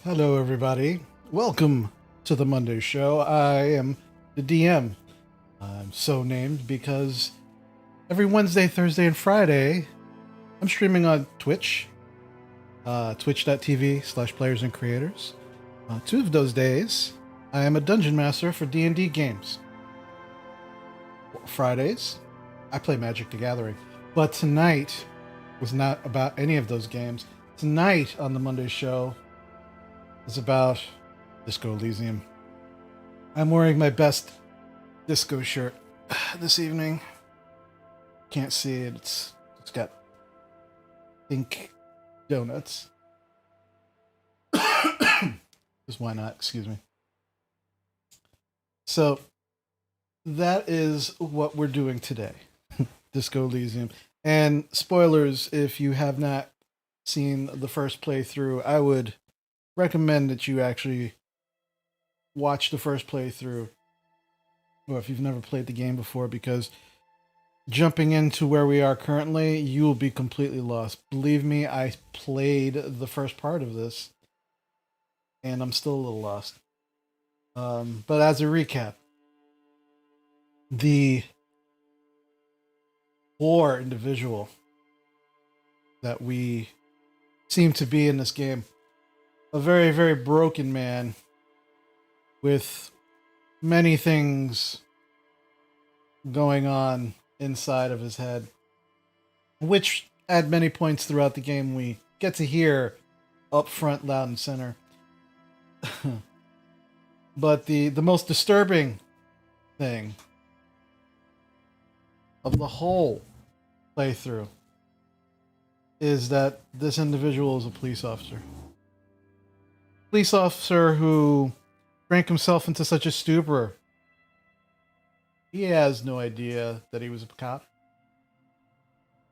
Hello, everybody. Welcome to the Monday Show. I am the DM. I'm so named because every Wednesday, Thursday, and Friday, I'm streaming on Twitch, twitch.tv/players and creators. Two of those days, I am a dungeon master for D&D games. Fridays, I play Magic the Gathering. But tonight was not about any of those games. Tonight on the Monday Show is about Disco Elysium. I'm wearing my best disco shirt this evening. Can't see it. It's got pink donuts. Just why not? Excuse me. So that is what we're doing today. Disco Elysium. And spoilers, if you have not seen the first playthrough, I would recommend that you actually watch the first playthrough, or if you've never played the game before, because jumping into where we are currently, you will be completely lost. Believe me, I played the first part of this, and I'm still a little lost. But as a recap, the poor individual that we seem to be in this game, a very, very broken man with many things going on inside of his head, which at many points throughout the game we get to hear up front, loud and center. But the most disturbing thing of the whole playthrough is that this individual is a police officer. Police officer who drank himself into such a stupor. He has no idea that he was a cop.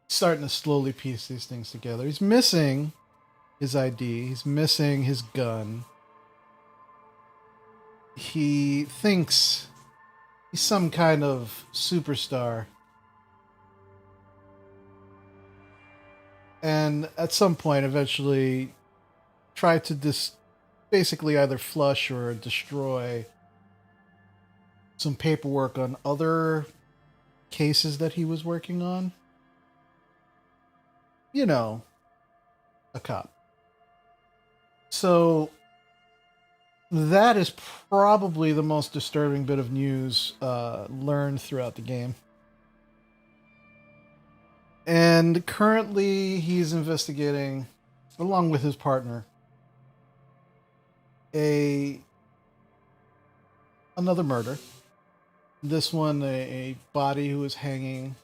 Starting to slowly piece these things together. He's missing his ID. He's missing his gun. He thinks he's some kind of superstar. And at some point, eventually, try to basically either flush or destroy some paperwork on other cases that he was working on. You know, a cop. So that is probably the most disturbing bit of news learned throughout the game. And currently he's investigating, along with his partner, another murder. This one, a body who is hanging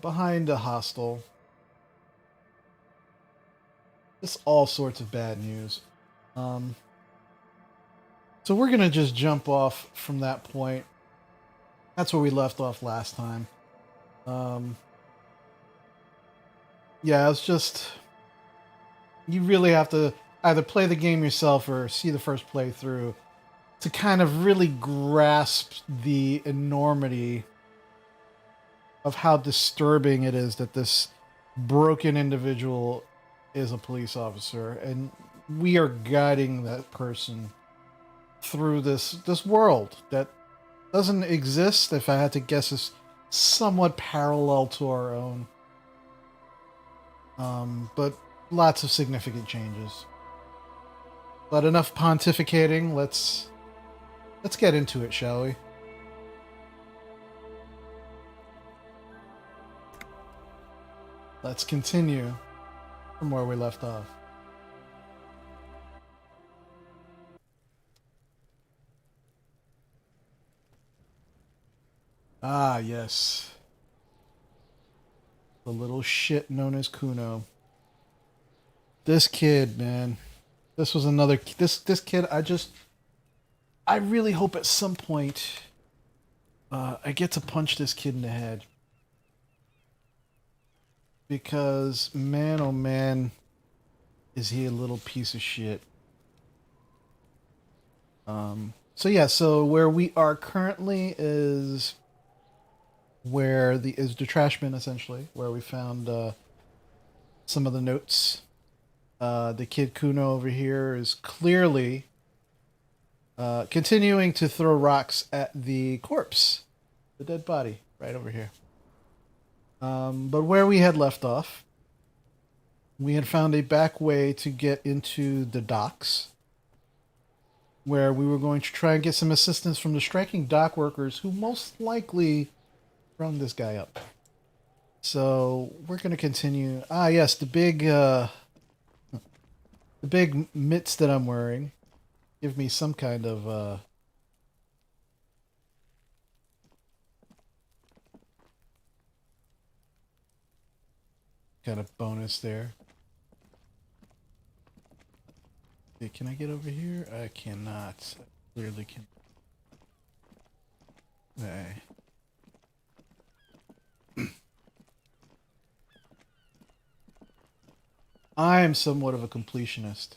behind a hostel. Just all sorts of bad news. So we're going to just jump off from that point. That's where we left off last time. Yeah, it's just... You really have to either play the game yourself or see the first playthrough to kind of really grasp the enormity of how disturbing it is that this broken individual is a police officer, and we are guiding that person through this world that doesn't exist. If I had to guess, is somewhat parallel to our own, but lots of significant changes. But enough pontificating. Let's get into it, shall we? Let's continue from where we left off. Ah, yes. The little shit known as Kuno. This kid, man. This was another... This kid, I really hope at some point I get to punch this kid in the head. Because, man, oh man, is he a little piece of shit. So yeah, so where we are currently is the trash bin, essentially, where we found some of the notes The kid Kuno over here is clearly continuing to throw rocks at the corpse, the dead body, right over here. But where we had left off, we had found a back way to get into the docks, where we were going to try and get some assistance from the striking dock workers who most likely rung this guy up. So we're going to continue. Ah, yes, the big mitts that I'm wearing give me some kind of bonus there. Okay, can I get over here? I cannot. I clearly can. Okay. I am somewhat of a completionist,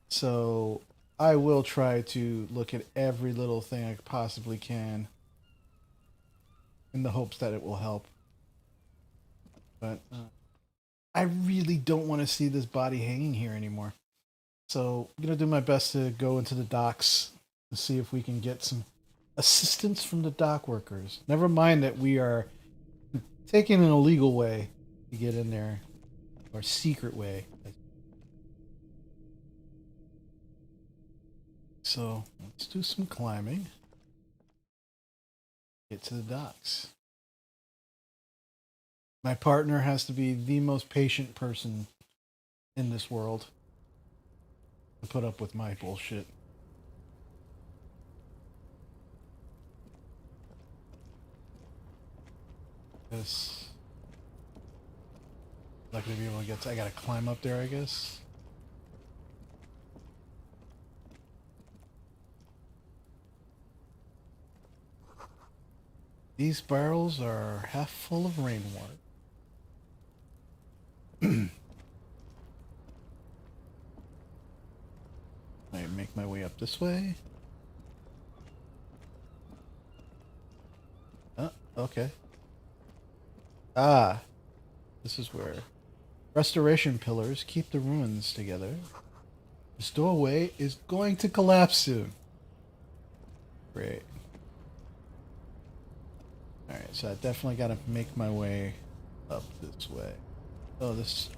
so I will try to look at every little thing I possibly can in the hopes that it will help. But I really don't want to see this body hanging here anymore. So I'm going to do my best to go into the docks and see if we can get some assistance from the dock workers. Never mind that we are taking an illegal way to get in there, or secret way. So let's do some climbing. Get to the docks. My partner has to be the most patient person in this world to put up with my bullshit. This. Not gonna be able to get to, I gotta climb up there, I guess. These barrels are half full of rainwater. I make my way up this way. Oh, okay. Ah, this is where restoration pillars keep the ruins together. This doorway is going to collapse soon. Great. Alright, so I definitely gotta make my way up this way. Oh, this...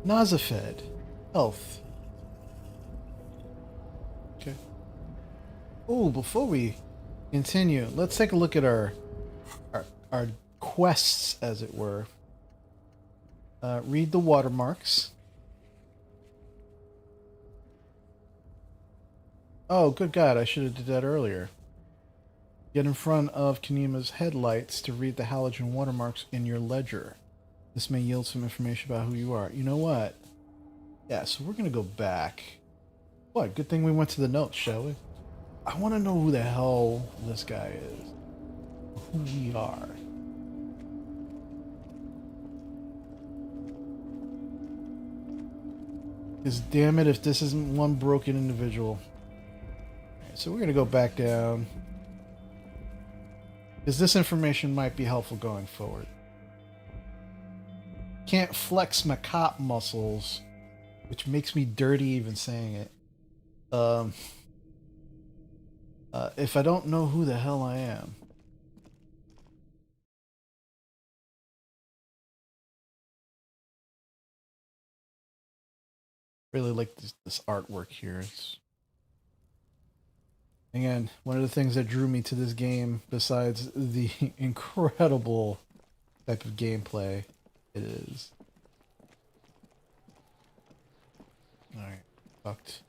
Nazafed. Health. Okay. Oh, before we continue, let's take a look at our quests, as it were. Read the watermarks. Oh, good God, I should have did that earlier. Get in front of Kanima's headlights to read the halogen watermarks in your ledger. This may yield some information about who you are. You know what? Yeah, so we're going to go back. What? Good thing we went to the notes, shall we? I want to know who the hell this guy is. Who we are. Because damn it if this isn't one broken individual. Right, so we're going to go back down. Because this information might be helpful going forward. Can't flex my cop muscles, which makes me dirty even saying it. If I don't know who the hell I am. Really like this artwork here. It's, again, one of the things that drew me to this game, besides the incredible type of gameplay it is. Alright, fucked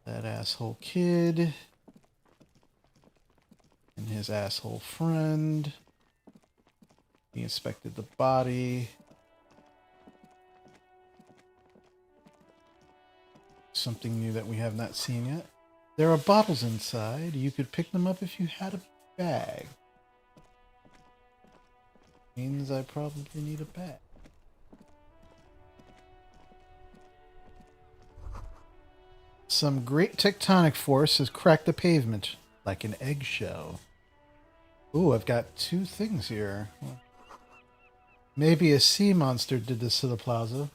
that asshole kid and his asshole friend. He inspected the body. Something new that we have not seen yet. There are bottles inside. You could pick them up if you had a bag. Means I probably need a bag. Some great tectonic force has cracked the pavement like an eggshell. Ooh, I've got two things here. Maybe a sea monster did this to the plaza.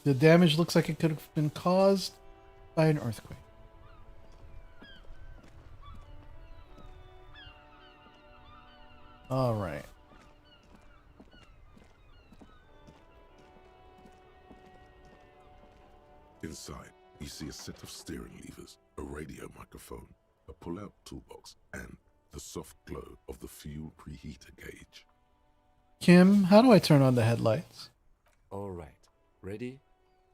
The damage looks like it could have been caused by an earthquake. All right. Inside, you see a set of steering levers, a radio microphone, a pull-out toolbox, and the soft glow of the fuel preheater gauge. Kim, how do I turn on the headlights? All right. Ready?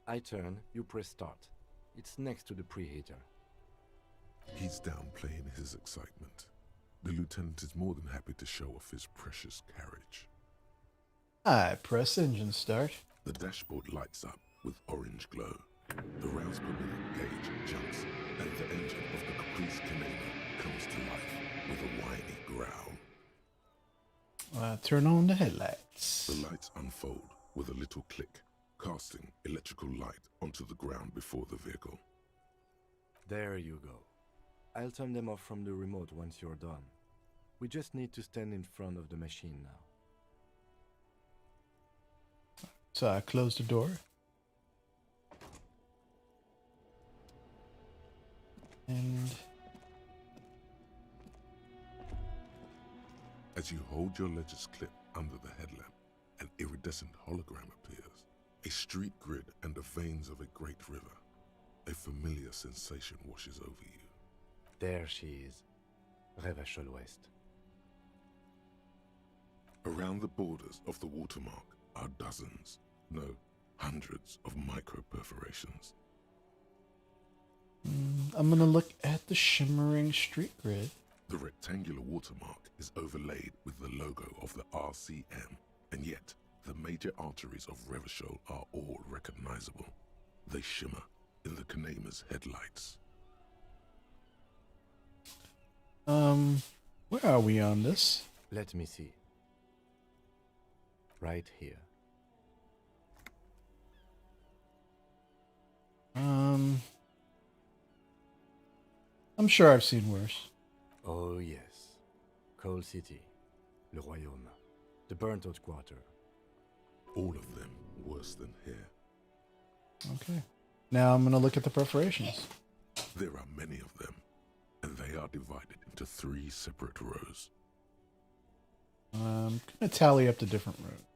I turn, you press start. It's next to the preheater. He's downplaying his excitement. The lieutenant is more than happy to show off his precious carriage. I press engine start. The dashboard lights up with orange glow. The rounds per minute gauge jumps, and the engine of the Caprice Canada comes to life with a whiny growl. Turn on the headlights. The lights unfold with a little click, casting electrical light onto the ground before the vehicle. There you go. I'll turn them off from the remote once you're done. We just need to stand in front of the machine now. So I close the door. And as you hold your ledger's clip under the headlamp, an iridescent hologram appears. A street grid and the veins of a great river. A familiar sensation washes over you. There she is. Revachol West. Around the borders of the watermark are dozens, no, hundreds of micro-perforations. I'm going to look at the shimmering street grid. The rectangular watermark is overlaid with the logo of the RCM, and yet the major arteries of Revachol are all recognizable. They shimmer in the Kanema's headlights. Where are we on this? Let me see. Right here. I'm sure I've seen worse. Oh yes. Coal City. Le Royaume. The burnt out quarter. All of them worse than here. Okay. Now I'm going to look at the perforations. There are many of them, and they are divided into 3 separate rows. I'm going to tally up the different rows.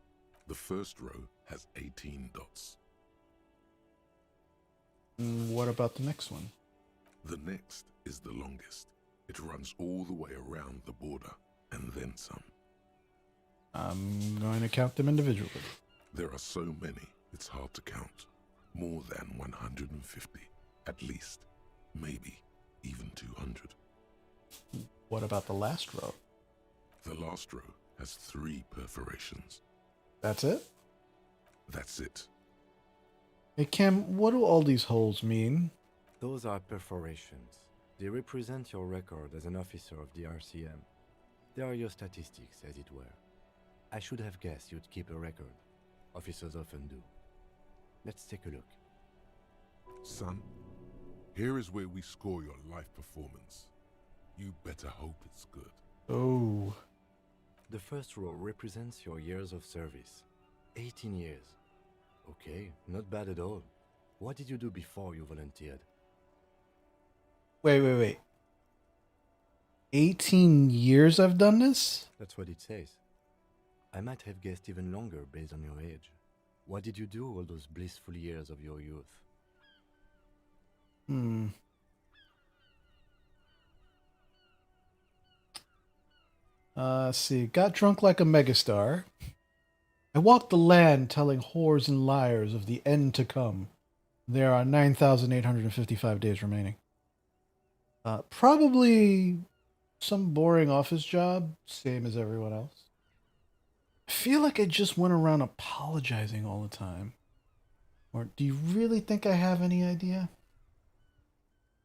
The first row has 18 dots. What about the next one? The next is the longest. It runs all the way around the border, and then some. I'm going to count them individually. There are so many, it's hard to count. More than 150, at least. Maybe even 200. What about the last row? The last row has 3 perforations. That's it? That's it. Hey, Kim, what do all these holes mean? Those are perforations. They represent your record as an officer of the RCM. They are your statistics, as it were. I should have guessed you'd keep a record. Officers often do. Let's take a look. Son, here is where we score your life performance. You better hope it's good. Oh. The first row represents your years of service. 18 years. Okay, not bad at all. What did you do before you volunteered? Wait. 18 years I've done this? That's what it says. I might have guessed even longer based on your age. What did you do all those blissful years of your youth? See. Got drunk like a megastar. I walked the land telling whores and liars of the end to come. There are 9,855 days remaining. Probably some boring office job, same as everyone else. I feel like I just went around apologizing all the time. Or do you really think I have any idea?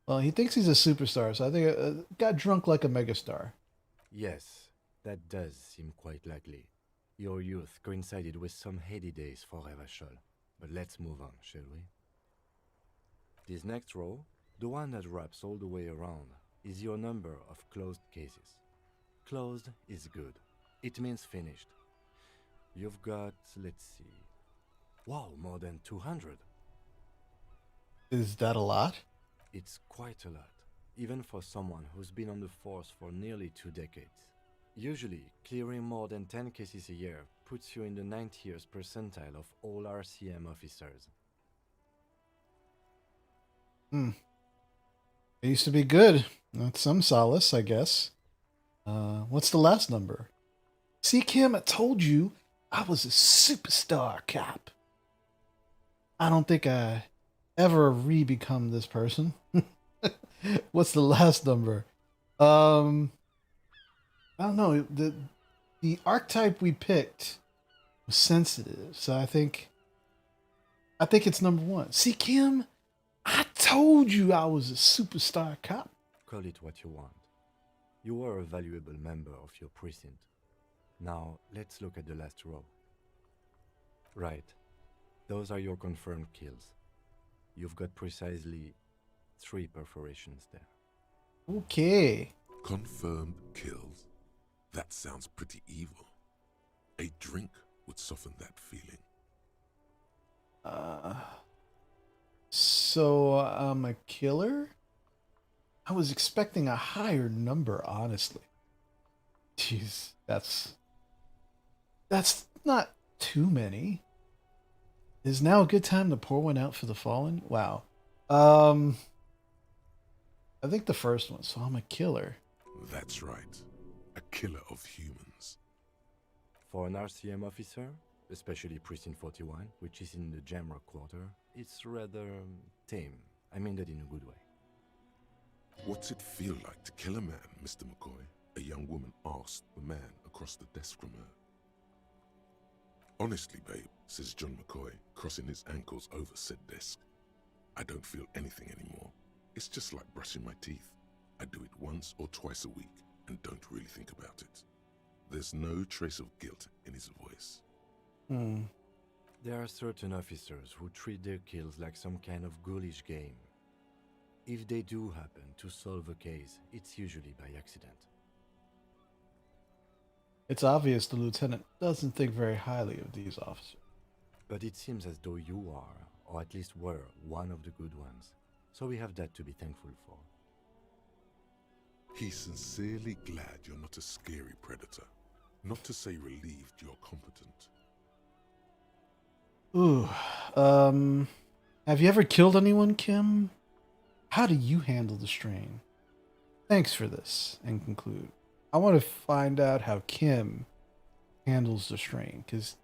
Well, he thinks he's a superstar, so I think I got drunk like a megastar. Yes, that does seem quite likely. Your youth coincided with some heady days for Revachol. But let's move on, shall we? This next row, the one that wraps all the way around, is your number of closed cases. Closed is good. It means finished. You've got, let's see. Wow, more than 200. Is that a lot? It's quite a lot, even for someone who's been on the force for nearly 2 decades. Usually, clearing more than 10 cases a year puts you in the 90th percentile of all RCM officers. Hmm. It used to be good. That's some solace, I guess. What's the last number? See, Kim, I told you I was a superstar cop. I don't think I ever re-become this person. What's the last number? Um, I don't know. The archetype we picked was sensitive, so I think it's number one. See, Kim, I told you I was a superstar cop. Call it what you want. You are a valuable member of your precinct. Now, let's look at the last row. Right. Those are your confirmed kills. You've got precisely 3 perforations there. Okay. Confirmed kills. That sounds pretty evil. A drink would soften that feeling. So I'm a killer? I was expecting a higher number, honestly. Jeez, that's not too many. Is now a good time to pour one out for the fallen? Wow. I think the first one, so I'm a killer. That's right. A killer of humans. For an RCM officer, especially Precinct 41, which is in the Jamrock Quarter, it's rather tame. I mean that in a good way. What's it feel like to kill a man, Mr. McCoy? A young woman asked the man across the desk from her. Honestly, babe, says John McCoy, crossing his ankles over said desk. I don't feel anything anymore. It's just like brushing my teeth. I do it once or twice a week and don't really think about it. There's no trace of guilt in his voice. There are certain officers who treat their kills like some kind of ghoulish game. If they do happen to solve a case, it's usually by accident. It's obvious the lieutenant doesn't think very highly of these officers. But it seems as though you are, or at least were, one of the good ones. So we have that to be thankful for. He's sincerely glad you're not a scary predator. Not to say relieved you're competent. Ooh, have you ever killed anyone, Kim? How do you handle the strain? Thanks for this, and conclude. I want to find out how Kim handles the strain, because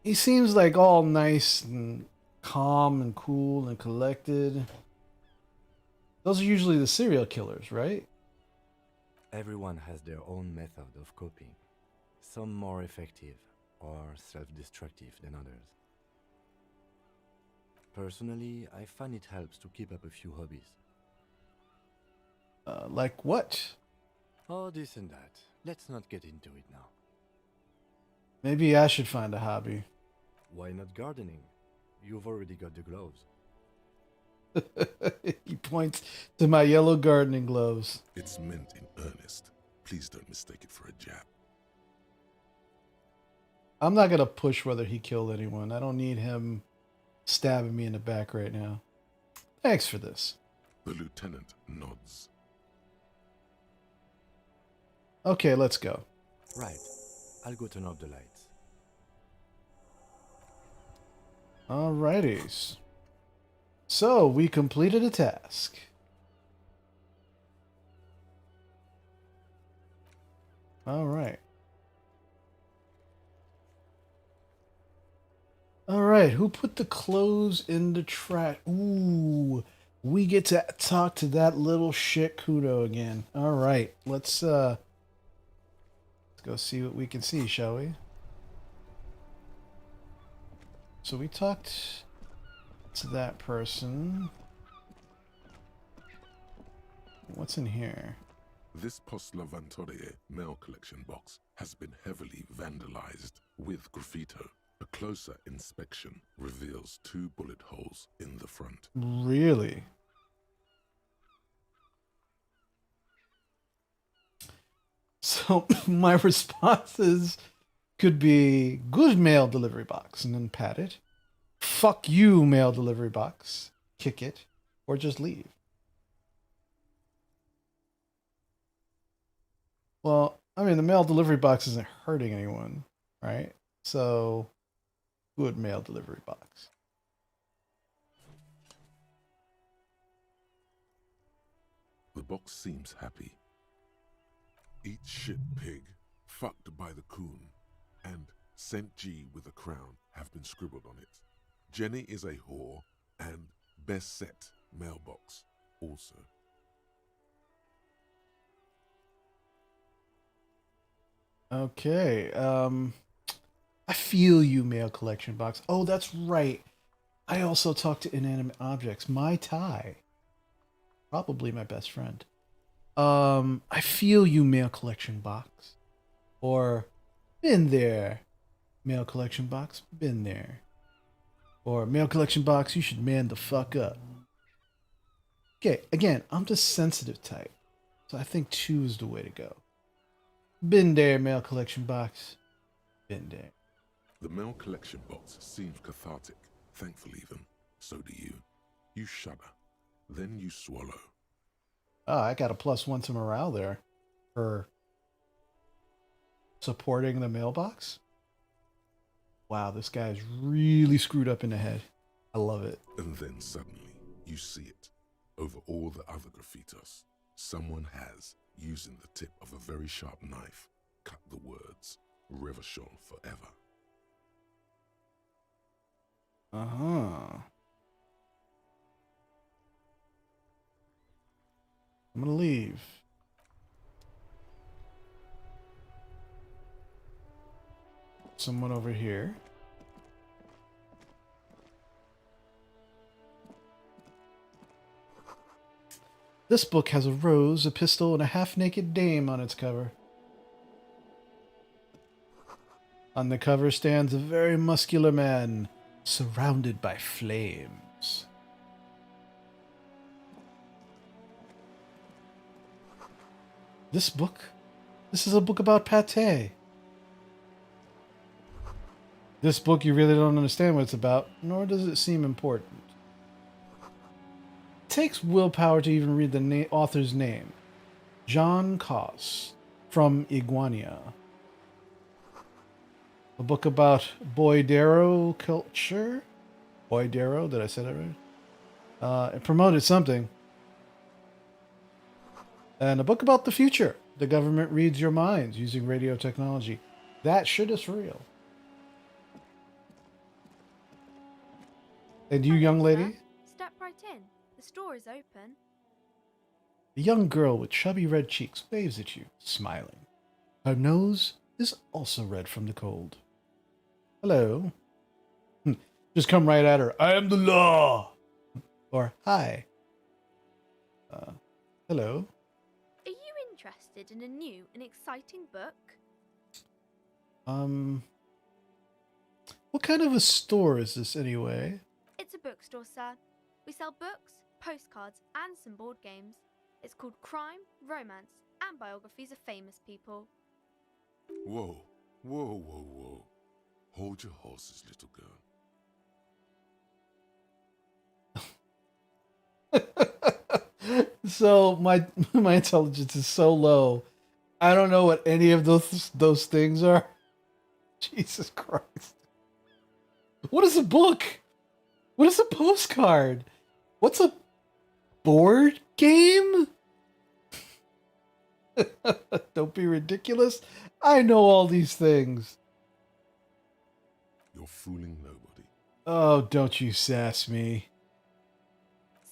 he seems like all nice and calm and cool and collected. Those are usually the serial killers, right? Everyone has their own method of coping. Some more effective or self-destructive than others. Personally, I find it helps to keep up a few hobbies. Like what? Oh, this and that. Let's not get into it now. Maybe I should find a hobby. Why not gardening? You've already got the gloves. He points to my yellow gardening gloves. It's meant in earnest. Please don't mistake it for a jab. I'm not going to push whether he killed anyone. I don't need him stabbing me in the back right now. Thanks for this. The lieutenant nods. Okay, let's go. Right. I'll go turn off the lights. Alrighties. So, we completed a task. Alright. Alright, who put the clothes in the trash? Ooh, we get to talk to that little shit Kudo again. Alright, let's go see what we can see, shall we? So we talked to that person. What's in here? This Post Lavatorie mail collection box has been heavily vandalized with graffito. A closer inspection reveals 2 bullet holes in the front. So my responses could be good mail delivery box and then pat it. Fuck you, mail delivery box. Kick it. Or just leave. Well, I mean, the mail delivery box isn't hurting anyone, right? So, good mail delivery box. The box seems happy. Eat shit pig, fucked by the coon, and sent G with a crown have been scribbled on it. Jenny is a whore, and best set mailbox also. Okay, I feel you, mail collection box. Oh, that's right. I also talk to inanimate objects. My tie. Probably my best friend. I feel you, mail collection box. Or, been there, mail collection box. Been there. Or, mail collection box, you should man the fuck up. Okay, again, I'm the sensitive type. So I think 2 is the way to go. Been there, mail collection box. Been there. The mail collection box seems cathartic, thankful even. So do you. You shudder. Then you swallow. Oh, I got a +1 to morale there for supporting the mailbox. Wow, this guy's really screwed up in the head. I love it. And then suddenly, you see it. Over all the other graffitos, someone has, using the tip of a very sharp knife, cut the words, Revachol forever. Uh-huh. I'm gonna leave. Someone over here. This book has a rose, a pistol, and a half-naked dame on its cover. On the cover stands a very muscular man, surrounded by flames. This book? This is a book about pate. This book, you really don't understand what it's about, nor does it seem important. It takes willpower to even read the author's name. John Koss, from Iguania. A book about Boydero culture? Boydero, did I say that right? It promoted something. And a book about the future. The government reads your minds using radio technology. That shit is real. And you, young lady? Step right in. The store is open. A young girl with chubby red cheeks waves at you, smiling. Her nose is also red from the cold. Hello. Just come right at her. I am the law. Or, hi. Hello. Are you interested in a new and exciting book? What kind of a store is this anyway? It's a bookstore, sir. We sell books, postcards, and some board games. It's called Crime, Romance, and Biographies of Famous People. Whoa, whoa, whoa, whoa. Hold your horses, little girl. So my intelligence is so low. I don't know what any of those things are. Jesus Christ. What is a book? What is a postcard? What's a board game? Don't be ridiculous. I know all these things. You're fooling nobody. Oh, don't you sass me.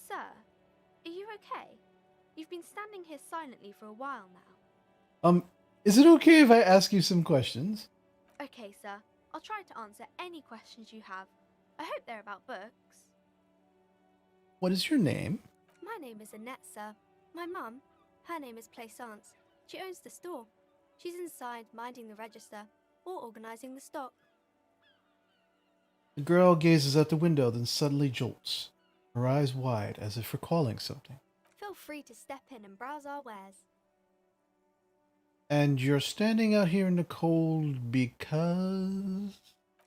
Sir, are you okay? You've been standing here silently for a while now. Is it okay if I ask you some questions? Okay, sir. I'll try to answer any questions you have. I hope they're about books. What is your name? My name is Annette, sir. My mum, her name is Plaisance. She owns the store. She's inside minding the register or organising the stock. The girl gazes out the window, then suddenly jolts, her eyes wide as if recalling something. Feel free to step in and browse our wares. And you're standing out here in the cold because...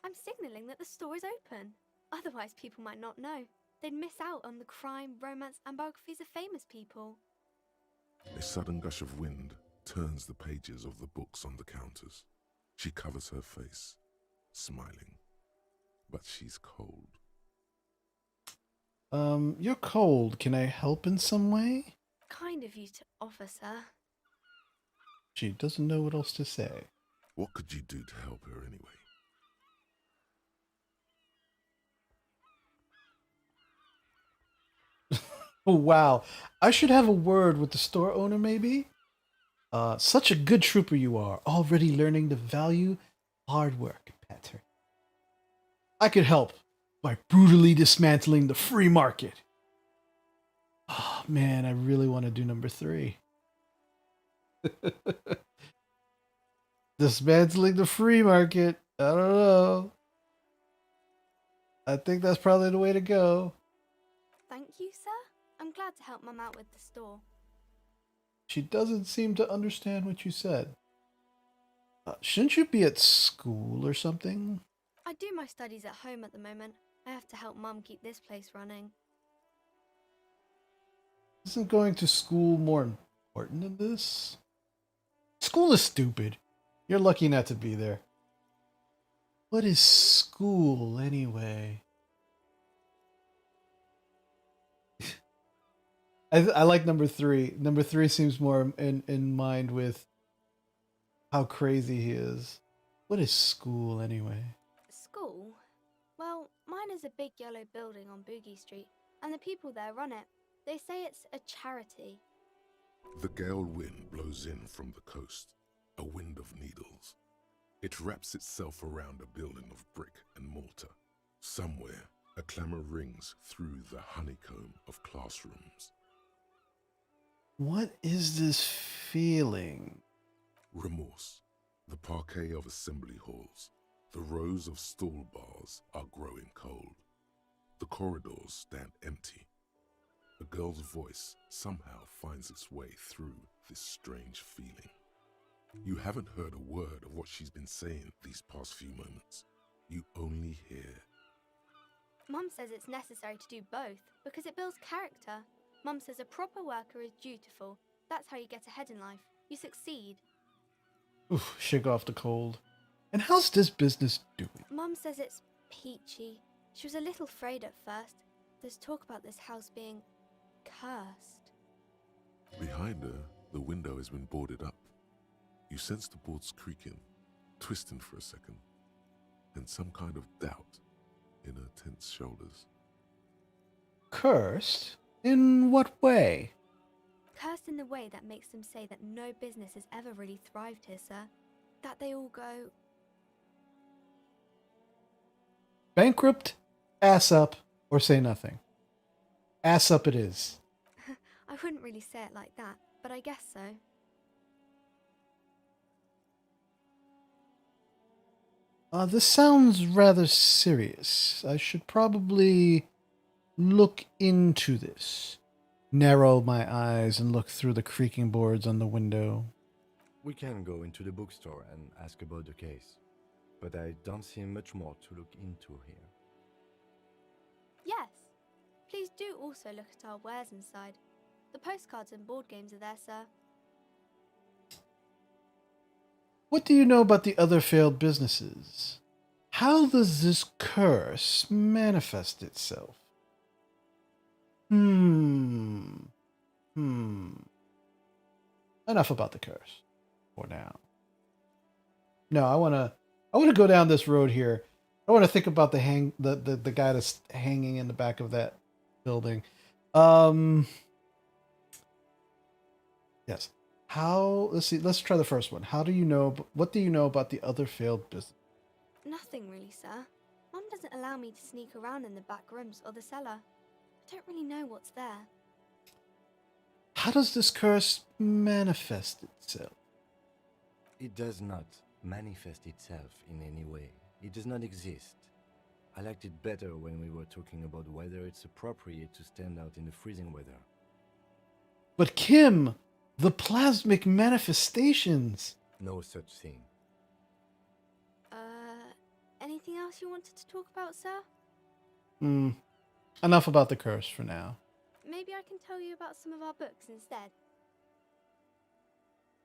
I'm signalling that the store is open. Otherwise, people might not know. They'd miss out on the crime, romance, and biographies of famous people. A sudden gush of wind turns the pages of the books on the counters. She covers her face, smiling. But she's cold. You're cold. Can I help in some way? Kind of you to offer, sir. She doesn't know what else to say. What could you do to help her anyway? Oh, wow. I should have a word with the store owner, maybe? Such a good trooper you are, already learning the value hard work, Patrick. I could help by brutally dismantling the free market. Oh, man, I really want to do number 3. Dismantling the free market. I don't know. I think that's probably the way to go. Thank you, sir. I'm glad to help Mum out with the store. She doesn't seem to understand what you said. Shouldn't you be at school or something? I do my studies at home at the moment. I have to help Mum keep this place running. Isn't going to school more important than this? School is stupid. You're lucky not to be there. What is school, anyway? I like number 3. Number 3 seems more in mind with how crazy he is. What is school, anyway? School? Well, mine is a big yellow building on Boogie Street, and the people there run it. They say it's a charity. The gale wind blows in from the coast, a wind of needles. It wraps itself around a building of brick and mortar. Somewhere, a clamor rings through the honeycomb of classrooms. What is this feeling? Remorse. The parquet of assembly halls, the rows of stall bars are growing cold. The corridors stand empty. A girl's voice somehow finds its way through this strange feeling. You haven't heard a word of what she's been saying these past few moments. You only hear. Mum says it's necessary to do both because it builds character. Mum says a proper worker is dutiful. That's how you get ahead in life. You succeed. Oof, shake off the cold. And how's this business doing? Mum says it's peachy. She was a little afraid at first. There's talk about this house being cursed. Behind her, the window has been boarded up. You sense the boards creaking, twisting for a second, and some kind of doubt in her tense shoulders. Cursed? In what way? Cursed in the way that makes them say that no business has ever really thrived here, sir. That they all go... Bankrupt, ass up, or say nothing. Ass up it is. I wouldn't really say it like that, but I guess so. This sounds rather serious. I should probably look into this. Narrow my eyes and look through the creaking boards on the window. We can go into the bookstore and ask about the case, but I don't see much more to look into here. Yes. Please do also look at our wares inside. The postcards and board games are there, sir. What do you know about the other failed businesses? How does this curse manifest itself? Enough about the curse for now. No, I wanna go down this road here. I wanna think about the guy that's hanging in the back of that building. Yes. Let's try the first one. What do you know about the other failed business? Nothing really, sir. Mum doesn't allow me to sneak around in the back rooms or the cellar. I don't really know what's there. How does this curse manifest itself? It does not manifest itself in any way. It does not exist. I liked it better when we were talking about whether it's appropriate to stand out in the freezing weather. But Kim, The plasmic manifestations. No such thing. Anything else you wanted to talk about, sir? Enough about the curse for now. Maybe I can tell you about some of our books instead.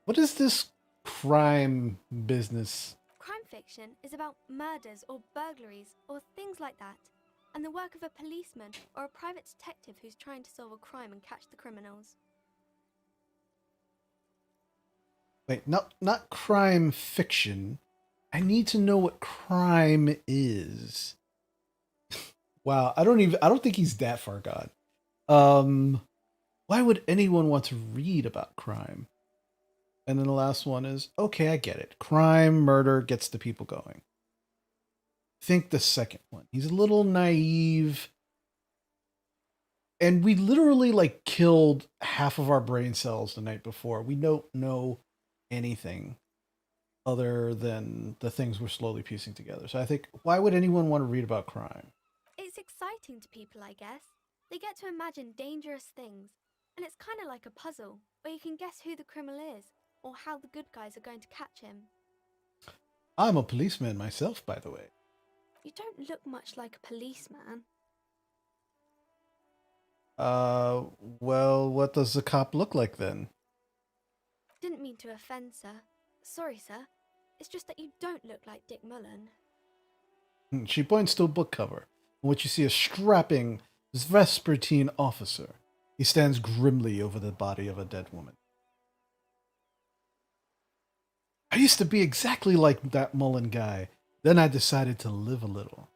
What is this crime business? Crime fiction is about murders or burglaries or things like that, and the work of a policeman or a private detective who's trying to solve a crime and catch the criminals. Wait, not crime fiction. I need to know what crime is. Wow, I don't think he's that far gone. Why would anyone want to read about crime? And then the last one is, okay, I get it. Crime, murder gets the people going. Think the second one. He's a little naive. And we literally like killed half of our brain cells the night before. We don't know anything other than the things we're slowly piecing together. So I think, why would anyone want to read about crime? It's exciting to people, I guess. They get to imagine dangerous things, and it's kind of like a puzzle, where you can guess who the criminal is, or how the good guys are going to catch him. I'm a policeman myself, by the way. You don't look much like a policeman. Well, what does a cop look like then? Didn't mean to offend, sir. Sorry, sir. It's just that you don't look like Dick Mullen. She points to a book cover, in which you see a strapping Vespertine officer. He stands grimly over the body of a dead woman. I used to be exactly like that Mullen guy. Then I decided to live a little.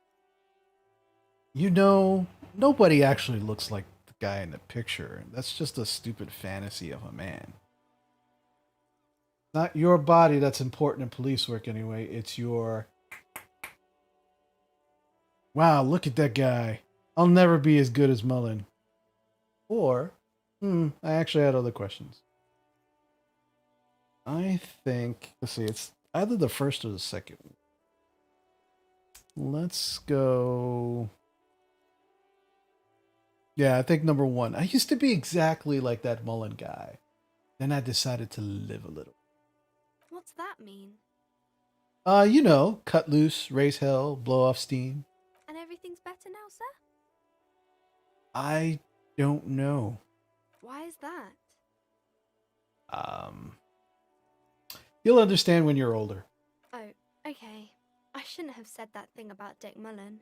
You know, nobody actually looks like the guy in the picture. That's just a stupid fantasy of a man. Not your body that's important in police work anyway. It's your... Wow, look at that guy. I'll never be as good as Mullen. Or, I actually had other questions. I think, let's see, it's either the first or the second. Let's go... Yeah, I think number one. I used to be exactly like that Mullen guy. Then I decided to live a little. What's that mean? You know, cut loose, raise hell, blow off steam. And everything's better now, sir? I don't know. Why is that? You'll understand when you're older. Oh, okay. I shouldn't have said that thing about Dick Mullen.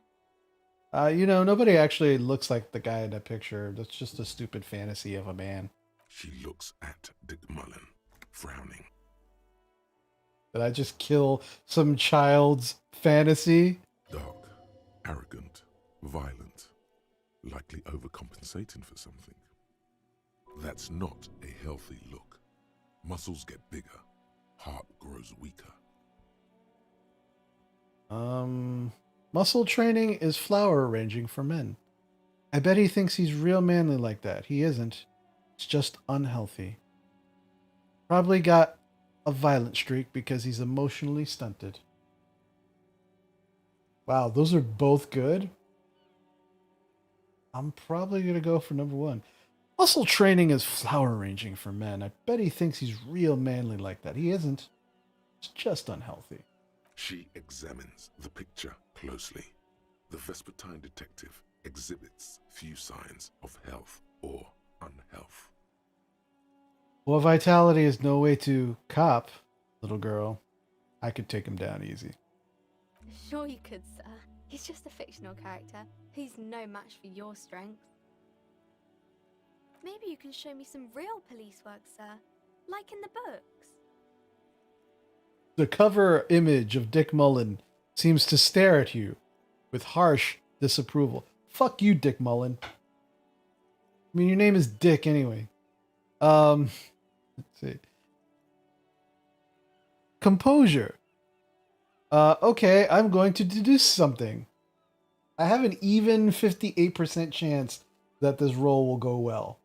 You know, nobody actually looks like the guy in that picture. That's just a stupid fantasy of a man. She looks at Dick Mullen, frowning. Did I just kill some child's fantasy? Dark, arrogant, violent, likely overcompensating for something. That's not a healthy look. Muscles get bigger, heart grows weaker. Muscle training is flower arranging for men. I bet he thinks he's real manly like that. He isn't. It's just unhealthy. Probably got a violent streak because he's emotionally stunted. Wow, those are both good. I'm probably going to go for number one. Muscle training is flower arranging for men. I bet he thinks he's real manly like that. He isn't. It's just unhealthy. She examines the picture closely. The Vespertine detective exhibits few signs of health or unhealth. Well, vitality is no way to cop, little girl. I could take him down easy. Sure you could, sir. He's just a fictional character. He's no match for your strength. Maybe you can show me some real police work, sir. Like in the books. The cover image of Dick Mullen seems to stare at you with harsh disapproval. Fuck you, Dick Mullen. I mean, your name is Dick anyway. Let's see. Composure. Okay, I'm going to deduce something. I have an even 58% chance that this roll will go well.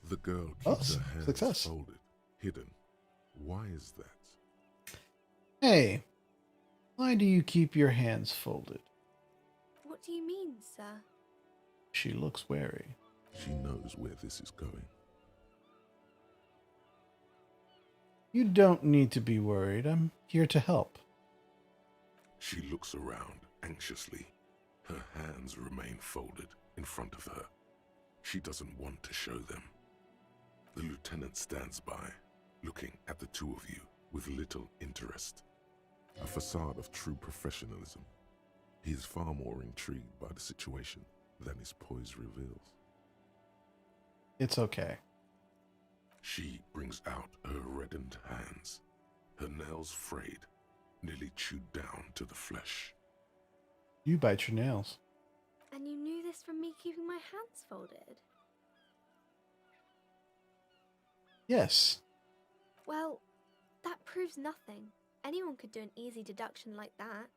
The girl keeps her hands success. folded, hidden. Why is that? Hey, why do you keep your hands folded? What do you mean, sir? She looks wary. She knows where this is going. You don't need to be worried. I'm here to help. She looks around anxiously. Her hands remain folded in front of her. She doesn't want to show them. The lieutenant stands by, looking at the two of you with little interest. A facade of true professionalism. He is far more intrigued by the situation than his poise reveals. It's okay. She brings out her reddened hands, her nails frayed, nearly chewed down to the flesh. You bite your nails. And you knew this from me keeping my hands folded? Yes. Well, that proves nothing. Anyone could do an easy deduction like that.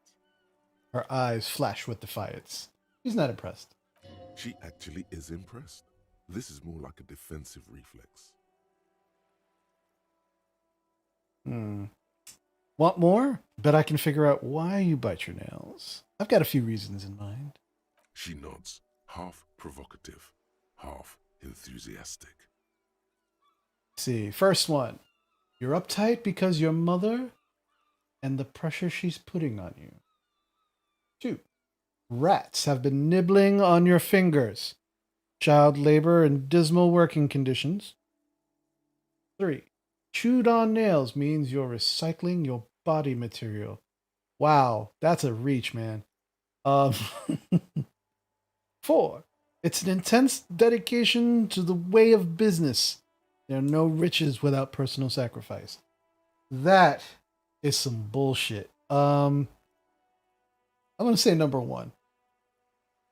Her eyes flash with defiance. He's not impressed. She actually is impressed. This is more like a defensive reflex. Want more? Bet I can figure out why you bite your nails. I've got a few reasons in mind. She nods, half provocative, half enthusiastic. See, first one. You're uptight because your mother and the pressure she's putting on you. 2. Rats have been nibbling on your fingers. Child labor and dismal working conditions. 3. Chewed on nails means you're recycling your body material. Wow, that's a reach, man. 4. It's an intense dedication to the way of business. There are no riches without personal sacrifice. That is some bullshit. I'm going to say number 1.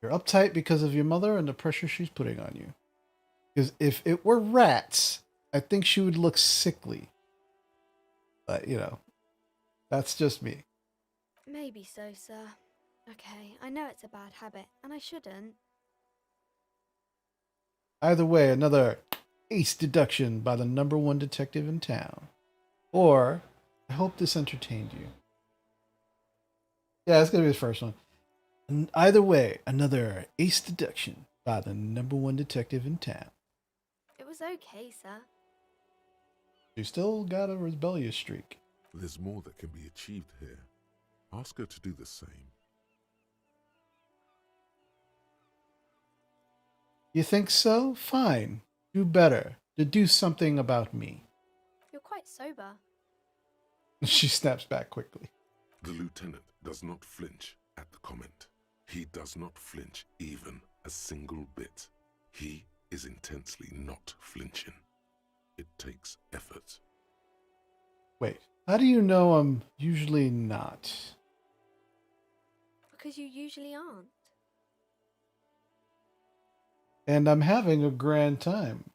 You're uptight because of your mother and the pressure she's putting on you. Because if it were rats, I think she would look sickly. But, that's just me. Maybe so, sir. Okay, I know it's a bad habit, and I shouldn't. Either way, another ace deduction by the number 1 detective in town. Or, I hope this entertained you. Yeah, it's going to be the first one. And either way, another ace deduction by the number 1 detective in town. It was okay, sir. You still got a rebellious streak. There's more that can be achieved here. Ask her to do the same. You think so? Fine. Do better. To do something about me. You're quite sober. She snaps back quickly. The lieutenant does not flinch at the comment. He does not flinch even a single bit. He is intensely not flinching. It takes effort. Wait, how do you know I'm usually not? Because you usually aren't. And I'm having a grand time.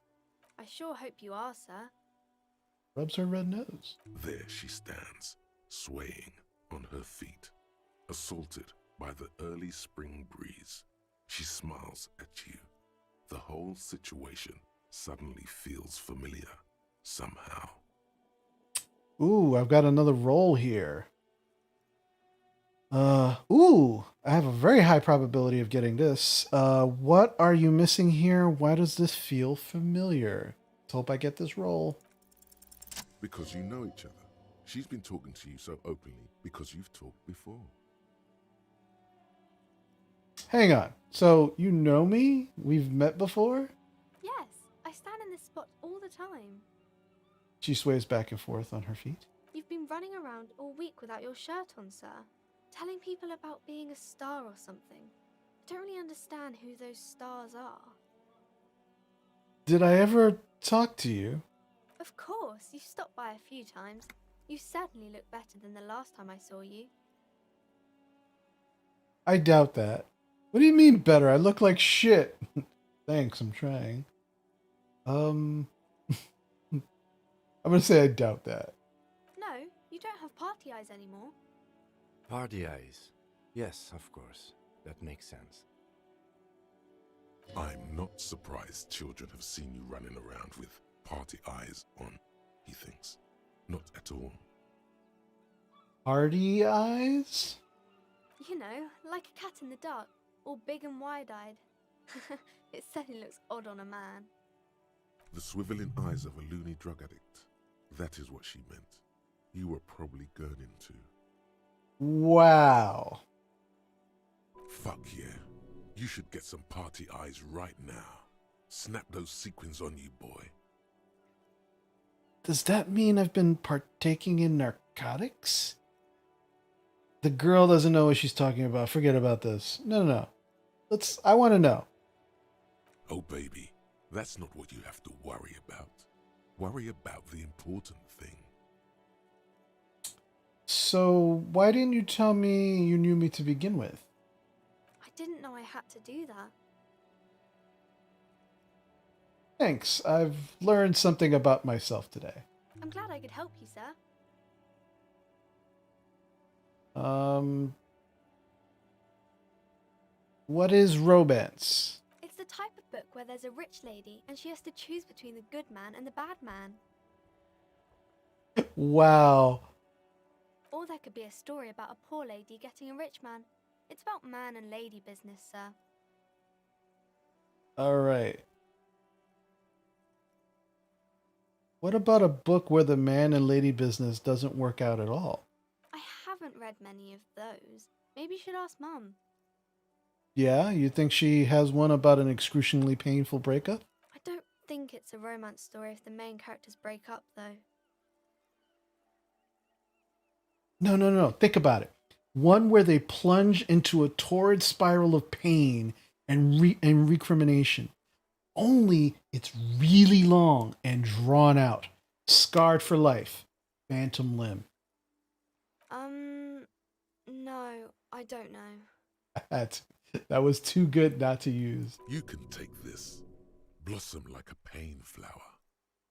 I sure hope you are, sir. Rubs her red nose. There she stands, swaying on her feet, assaulted by the early spring breeze. She smiles at you. The whole situation suddenly feels familiar, somehow. Ooh, I've got another roll here. Ooh, I have a very high probability of getting this. What are you missing here? Why does this feel familiar? Let's hope I get this roll. Because you know each other. She's been talking to you so openly because you've talked before. Hang on. So, you know me? We've met before? Yes, I stand in this spot all the time. She sways back and forth on her feet. You've been running around all week without your shirt on, sir. Telling people about being a star or something. I don't really understand who those stars are. Did I ever talk to you? Of course, you've stopped by a few times. You certainly look better than the last time I saw you. I doubt that. What do you mean better? I look like shit. Thanks, I'm trying. I'm gonna say I doubt that. No, you don't have party eyes anymore. Party eyes. Yes, of course. That makes sense. I'm not surprised children have seen you running around with party eyes on, he thinks. Not at all. Party eyes? You know, like a cat in the dark, all big and wide-eyed. It certainly looks odd on a man. The swiveling eyes of a loony drug addict. That is what she meant. You were probably gurning too. Wow. Fuck yeah. You should get some party eyes right now. Snap those sequins on you, boy. Does that mean I've been partaking in narcotics? The girl doesn't know what she's talking about. Forget about this. No. I want to know. Oh, baby, that's not what you have to worry about. Worry about the important thing. So, why didn't you tell me you knew me to begin with? I didn't know I had to do that. Thanks. I've learned something about myself today. I'm glad I could help you, sir. What is romance? It's the type of book where there's a rich lady and she has to choose between the good man and the bad man. Wow. Or there could be a story about a poor lady getting a rich man. It's about man and lady business, sir. All right. What about a book where the man and lady business doesn't work out at all? I haven't read many of those. Maybe you should ask Mum. Yeah, you think she has one about an excruciatingly painful breakup? I don't think it's a romance story if the main characters break up, though. No. Think about it. One where they plunge into a torrid spiral of pain and recrimination. Only it's really long and drawn out. Scarred for life. Phantom Limb. No, I don't know. That was too good not to use. You can take this. Blossom like a pain flower.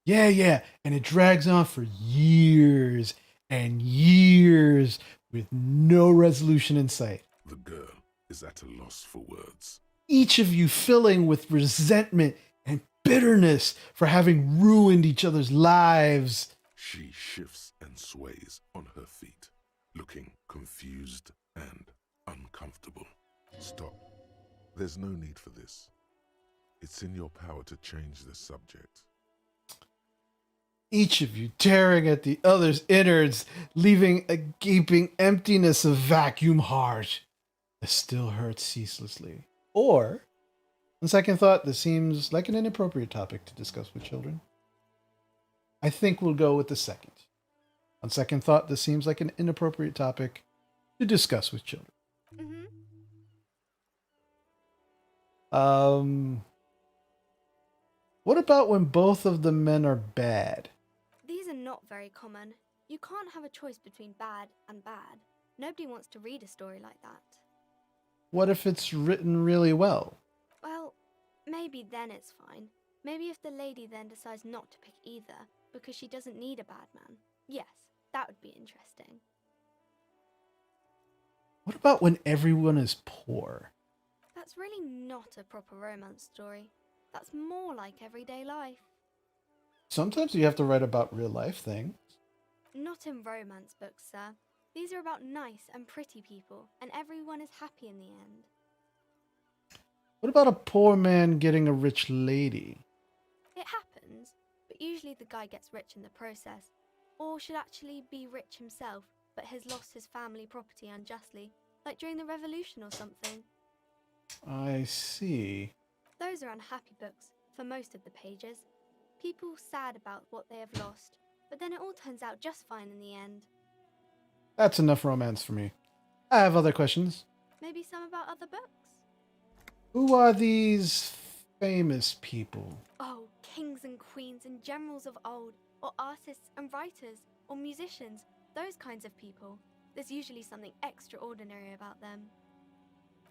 Yeah. And it drags on for years and years with no resolution in sight. The girl is at a loss for words. Each of you filling with resentment and bitterness for having ruined each other's lives. She shifts and sways on her feet, looking confused and uncomfortable. Stop. There's no need for this. It's in your power to change the subject. Each of you tearing at the other's innards, leaving a gaping emptiness of vacuum heart that still hurts ceaselessly. Or, on second thought, this seems like an inappropriate topic to discuss with children. I think we'll go with the second. On second thought, this seems like an inappropriate topic to discuss with children. What about when both of the men are bad? These are not very common. You can't have a choice between bad and bad. Nobody wants to read a story like that. What if it's written really well? Well, maybe then it's fine. Maybe if the lady then decides not to pick either because she doesn't need a bad man. Yes, that would be interesting. What about when everyone is poor? That's really not a proper romance story. That's more like everyday life. Sometimes you have to write about real life things. Not in romance books, sir. These are about nice and pretty people, and everyone is happy in the end. What about a poor man getting a rich lady? It happens, but usually the guy gets rich in the process, or should actually be rich himself, but has lost his family property unjustly, like during the revolution or something. I see. Those are unhappy books, for most of the pages. People sad about what they have lost, but then it all turns out just fine in the end. That's enough romance for me. I have other questions. Maybe some about other books? Who are these famous people? Oh, kings and queens and generals of old, or artists and writers, or musicians, those kinds of people. There's usually something extraordinary about them.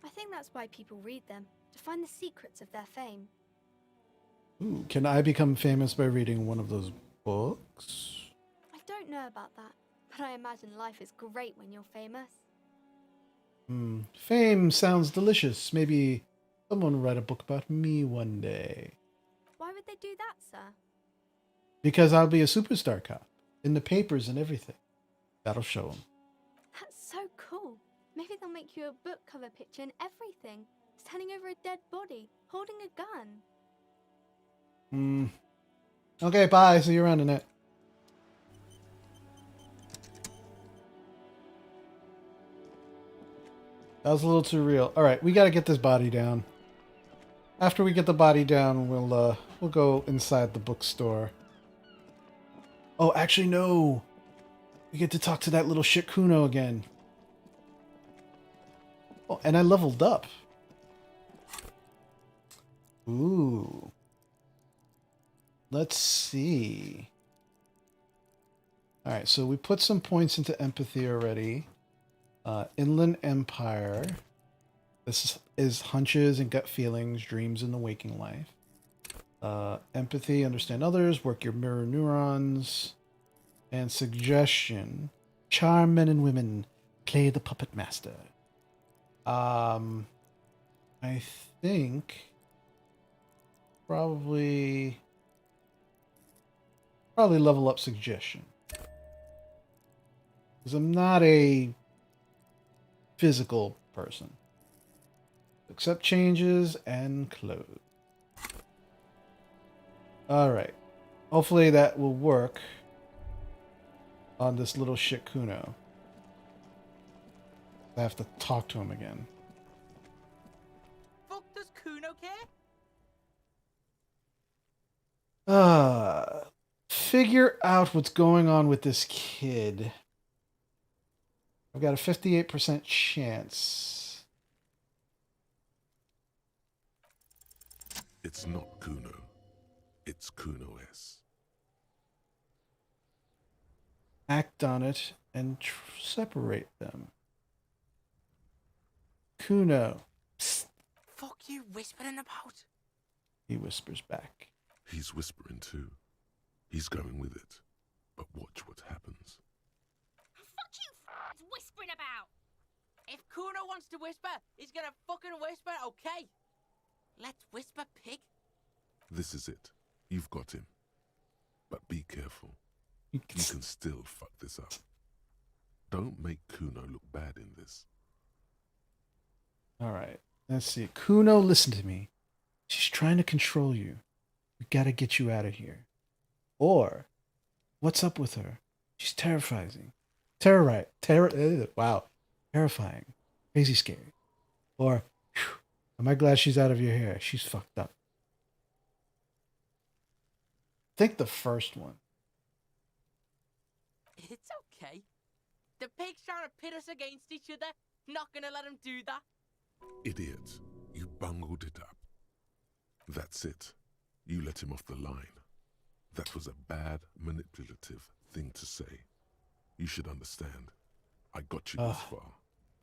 I think that's why people read them, to find the secrets of their fame. Ooh, can I become famous by reading one of those books? I don't know about that, but I imagine life is great when you're famous. Fame sounds delicious. Maybe someone will write a book about me one day. Why would they do that, sir? Because I'll be a superstar cop. In the papers and everything. That'll show them. That's so cool. Maybe they'll make you a book cover picture and everything. Standing over a dead body, holding a gun. Okay, bye. See you around, Annette. That was a little too real. All right, we got to get this body down. After we get the body down, we'll go inside the bookstore. Oh, actually, no. We get to talk to that little shit Kuno again. Oh, and I leveled up. Ooh. Let's see. All right, so we put some points into empathy already. Inland Empire. This is hunches and gut feelings, dreams in the waking life. Empathy, understand others, work your mirror neurons. And suggestion, charm men and women, play the puppet master. I think probably level up suggestion. Because I'm not a physical person. Accept changes and close. Alright. Hopefully that will work on this little shit Kuno. I have to talk to him again. Fuck does Kuno care? Figure out what's going on with this kid. I've got a 58% chance. It's not Kuno. It's Kuno S. Act on it and separate them. Kuno. Psst, Fuck you whispering about? he whispers back. He's whispering too. He's going with it. But watch what happens. Fuck you whispering about. If Kuno wants to whisper, he's gonna fucking whisper, okay? Let's whisper, pig. This is it. You've got him. But be careful. You can still fuck this up. Don't make Kuno look bad in this. All right. Let's see. Kuno, listen to me. She's trying to control you. We gotta get you out of here. Or, what's up with her? She's terrifying. Wow. Terrifying. Crazy scary. Or, whew, am I glad she's out of your hair? She's fucked up. Think the first one. It's okay. The pig's trying to pit us against each other. Not gonna let him do that. Idiot. You bungled it up. That's it. You let him off the line. That was a bad, manipulative thing to say. You should understand. I got you this far.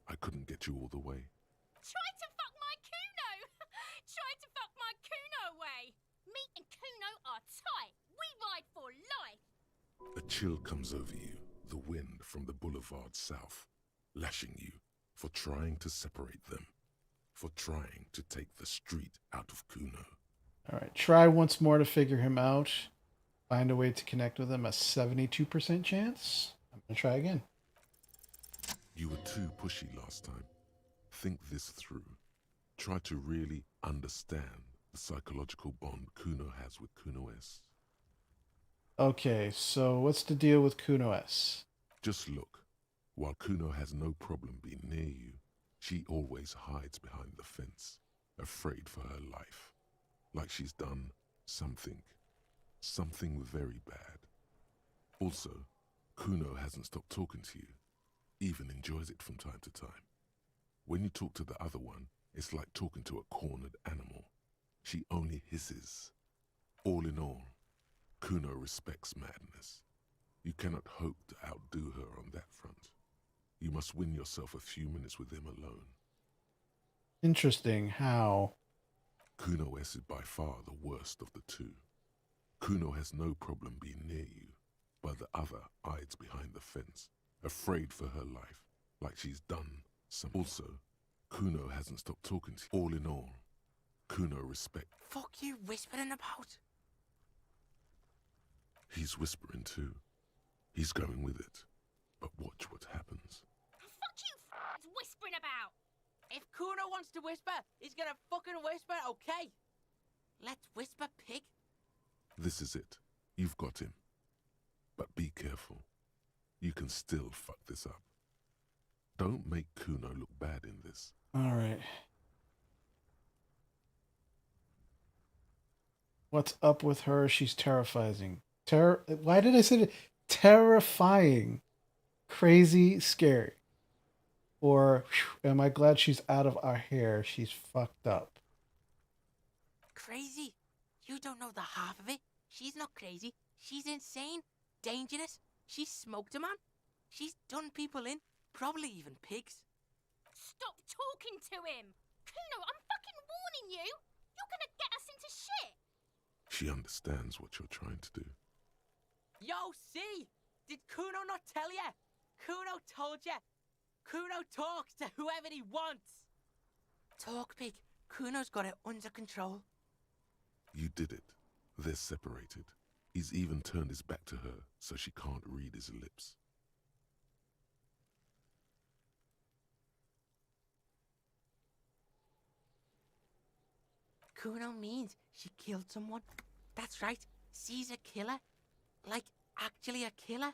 I couldn't get you all the way. Try to fuck my Kuno. Try to fuck my Kuno away. Me and Kuno are tight. We ride for life. A chill comes over you, the wind from the boulevard south, lashing you for trying to separate them, for trying to take the street out of Kuno. All right. Try once more to figure him out. Find a way to connect with him. A 72% chance. I'm going to try again. You were too pushy last time. Think this through. Try to really understand the psychological bond Kuno has with Kuno S. Okay, so what's the deal with Kuno S? Just look. While Kuno has no problem being near you, she always hides behind the fence, afraid for her life. Like she's done something very bad. Also, Kuno hasn't stopped talking to you, even enjoys it from time to time. When you talk to the other one, it's like talking to a cornered animal. She only hisses. All in all, Kuno respects madness. You cannot hope to outdo her on that front. You must win yourself a few minutes with him alone. Interesting. How? Kuno S is by far the worst of the two. Kuno has no problem being near you, but the other hides behind the fence, afraid for her life, like she's done something. Also, Kuno hasn't stopped talking to you. All in all, Kuno respects. Fuck you whispering about? He's whispering too. He's going with it. But watch what happens. Fuck you whispering about. If Kuno wants to whisper, he's gonna fucking whisper, okay? Let's whisper, pig. This is it. You've got him. But be careful. You can still fuck this up. Don't make Kuno look bad in this. All right. What's up with her? She's terrifying. Why did I say it? Terrifying. Crazy, scary. Or, whew, am I glad she's out of our hair? She's fucked up. Crazy? You don't know the half of it. She's not crazy. She's insane. Dangerous. She's smoked a man. She's done people in. Probably even pigs. Stop talking to him! Kuno, I'm fucking warning you! You're gonna get us into shit! She understands what you're trying to do. Yo, see? Did Kuno not tell ya? Kuno told ya. Kuno talks to whoever he wants. Talk, pig. Kuno's got it under control. You did it. They're separated. He's even turned his back to her, so she can't read his lips. Kuno means she killed someone. That's right. She's a killer. Like, actually a killer.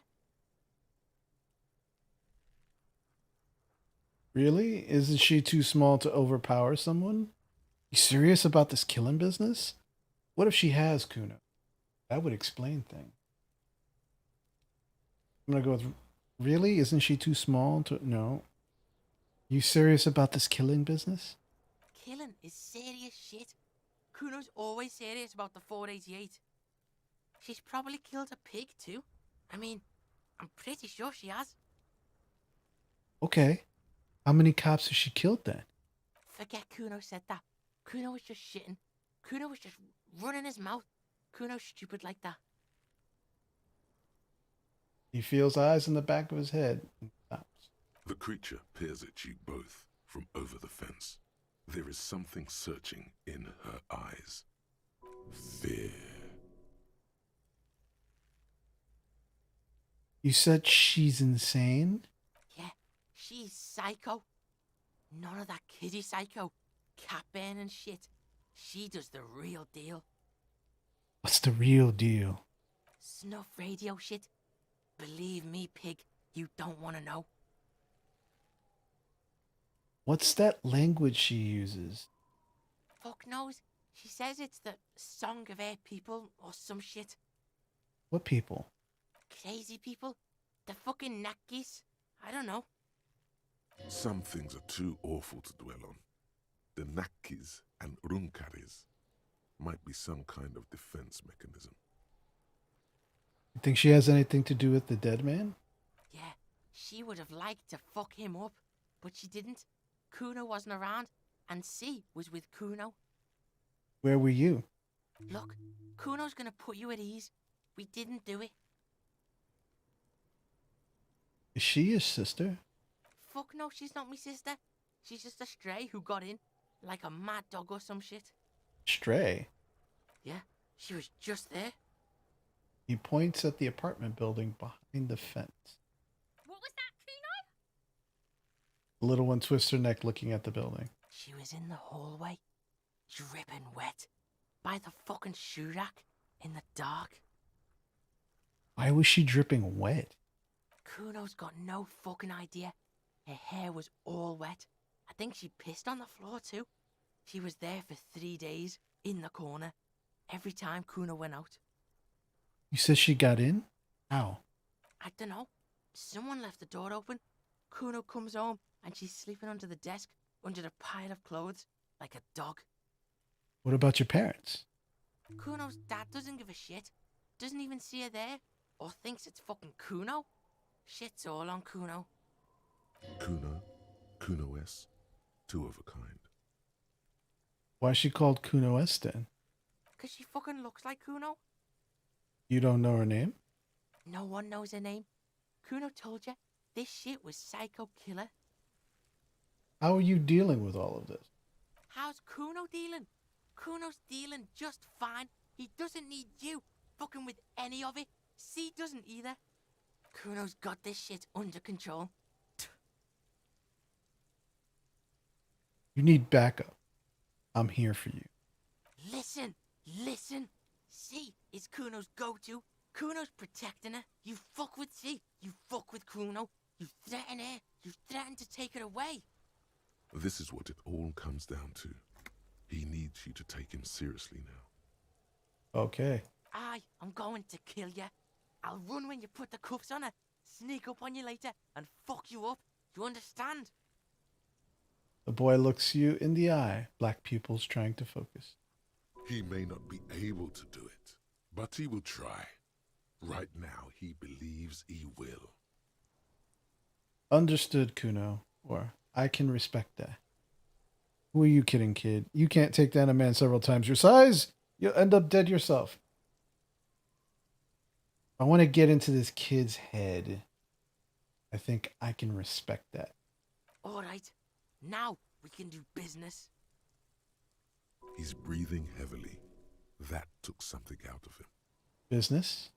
Really? Isn't she too small to overpower someone? You serious about this killing business? What if she has Kuno? That would explain things. I'm gonna go with really? Isn't she too small to no? You serious about this killing business? Killing is serious shit. Kuno's always serious about the 488. She's probably killed a pig too. I mean, I'm pretty sure she has. Okay. How many cops has she killed then? Forget Kuno said that. Kuno was just shitting. Kuno was just running his mouth. Kuno's stupid like that. He feels eyes in the back of his head and stops. The creature peers at you both from over the fence. There is something searching in her eyes. Fear. You said she's insane? Yeah, she's psycho. None of that kiddie psycho. Cat burning shit. She does the real deal. What's the real deal? Snuff radio shit. Believe me, pig, you don't want to know. What's that language she uses? Fuck knows. She says it's the song of her people or some shit. What people? Crazy people. The fucking Nakis. I don't know. Some things are too awful to dwell on. The Nakis and Runkaris might be some kind of defense mechanism. You think she has anything to do with the dead man? Yeah, she would have liked to fuck him up, but she didn't. Kuno wasn't around, and C was with Kuno. Where were you? Look, Kuno's gonna put you at ease. We didn't do it. Is she your sister? Fuck no, she's not my sister. She's just a stray who got in, like a mad dog or some shit. Stray? Yeah, she was just there. He points at the apartment building behind the fence. What was that, Kuno? The little one twists her neck looking at the building. She was in the hallway, dripping wet, by the fucking shoe rack, in the dark. Why was she dripping wet? Kuno's got no fucking idea. Her hair was all wet. I think she pissed on the floor too. She was there for 3 days, in the corner, every time Kuno went out. You said she got in? How? I don't know. Someone left the door open. Kuno comes home and she's sleeping under the desk, under the pile of clothes, like a dog. What about your parents? Kuno's dad doesn't give a shit. Doesn't even see her there, or thinks it's fucking Kuno. Shit's all on Kuno. Kuno, Kuno S, two of a kind. Why is she called Kuno S then? 'Cause she fucking looks like Kuno. You don't know her name? No one knows her name. Kuno told you, this shit was psycho killer. How are you dealing with all of this? How's Kuno dealing? Kuno's dealing just fine. He doesn't need you fucking with any of it. C doesn't either. Kuno's got this shit under control. You need backup. I'm here for you. Listen. C is Kuno's go-to. Kuno's protecting her. You fuck with C, you fuck with Kuno. You threaten her, You threatened to take it away. This is what it all comes down to. He needs you to take him seriously now. Okay. I'm going to kill you. I'll run when you put the cuffs on her, sneak up on you later, and fuck you up. You understand? The boy looks you in the eye, black pupils trying to focus. He may not be able to do it, but he will try. Right now, he believes he will. Understood, Kuno. Or, I can respect that. Who are you kidding, kid? You can't take down a man several times your size. You'll end up dead yourself. I want to get into this kid's head. I think I can respect that. All right. Now we can do business. He's breathing heavily. That took something out of him. Business?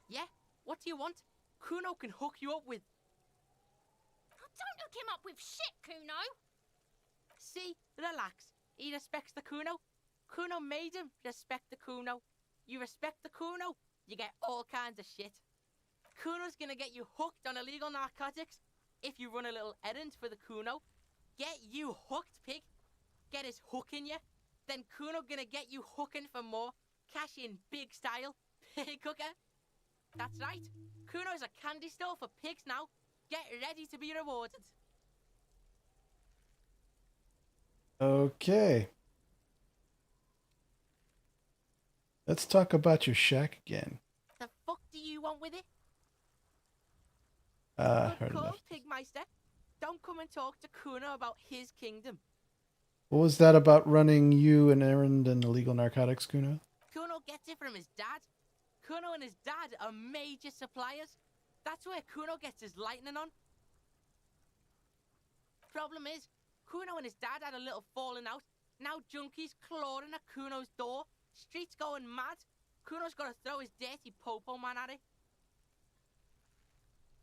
Yeah? What do you want? Kuno can hook you up with... Don't hook him up with shit, Kuno. See? Relax. He respects the Kuno. Kuno made him respect the Kuno. You respect the Kuno, you get all kinds of shit. Kuno's gonna get you hooked on illegal narcotics if you run a little errand for the Kuno. Get you hooked, pig. Get his hook in you. Then Kuno gonna get you hooking for more. Cash in big style. Pig hooker. That's right. Kuno's a candy store for pigs now. Get ready to be rewarded. Okay. Let's talk about your shack again. The fuck do you want with it? Heard Good call, enough. Pigmeister. Don't come and talk to Kuno about his kingdom. What was that about running you an errand and illegal narcotics, Kuno? Kuno gets it from his dad. Kuno and his dad are major suppliers. That's where Kuno gets his lightning on. Problem is, Kuno and his dad had a little falling out. Now junkies clawing at Kuno's door. Streets going mad. Kuno's got to throw his dirty popo man at it.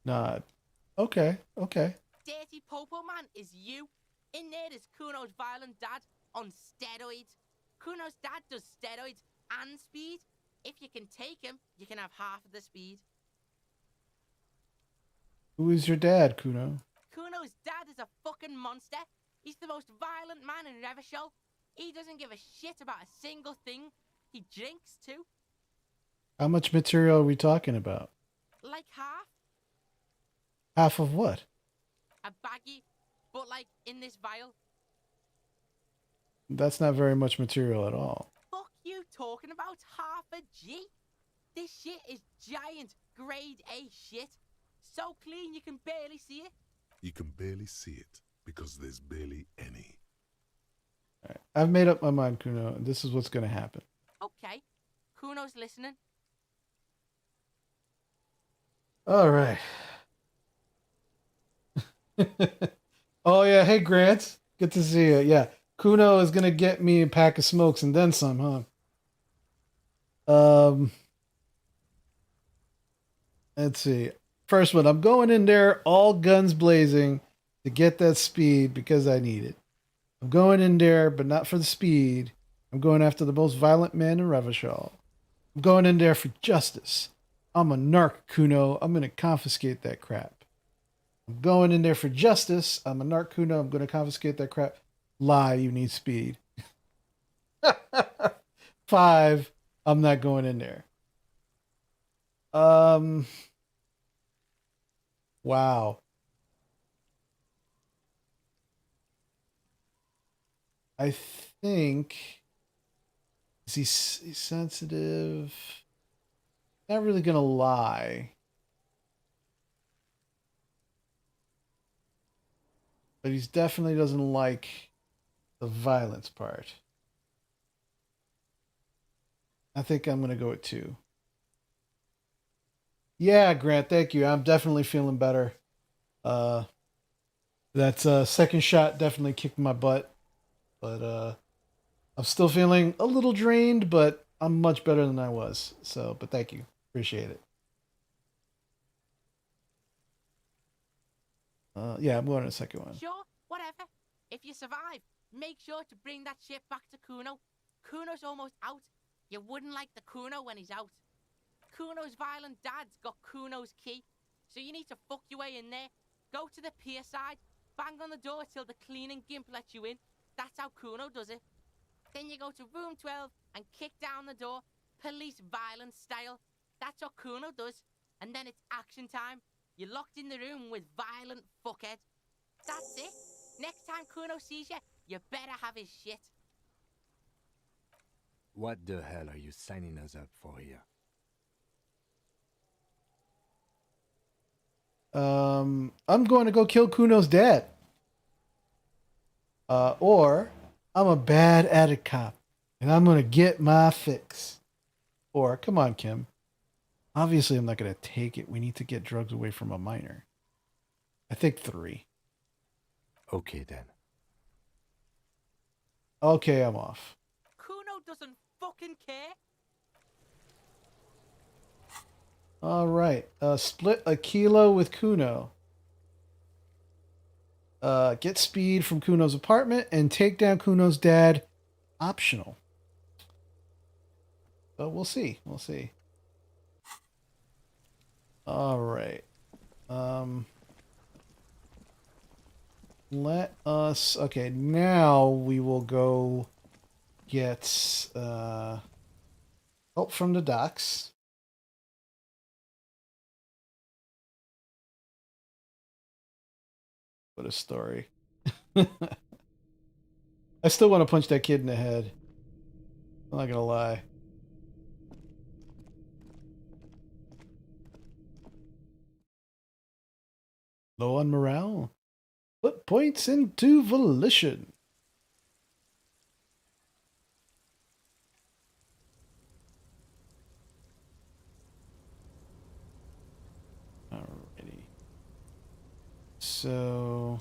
Nah. Okay. Dirty popo man is you. In there is Kuno's violent dad on steroids. Kuno's dad does steroids and speed. If you can take him, you can have half of the speed. Who is your dad, Kuno? Kuno's dad is a fucking monster. He's the most violent man in Revachol. He doesn't give a shit about a single thing. He drinks too. How much material are we talking about? Like half. Half of what? A baggie, but like in this vial. That's not very much material at all. Fuck you talking about half a G? This shit is giant grade A shit. So clean you can barely see it. You can barely see it because there's barely any. All right. I've made up my mind, Kuno. This is what's going to happen. Okay, Kuno's listening. All right. Oh, yeah. Hey, Grant. Good to see you. Yeah. Kuno is going to get me a pack of smokes and then some, huh? Let's see. First one. I'm going in there all guns blazing to get that speed because I need it. I'm going in there, but not for the speed. I'm going after the most violent man in Revachol. I'm going in there for justice. I'm a narc, Kuno. I'm going to confiscate that crap. I'm going in there for justice. I'm a narc, Kuno. I'm going to confiscate that crap. Lie, you need speed. 5, I'm not going in there. Wow. I think... Is he's sensitive? Not really gonna lie. But he definitely doesn't like the violence part. I think I'm gonna go with 2. Yeah, Grant, thank you. I'm definitely feeling better. That second shot definitely kicked my butt. But I'm still feeling a little drained, but I'm much better than I was. So, but thank you. Appreciate it. Yeah, I'm going to the second one. Sure, whatever. If you survive, make sure to bring that shit back to Kuno. Kuno's almost out. You wouldn't like the Kuno when he's out. Kuno's violent dad's got Kuno's key. So you need to fuck your way in there, Go to the pier side, bang on the door till the cleaning gimp lets you in. That's how Kuno does it. Then you go to room 12 and kick down the door, police violence style. That's what Kuno does. And then it's action time. You're locked in the room with violent fuckhead. That's it. Next time Kuno sees you, you better have his shit. What the hell are you signing us up for here? I'm going to go kill Kuno's dad. Or I'm a bad addict cop and I'm going to get my fix. Or, come on, Kim. Obviously, I'm not going to take it. We need to get drugs away from a minor. I think 3. Okay then. Okay, I'm off. Kuno doesn't fucking care. All right. Split a kilo with Kuno. Get speed from Kuno's apartment and take down Kuno's dad. Optional. But we'll see. We'll see. All right. Let us. Okay, now we will go get help from the docks. What a story. I still want to punch that kid in the head. I'm not gonna lie. Low on morale. Put points into volition. Alrighty. So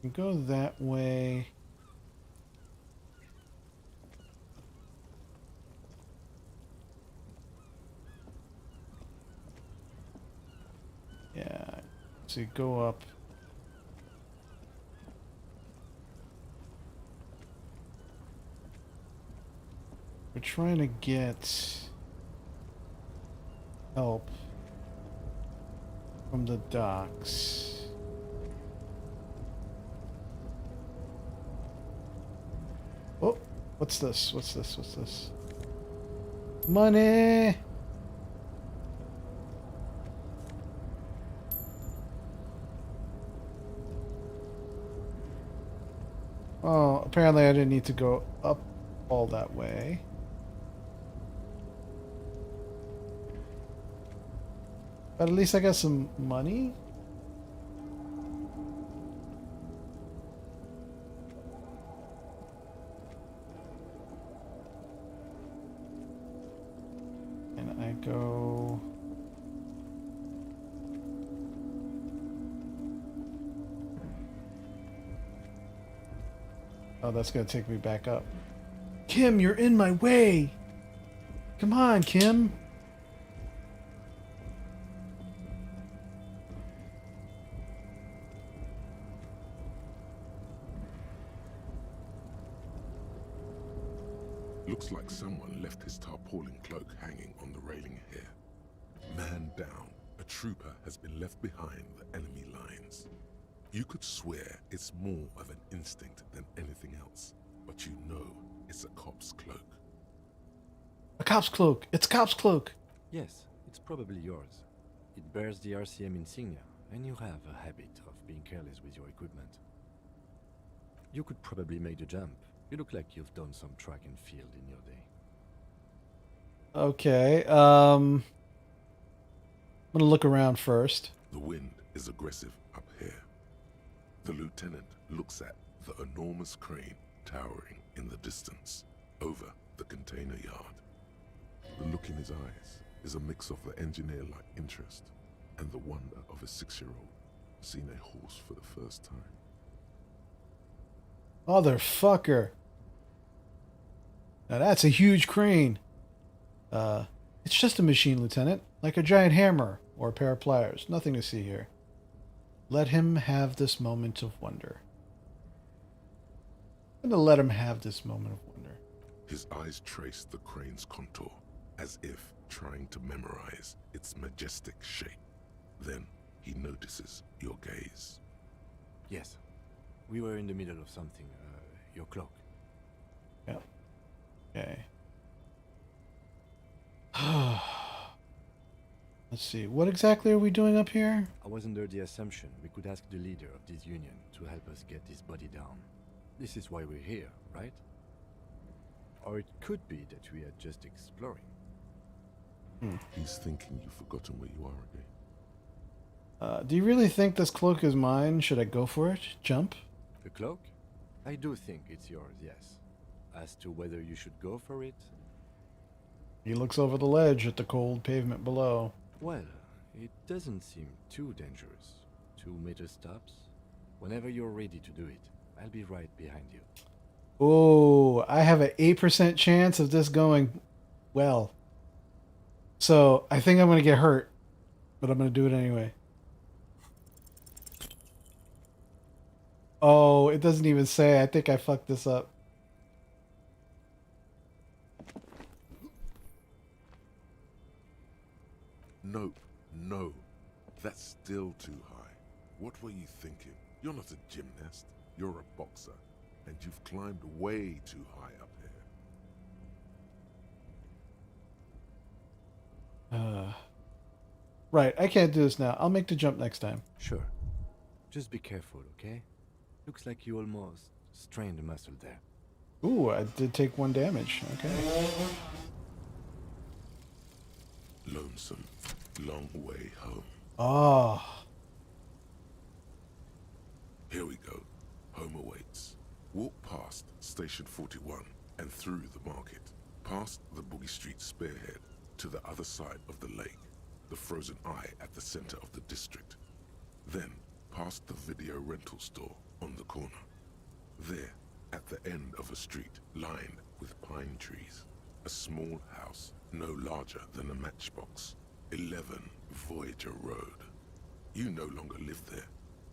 we go that way. Yeah. So you go up. We're trying to get help from the docks. Oh, what's this? What's this? What's this? Money! Oh, apparently I didn't need to go up all that way. But at least I got some money. And I go... Oh, that's gonna take me back up. Kim, you're in my way! Come on, Kim! Looks like someone left his tarpaulin cloak hanging on the railing here. Man down, a trooper has been left behind the enemy lines. You could swear it's more of an instinct than anything else, but you know it's a cop's cloak. A cop's cloak! It's a cop's cloak! Yes, it's probably yours. It bears the RCM insignia, and you have a habit of being careless with your equipment. You could probably make the jump. You look like you've done some track and field in your day. Okay, I'm gonna look around first. The wind is aggressive up here. The lieutenant looks at the enormous crane towering in the distance over the container yard. The look in his eyes is a mix of the engineer-like interest and the wonder of a 6-year-old seeing a horse for the first time. Motherfucker. Now that's a huge crane. It's just a machine, Lieutenant. Like a giant hammer or a pair of pliers. Nothing to see here. Let him have this moment of wonder. I'm gonna let him have this moment of wonder. His eyes trace the crane's contour, as if trying to memorize its majestic shape. Then he notices your gaze. Yes. We were in the middle of something. Your cloak. Yeah. Okay. Let's see. What exactly are we doing up here? I was under the assumption we could ask the leader of this union to help us get this body down. This is why we're here, right? Or it could be that we are just exploring. He's thinking you've forgotten where you are again. Do you really think this cloak is mine? Should I go for it? Jump? The cloak? I do think it's yours, yes. As to whether you should go for it, He looks over the ledge at the cold pavement below. well, it doesn't seem too dangerous. 2-meter stops. Whenever you're ready to do it, I'll be right behind you. Oh, I have an 8% chance of this going well. So I think I'm going to get hurt, but I'm going to do it anyway. Oh, it doesn't even say. I think I fucked this up. Nope, no. That's still too high. What were you thinking? You're not a gymnast. You're a boxer. And you've climbed way too high up here. Right, I can't do this now. I'll make the jump next time. Sure. Just be careful, okay? Looks like you almost strained a muscle there. Ooh, I did take 1 damage. Okay. Lonesome. Long way home. Oh. Here we go. Home awaits. Walk past Station 41 and through the market. Past the Boogie Street spearhead to the other side of the lake. The frozen eye at the center of the district. Then past the video rental store on the corner. There, at the end of a street lined with pine trees, a small house no larger than a matchbox. 11 Voyager Road. You no longer live there.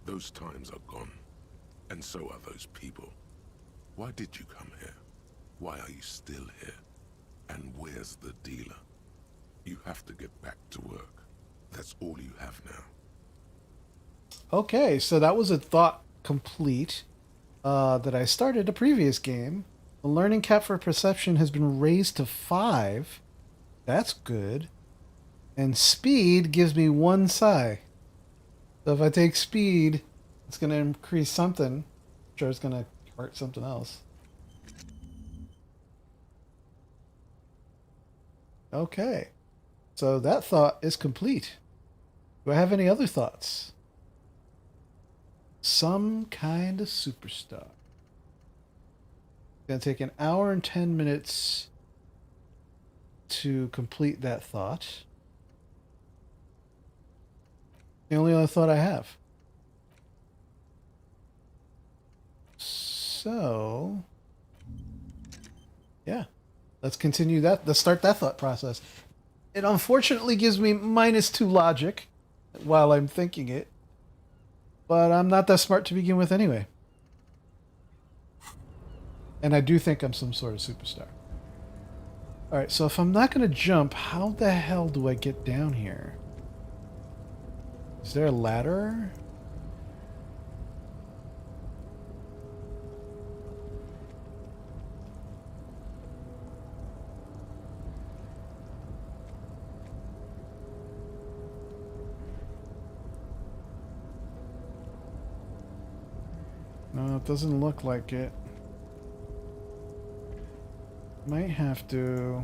Those times are gone. And so are those people. Why did you come here? Why are you still here? And where's the dealer? You have to get back to work. That's all you have now. Okay, so that was a thought complete that I started a previous game. The learning cap for perception has been raised to 5. That's good. And speed gives me 1 psi. So if I take speed, it's going to increase something. I'm sure it's going to hurt something else. Okay. So that thought is complete. Do I have any other thoughts? Some kind of superstar. It's going to take an hour and 10 minutes to complete that thought. The only other thought I have. So, yeah. Let's continue that. Let's start that thought process. It unfortunately gives me -2 logic while I'm thinking it. But I'm not that smart to begin with anyway. And I do think I'm some sort of superstar. Alright, so if I'm not going to jump, how the hell do I get down here? Is there a ladder? No, it doesn't look like it. Might have to...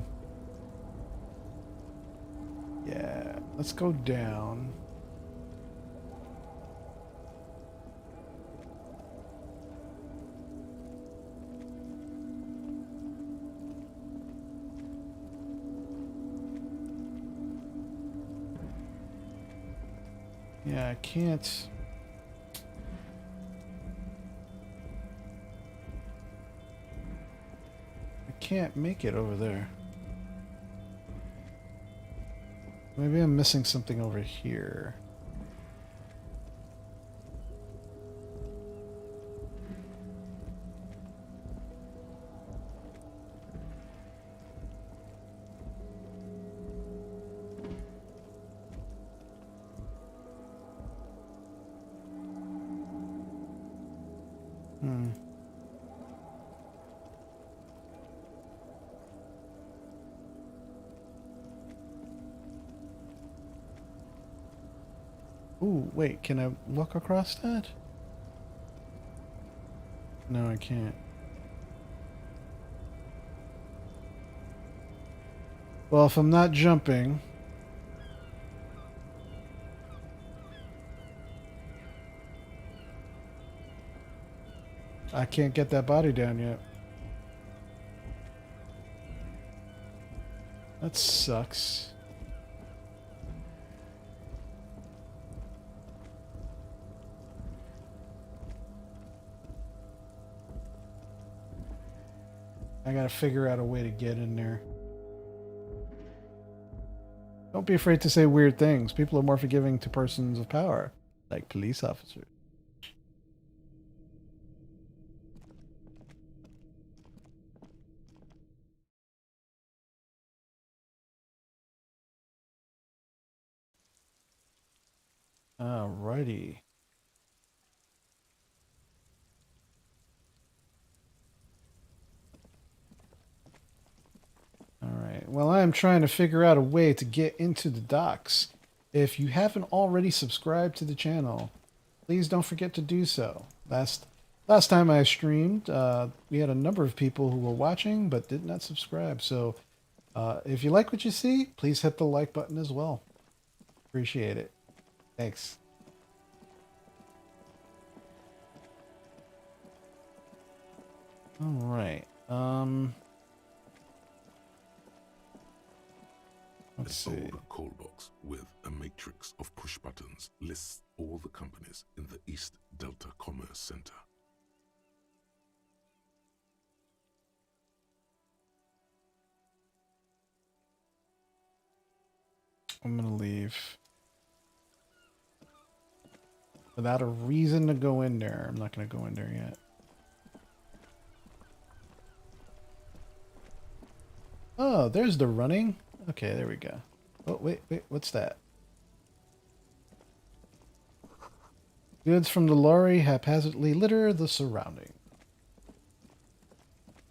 Yeah, let's go down. Yeah, I can't... Can't make it over there. Maybe I'm missing something over here. Ooh, wait, can I walk across that? No, I can't. Well, if I'm not jumping... I can't get that body down yet. That sucks. I gotta figure out a way to get in there. Don't be afraid to say weird things. People are more forgiving to persons of power, like police officers. Alrighty. Alright. Well, I am trying to figure out a way to get into the docks. If you haven't already subscribed to the channel, please don't forget to do so. Last time I streamed, we had a number of people who were watching but did not subscribe. So if you like what you see, please hit the like button as well. Appreciate it. Thanks. All right. Let's An see. old call box with a matrix of push buttons lists all the companies in the East Delta Commerce Center. I'm gonna leave. Without a reason to go in there. I'm not gonna go in there yet. Oh, there's the running. Okay, there we go. Oh, wait, what's that? Goods from the lorry haphazardly litter the surrounding.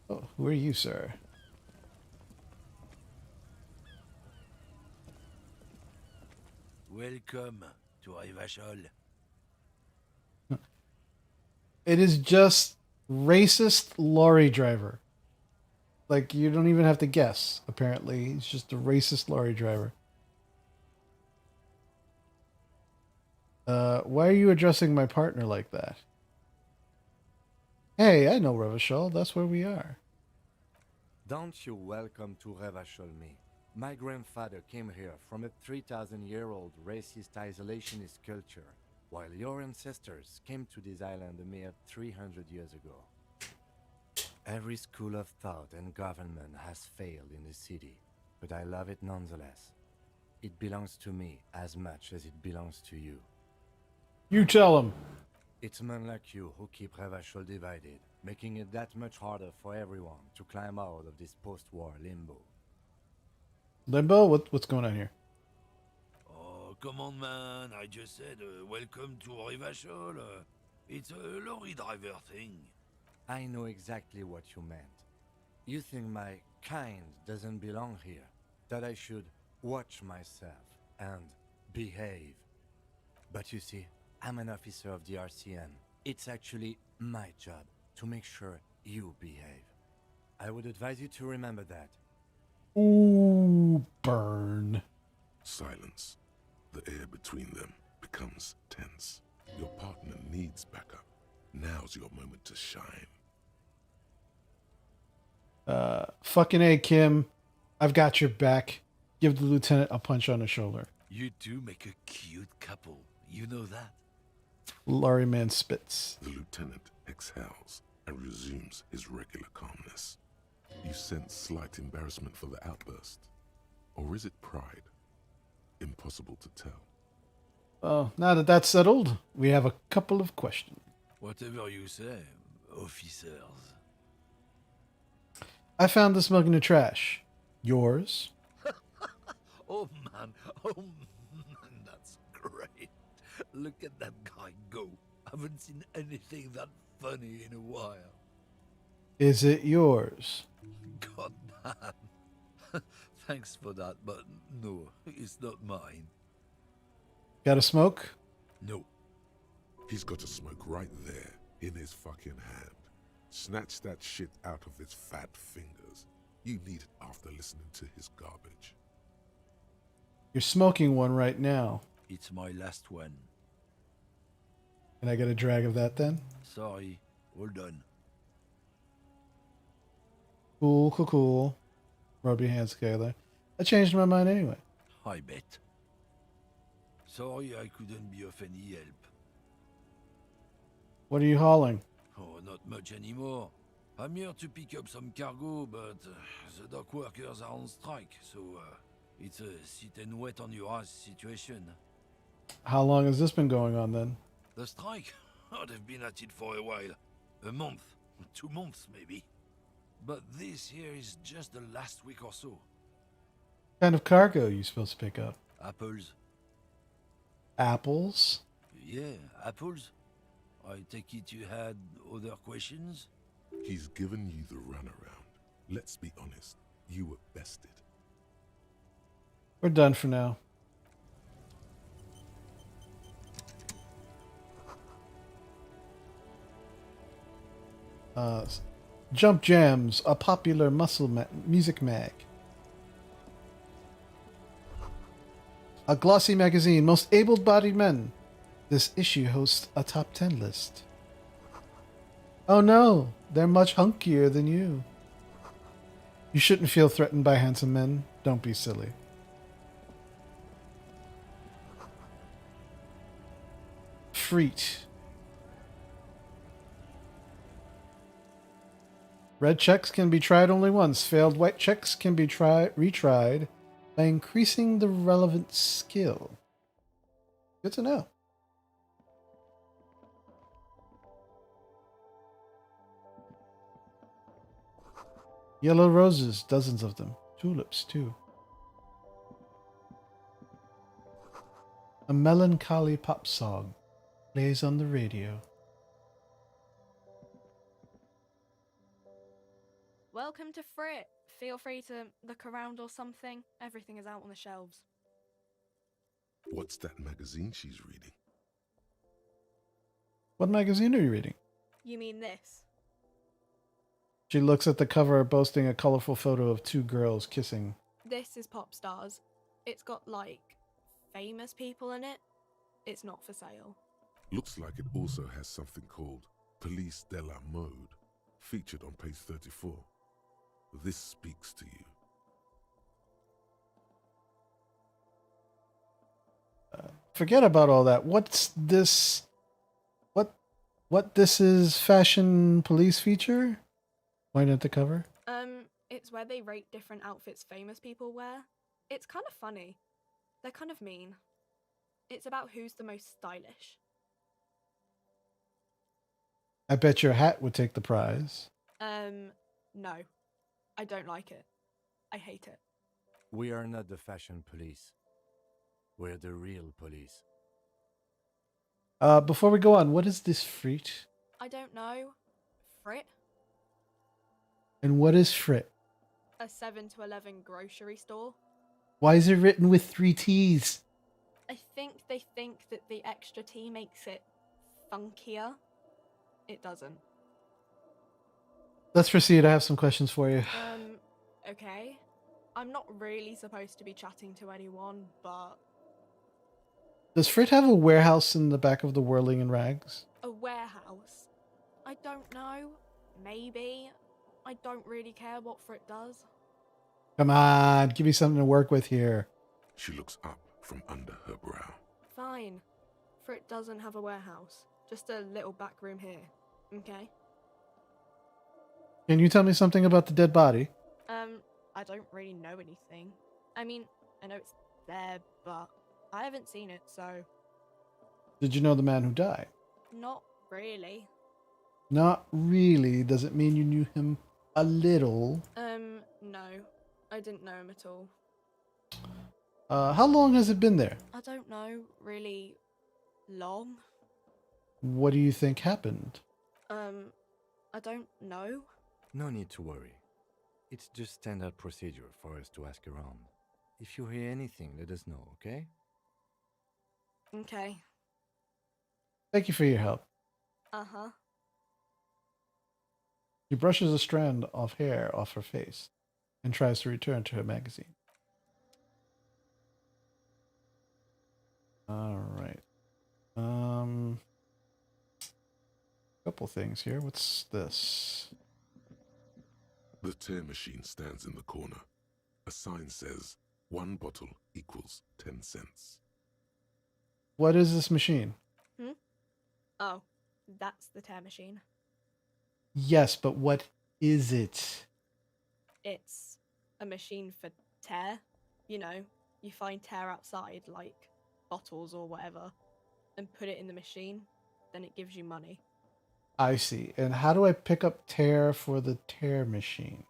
Oh, who are you, sir? Welcome to Rivachol. It is just racist lorry driver. Like, you don't even have to guess, apparently. He's just a racist lorry driver. Why are you addressing my partner like that? Hey, I know Revachol. That's where we are. Don't you welcome to Revachol me. My grandfather came here from a 3,000-year-old racist isolationist culture, while your ancestors came to this island a mere 300 years ago. Every school of thought and government has failed in the city, but I love it nonetheless. It belongs to me as much as it belongs to you. You tell him. It's men like you who keep Revachol divided, making it that much harder for everyone to climb out of this post-war limbo. Limbo? What's going on here? Oh, come on, man. I just said welcome to Rivachol. It's a lorry driver thing. I know exactly what you meant. You think my kind doesn't belong here, that I should watch myself and behave. But you see, I'm an officer of the RCM. It's actually my job to make sure you behave. I would advise you to remember that. Ooh, burn. Silence. The air between them becomes tense. Your partner needs backup. Now's your moment to shine. Fucking A, Kim. I've got your back. Give the lieutenant a punch on the shoulder. You two make a cute couple. You know that. Lorry man spits. The lieutenant exhales and resumes his regular calmness. You sense slight embarrassment for the outburst. Or is it pride? Impossible to tell. Well, now that that's settled, we have a couple of questions. Whatever you say, officers. I found this mug in the trash. Yours? Oh man, that's great. Look at that guy go. Haven't seen anything that funny in a while. Is it yours? God damn. Thanks for that, but no, it's not mine. Got a smoke? No. He's got a smoke right there in his fucking hand. Snatch that shit out of his fat fingers. You need it after listening to his garbage. You're smoking one right now. It's my last one. Can I get a drag of that then? Sorry. All done. Cool, cool, cool. Rub your hands together. I changed my mind anyway. I bet. Sorry I couldn't be of any help. What are you hauling? Oh, not much anymore. I'm here to pick up some cargo, but the dock workers are on strike, so it's a sit and wait on your ass situation. How long has this been going on then? The strike? Oh, they've been at it for a while. A month, 2 months maybe. But this here is just the last week or so. What kind of cargo are you supposed to pick up? Apples? Apples? Yeah, apples. I take it you had other questions? He's given you the runaround. Let's be honest, you were bested. We're done for now. Jump Jams, a popular music mag. A glossy magazine, most able-bodied men. This issue hosts a top 10 list. Oh no, they're much hunkier than you. You shouldn't feel threatened by handsome men. Don't be silly. Freet. Red checks can be tried only once. Failed white checks can be retried by increasing the relevant skill. Good to know. Yellow roses, dozens of them. Tulips, too. A melancholy pop song plays on the radio. Welcome to Frit. Feel free to look around or something. Everything is out on the shelves. What's that magazine she's reading? What magazine are you reading? You mean this? She looks at the cover, boasting a colorful photo of two girls kissing. This is Pop Stars. It's got, like, famous people in it. It's not for sale. Looks like it also has something called Police de la Mode, featured on page 34. This speaks to you. Forget about all that. What's this? What this is fashion police feature? Point at the cover. It's where they rate different outfits famous people wear. It's kind of funny. They're kind of mean. It's about who's the most stylish. I bet your hat would take the prize. No. I don't like it. I hate it. We are not the fashion police. We're the real police. Before we go on, what is this Freet? I don't know. Frit? And what is Frit? A 7 to 11 grocery store. Why is it written with 3 T's? I think they think that the extra T makes it funkier. It doesn't. Let's proceed. I have some questions for you. Okay. I'm not really supposed to be chatting to anyone, but... Does Frit have a warehouse in the back of the Whirling in Rags? A warehouse? I don't know. Maybe. I don't really care what Frit does. Come on, give me something to work with here. She looks up from under her brow. Fine. Frit doesn't have a warehouse. Just a little back room here. Okay? Can you tell me something about the dead body? I don't really know anything. I mean, I know it's there, but I haven't seen it, so... Did you know the man who died? Not really. Not really. Does it mean you knew him a little? No. I didn't know him at all. How long has it been there? I don't know, really long. What do you think happened? I don't know. No need to worry. It's just standard procedure for us to ask around. If you hear anything, let us know, okay? Okay. Thank you for your help. Uh-huh. She brushes a strand of hair off her face and tries to return to her magazine. All right. Couple things here. What's this? The tear machine stands in the corner. A sign says 1 bottle equals 10 cents. What is this machine? Oh, that's the tear machine. Yes, but what is it? It's a machine for tear. You know, you find tear outside, like bottles or whatever, and put it in the machine, then it gives you money. I see. And how do I pick up tear for the tear machine?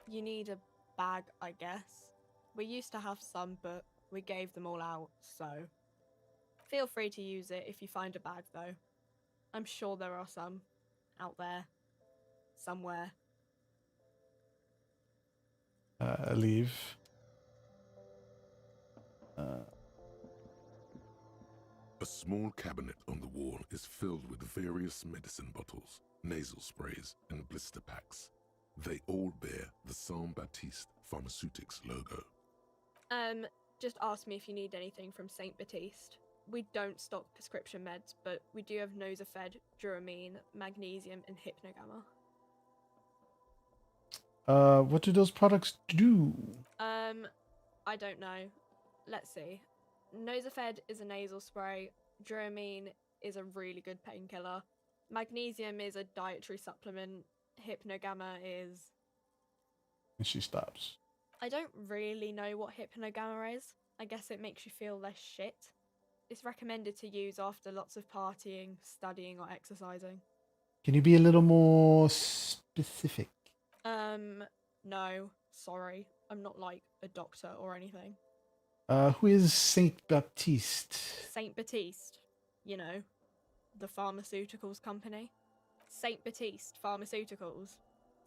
You need a bag, I guess. We used to have some, but we gave them all out, so feel free to use it if you find a bag, though. I'm sure there are some out there, somewhere. I leave. A small cabinet on the wall is filled with various medicine bottles, nasal sprays, and blister packs. They all bear the Saint Baptiste Pharmaceutics logo. Just ask me if you need anything from Saint Baptiste. We don't stock prescription meds, but we do have Nosafed, Duramine, Magnesium, and Hypnogamma. What do those products do? I don't know. Let's see. Nosafed is a nasal spray. Duramine is a really good painkiller. Magnesium is a dietary supplement. Hypnogamma is... And she stops. I don't really know what Hypnogamma is. I guess it makes you feel less shit. It's recommended to use after lots of partying, studying, or exercising. Can you be a little more specific? No, sorry. I'm not like a doctor or anything. Who is Saint Baptiste? Saint Baptiste, you know, the pharmaceuticals company. Saint Baptiste Pharmaceuticals,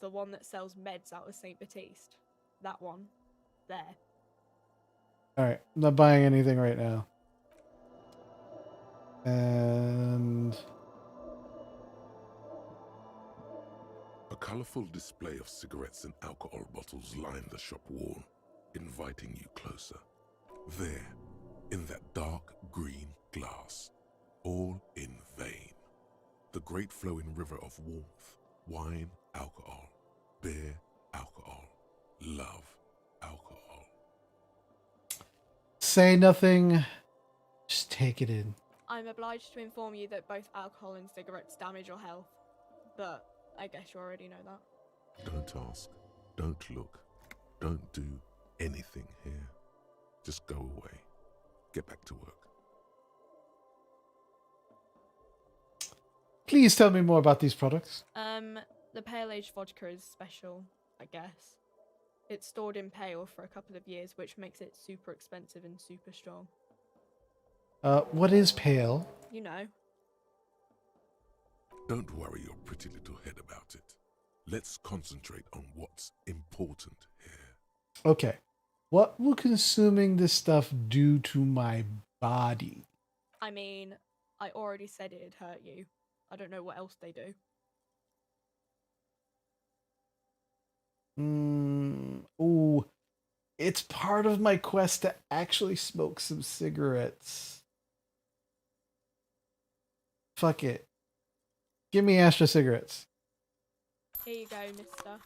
the one that sells meds out of Saint Baptiste. That one. There. Alright, I'm not buying anything right now. And A colorful display of cigarettes and alcohol bottles line the shop wall, inviting you closer. There, in that dark green glass, all in vain. The great flowing river of warmth, wine, alcohol, beer, alcohol, love, alcohol. say nothing. Just take it in. I'm obliged to inform you that both alcohol and cigarettes damage your health, but I guess you already know that. Don't ask, don't look, don't do anything here. Just go away. Get back to work. Please tell me more about these products. The Pale Age vodka is special, I guess. It's stored in pale for a couple of years, which makes it super expensive and super strong. What is pale? You know. Don't worry your pretty little head about it. Let's concentrate on what's important here. Okay. What will consuming this stuff do to my body? I mean, I already said it'd hurt you. I don't know what else they do. Ooh. It's part of my quest to actually smoke some cigarettes. Fuck it. Give me Astra cigarettes. Here you go, mister.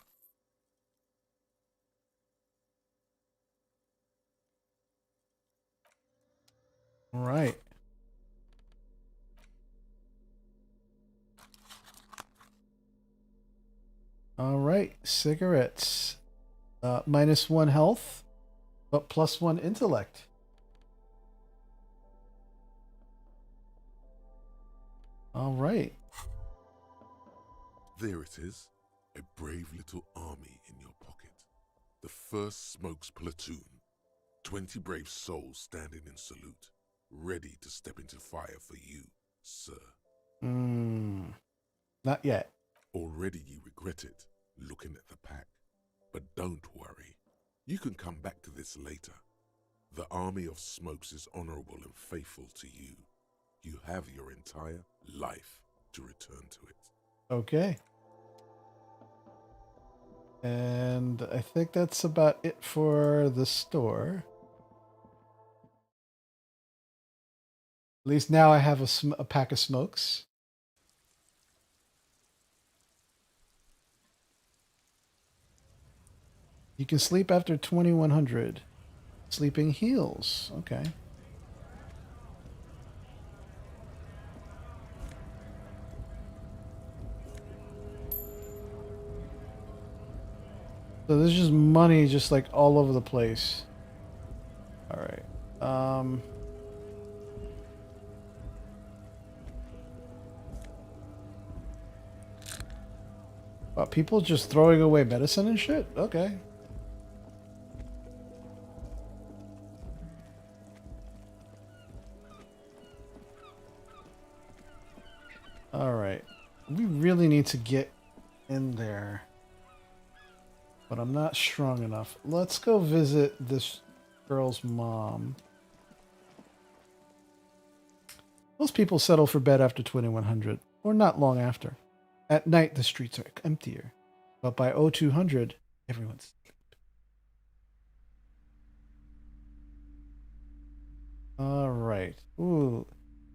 All right. All right, cigarettes. -1 health, but +1 intellect. All right. There it is, a brave little army in your pocket. The first Smokes platoon. 20 brave souls standing in salute, ready to step into fire for you, sir. Not yet. Already you regret it, looking at the pack. But don't worry, you can come back to this later. The army of Smokes is honorable and faithful to you. You have your entire life to return to it. Okay. And I think that's about it for the store. At least now I have a pack of smokes. You can sleep after 2100. Sleeping heals. Okay. So there's just money just like all over the place. All right. People just throwing away medicine and shit? Okay. All right. We really need to get in there. But I'm not strong enough. Let's go visit this girl's mom. Most people settle for bed after 2100, or not long after. At night, the streets are emptier. But by 0200, everyone's asleep. All right. Ooh.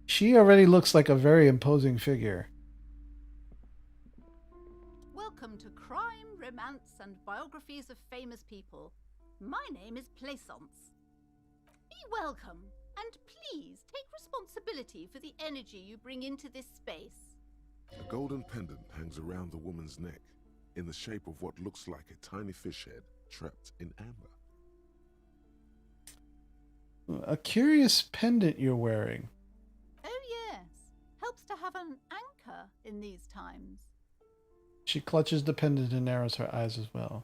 She already looks like a very imposing figure. Welcome to Crime, Romance, and Biographies of Famous People. My name is Plaisance. Be welcome, and please take responsibility for the energy you bring into this space. A golden pendant hangs around the woman's neck, in the shape of what looks like a tiny fish head trapped in amber. A curious pendant you're wearing. Oh yes, helps to have an anchor in these times. She clutches the pendant and narrows her eyes as well.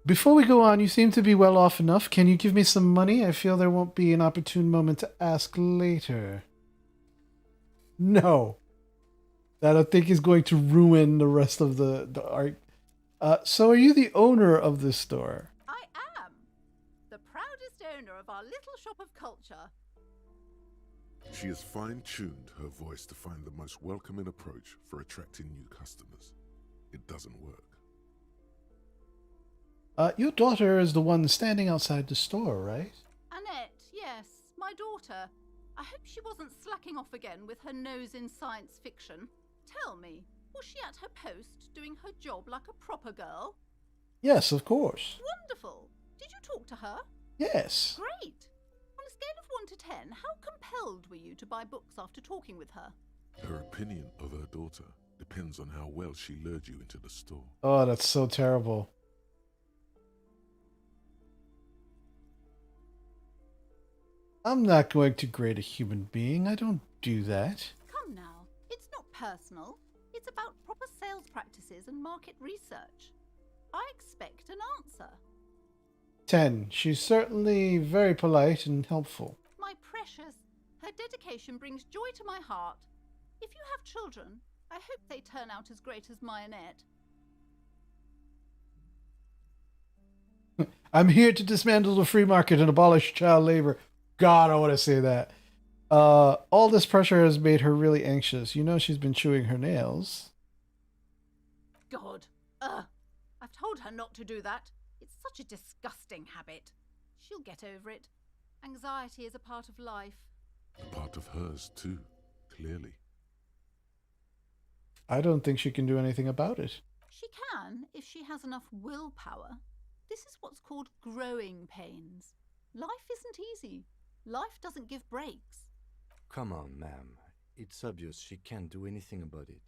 Before we go on, you seem to be well off enough. Can you give me some money? I feel there won't be an opportune moment to ask later. No. That I think is going to ruin the rest of the art. So are you the owner of this store? I am the proudest owner of our little shop of culture. She has fine-tuned her voice to find the most welcoming approach for attracting new customers. It doesn't work. Your daughter is the one standing outside the store, right? Annette, yes, my daughter. I hope she wasn't slacking off again with her nose in science fiction. Tell me, was she at her post doing her job like a proper girl? Yes, of course. Wonderful. Did you talk to her? Yes. Great. On a scale of 1 to 10, how compelled were you to buy books after talking with her? Her opinion of her daughter depends on how well she lured you into the store. Oh, that's so terrible. I'm not going to grade a human being. I don't do that. Come now, it's not personal. It's about proper sales practices and market research. I expect an answer. 10. She's certainly very polite and helpful. My precious, her dedication brings joy to my heart. If you have children, I hope they turn out as great as my Annette. I'm here to dismantle the free market and abolish child labor. God, I want to say that. All this pressure has made her really anxious. You know she's been chewing her nails. God, I've told her not to do that. It's such a disgusting habit. She'll get over it. Anxiety is a part of life. A part of hers, too, clearly. I don't think she can do anything about it. She can if she has enough willpower. This is what's called growing pains. Life isn't easy. Life doesn't give breaks. Come on, ma'am. It's obvious she can't do anything about it.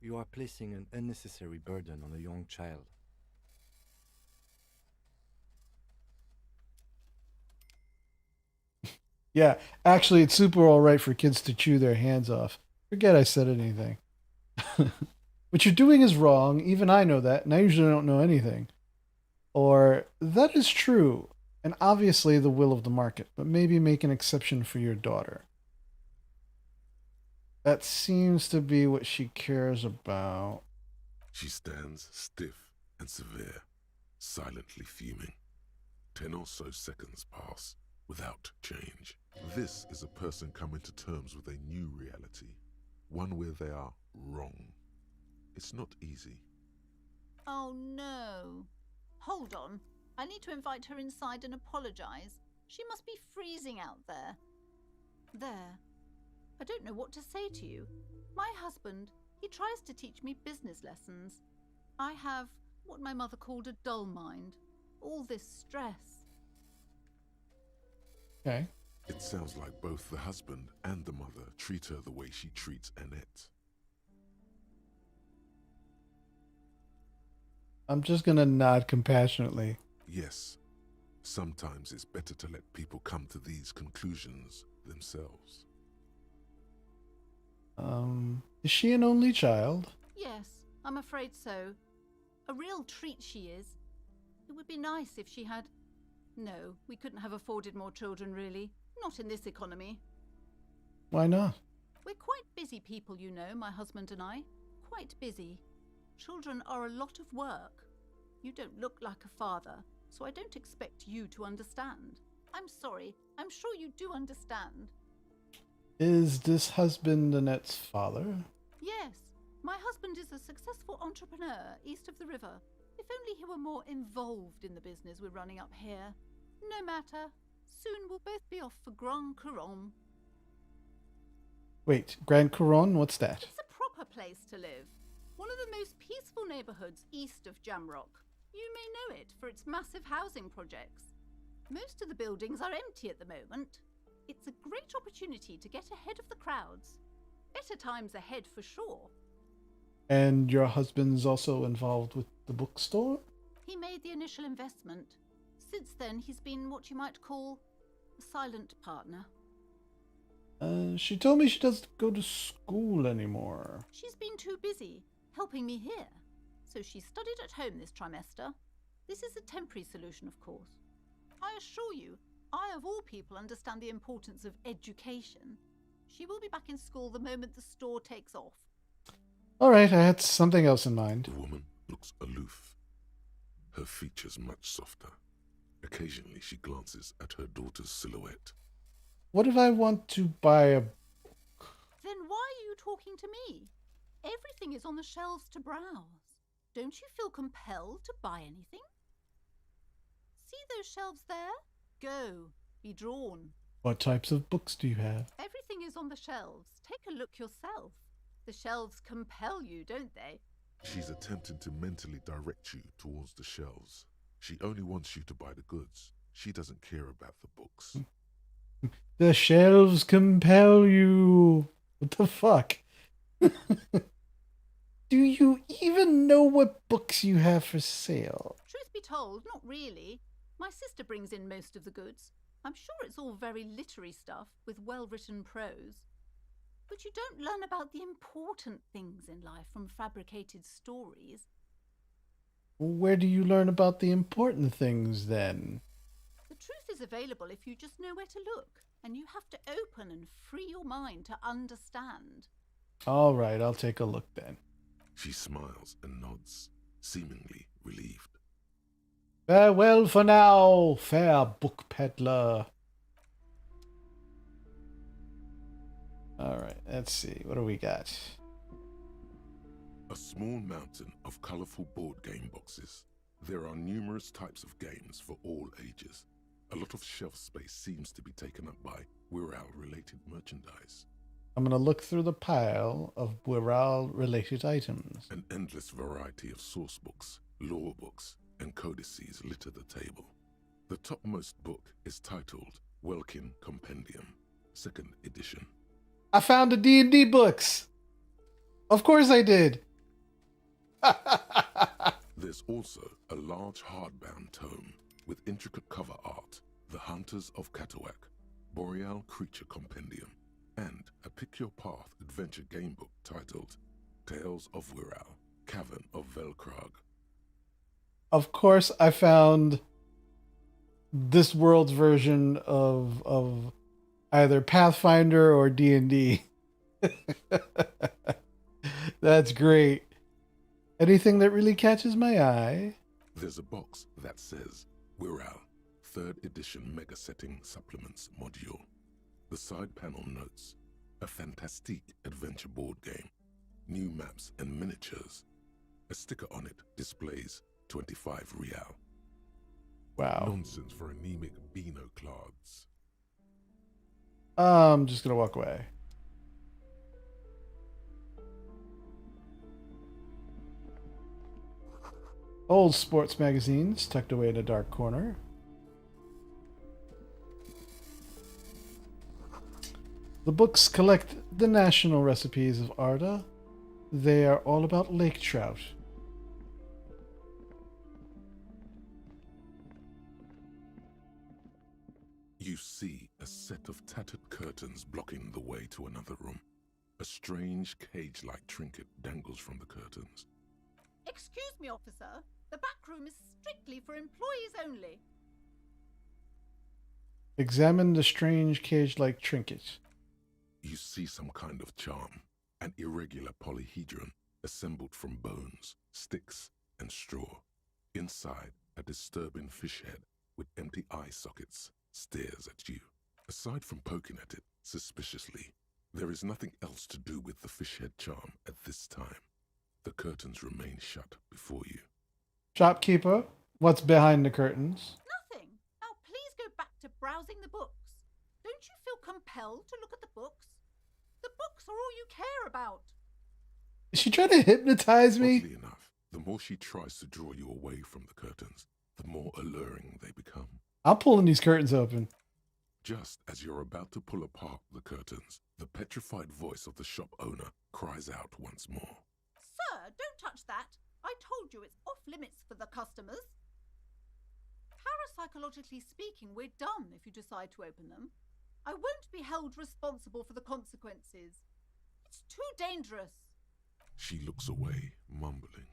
You are placing an unnecessary burden on a young child. Yeah, actually, it's super alright for kids to chew their hands off. Forget I said anything. What you're doing is wrong. Even I know that, and I usually don't know anything. Or, that is true, and obviously the will of the market, but maybe make an exception for your daughter. That seems to be what she cares about. She stands stiff and severe, silently fuming. 10 or so seconds pass without change. This is a person coming to terms with a new reality, one where they are wrong. It's not easy. Oh no. Hold on. I need to invite her inside and apologise. She must be freezing out there. There. I don't know what to say to you. My husband, he tries to teach me business lessons. I have what my mother called a dull mind. All this stress. Okay. It sounds like both the husband and the mother treat her the way she treats Annette. I'm just gonna nod compassionately. Yes, sometimes it's better to let people come to these conclusions themselves. Is she an only child? Yes, I'm afraid so. A real treat she is. It would be nice if she had... No, we couldn't have afforded more children, really. Not in this economy. Why not? We're quite busy people, you know, my husband and I. Quite busy. Children are a lot of work. You don't look like a father, so I don't expect you to understand. I'm sorry. I'm sure you do understand. Is this husband Annette's father? Yes, my husband is a successful entrepreneur east of the river. If only he were more involved in the business we're running up here. No matter. Soon we'll both be off for Grand Couronne. Wait, Grand Couronne? What's that? It's a proper place to live. One of the most peaceful neighbourhoods east of Jamrock. You may know it for its massive housing projects. Most of the buildings are empty at the moment. It's a great opportunity to get ahead of the crowds. Better times ahead for sure. And your husband's also involved with the bookstore? He made the initial investment. Since then, he's been what you might call a silent partner. She told me she doesn't go to school anymore. She's been too busy helping me here. So she studied at home this trimester. This is a temporary solution, of course. I assure you, I of all people understand the importance of education. She will be back in school the moment the store takes off. All right, I had something else in mind. The woman looks aloof, her features much softer. Occasionally she glances at her daughter's silhouette. What if I want to buy a... Then why are you talking to me? Everything is on the shelves to browse. Don't you feel compelled to buy anything? See those shelves there? Go. Be drawn. What types of books do you have? Everything is on the shelves. Take a look yourself. The shelves compel you, don't they? She's attempting to mentally direct you towards the shelves. She only wants you to buy the goods. She doesn't care about the books. The shelves compel you. What the fuck? Do you even know what books you have for sale? Truth be told, not really. My sister brings in most of the goods. I'm sure it's all very literary stuff with well-written prose. But you don't learn about the important things in life from fabricated stories. Where do you learn about the important things then? The truth is available if you just know where to look, and you have to open and free your mind to understand. All right, I'll take a look then. She smiles and nods, seemingly relieved. Farewell for now, fair book peddler. All right, let's see. What do we got? A small mountain of colorful board game boxes. There are numerous types of games for all ages. A lot of shelf space seems to be taken up by Wirral-related merchandise. I'm going to look through the pile of Wirral-related items. An endless variety of source books, lore books, and codices litter the table. The topmost book is titled Welkin Compendium, 2nd edition. I found the D&D books! Of course I did! There's also a large hardbound tome with intricate cover art, The Hunters of Catawak, Boreal Creature Compendium, and a Pick Your Path adventure game book titled Tales of Wirral, Cavern of Velkrag. Of course I found this world's version of either Pathfinder or D&D. That's great. Anything that really catches my eye? There's a box that says Wirral, 3rd edition Mega Setting Supplements Module. The side panel notes a fantastique adventure board game, new maps and miniatures. A sticker on it displays 25 real. Wow. Nonsense for anemic Beano clods. I'm just gonna walk away. Old sports magazines tucked away in a dark corner. The books collect the national recipes of Arda. They are all about lake trout. You see a set of tattered curtains blocking the way to another room. A strange cage-like trinket dangles from the curtains. Excuse me, officer. The back room is strictly for employees only. Examine the strange cage-like trinket. You see some kind of charm, an irregular polyhedron assembled from bones, sticks, and straw. Inside, a disturbing fish head with empty eye sockets stares at you. Aside from poking at it suspiciously, there is nothing else to do with the fish head charm at this time. The curtains remain shut before you. Shopkeeper, what's behind the curtains? Nothing. Now please go back to browsing the books. Don't you feel compelled to look at the books? The books are all you care about. Is she trying to hypnotize me? Oddly enough, the more she tries to draw you away from the curtains, the more alluring they become. I'm pulling these curtains open. Just as you're about to pull apart the curtains, the petrified voice of the shop owner cries out once more. Sir, don't touch that. I told you it's off limits for the customers. Parapsychologically speaking, we're done if you decide to open them. I won't be held responsible for the consequences. It's too dangerous. She looks away, mumbling.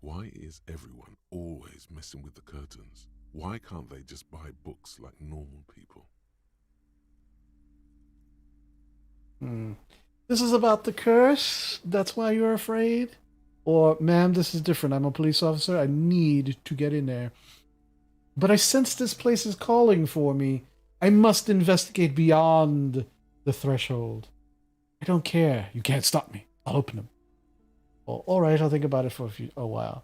Why is everyone always messing with the curtains? Why can't they just buy books like normal people? This is about the curse? That's why you're afraid? Or, ma'am, this is different. I'm a police officer. I need to get in there. But I sense this place is calling for me. I must investigate beyond the threshold. I don't care. You can't stop me. I'll open them. Well, all right, I'll think about it for a while.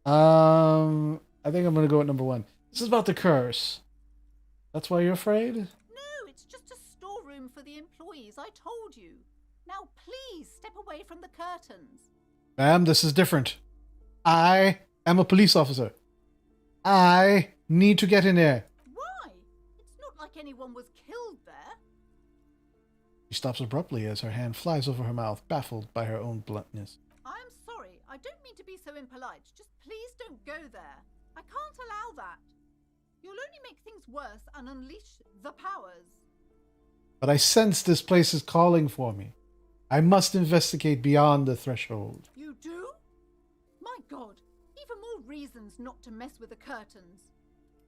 I think I'm going to go with number 1. This is about the curse. That's why you're afraid? No, it's just a storeroom for the employees. I told you. Now please step away from the curtains. Ma'am, this is different. I am a police officer. I need to get in there. Why? It's not like anyone was killed there. She stops abruptly as her hand flies over her mouth, baffled by her own bluntness. I'm sorry. I don't mean to be so impolite. Just please don't go there. I can't allow that. You'll only make things worse and unleash the powers. But I sense this place is calling for me. I must investigate beyond the threshold. You do? My God. Even more reasons not to mess with the curtains.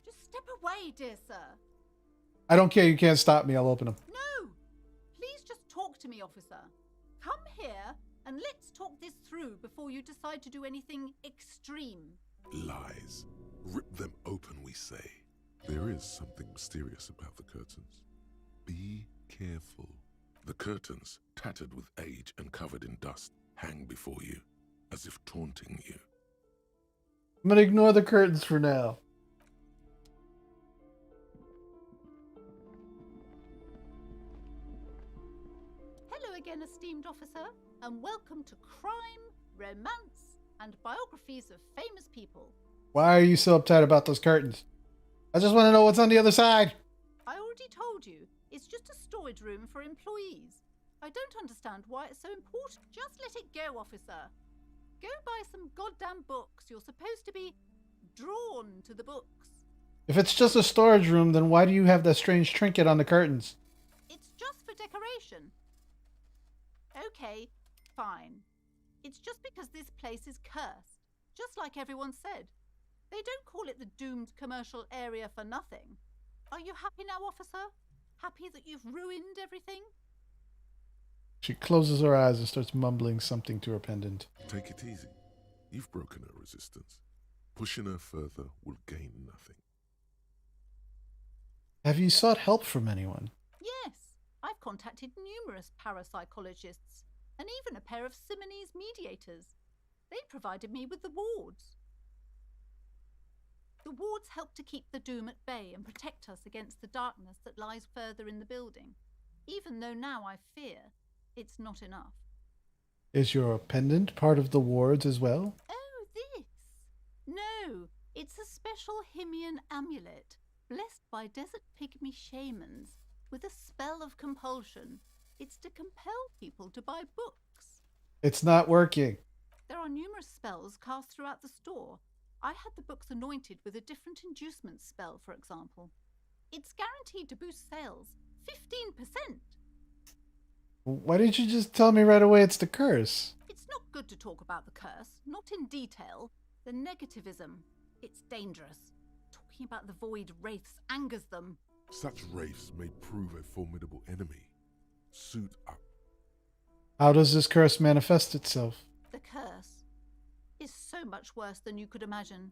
Just step away, dear sir. I don't care. You can't stop me. I'll open them. No. Please just talk to me, officer. Come here and let's talk this through before you decide to do anything extreme. Lies. Rip them open, we say. There is something mysterious about the curtains. Be careful. The curtains, tattered with age and covered in dust, hang before you, as if taunting you. I'm going to ignore the curtains for now. Hello again, esteemed officer, and welcome to Crime, Romance, and Biographies of Famous People. Why are you so uptight about those curtains? I just want to know what's on the other side. I already told you, it's just a storage room for employees. I don't understand why it's so important. Just let it go, officer. Go buy some goddamn books. You're supposed to be drawn to the books. If it's just a storage room, then why do you have that strange trinket on the curtains? It's just for decoration. Okay, fine. It's just because this place is cursed, just like everyone said. They don't call it the doomed commercial area for nothing. Are you happy now, officer? Happy that you've ruined everything? She closes her eyes and starts mumbling something to her pendant. Take it easy. You've broken her resistance. Pushing her further will gain nothing. Have you sought help from anyone? Yes, contacted numerous parapsychologists and even a pair of Simonese mediators. They provided me with the wards. The wards help to keep the doom at bay and protect us against the darkness that lies further in the building, even though now I fear it's not enough. Is your pendant part of the wards as well? Oh, this? No, it's a special Himian amulet, blessed by desert pygmy shamans, with a spell of compulsion. It's to compel people to buy books. It's not working. There are numerous spells cast throughout the store. I had the books anointed with a different inducement spell, for example. It's guaranteed to boost sales 15%. Why didn't you just tell me right away it's the curse? It's not good to talk about the curse, not in detail. The negativism, it's dangerous. Talking about the void wraiths angers them. Such wraiths may prove a formidable enemy. Suit up. How does this curse manifest itself? The curse is so much worse than you could imagine.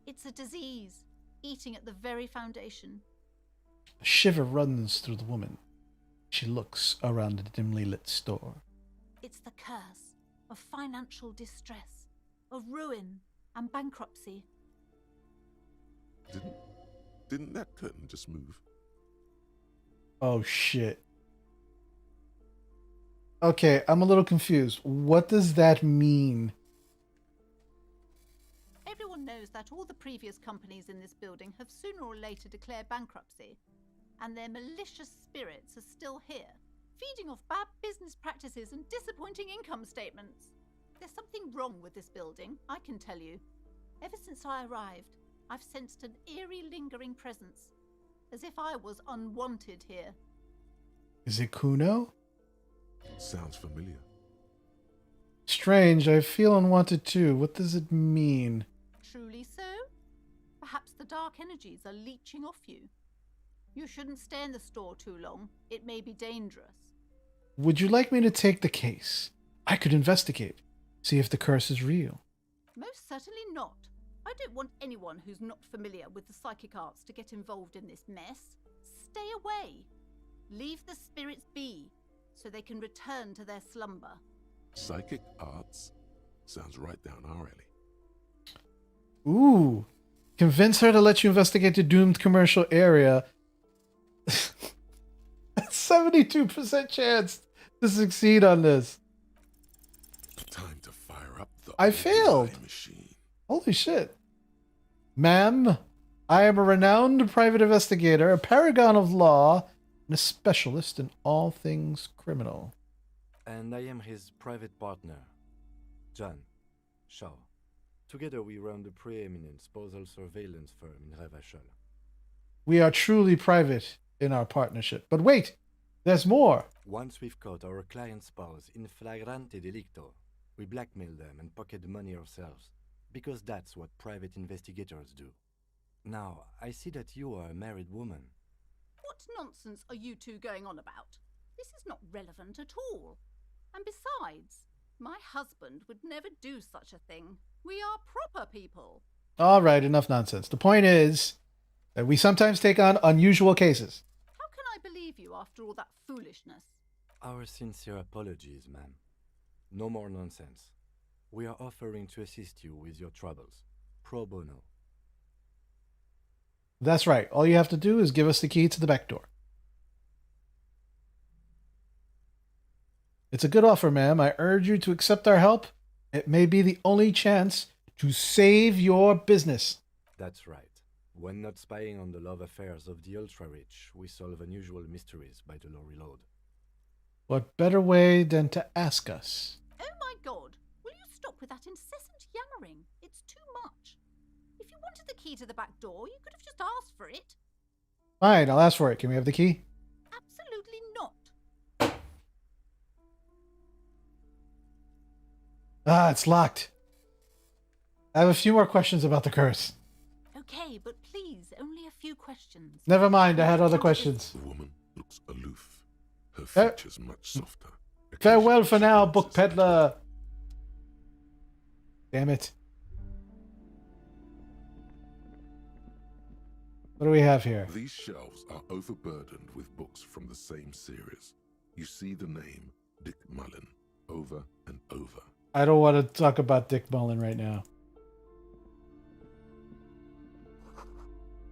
It's a disease, eating at the very foundation. A shiver runs through the woman. She looks around the dimly lit store. It's the curse of financial distress, of ruin and bankruptcy. Didn't that curtain just move? Oh shit. Okay, I'm a little confused. What does that mean? Everyone knows that all the previous companies in this building have sooner or later declared bankruptcy, and their malicious spirits are still here, feeding off bad business practices and disappointing income statements. There's something wrong with this building, I can tell you. Ever since I arrived, I've sensed an eerie lingering presence, as if I was unwanted here. Is it Kuno? Sounds familiar. Strange, I feel unwanted too. What does it mean? Truly so? Perhaps the dark energies are leeching off you. You shouldn't stay in the store too long. It may be dangerous. Would you like me to take the case? I could investigate, see if the curse is real. Most certainly not. I don't want anyone who's not familiar with the psychic arts to get involved in this mess. Stay away. Leave the spirits be, so they can return to their slumber. Psychic arts? Sounds right down our alley. Ooh. Convince her to let you investigate the doomed commercial area. 72% chance to succeed on this. Time to fire up the I failed. machine. Holy shit. Ma'am, I am a renowned private investigator, a paragon of law, and a specialist in all things criminal. And I am his private partner, John Shaw. Together we run the preeminent postal surveillance firm in Revachol. We are truly private in our partnership. But wait, there's more. Once we've caught our client's spouse in flagrante delicto, we blackmail them and pocket the money ourselves, because that's what private investigators do. Now, I see that you are a married woman. What nonsense are you two going on about? This is not relevant at all. And besides, my husband would never do such a thing. We are proper people. All right, enough nonsense. The point is that we sometimes take on unusual cases. How can I believe you after all that foolishness? Our sincere apologies, ma'am. No more nonsense. We are offering to assist you with your troubles. Pro bono. That's right. All you have to do is give us the key to the back door. It's a good offer, ma'am. I urge you to accept our help. It may be the only chance to save your business. That's right. When not spying on the love affairs of the ultra-rich, we solve unusual mysteries by the low reload. What better way than to ask us? Oh my god! Will you stop with that incessant yammering? It's too much. If you wanted the key to the back door, you could have just asked for it. Fine, I'll ask for it. Can we have the key? Absolutely not. Ah, it's locked. I have a few more questions about the curse. Okay, but please, only a few questions. Never mind, I had other questions. The woman looks aloof. Her Fa- features much softer. Farewell for Occasionally now, she book glances peddler. Damn it. What do we have here? These shelves are overburdened with books from the same series. You see the name Dick Mullen over and over. I don't want to talk about Dick Mullen right now.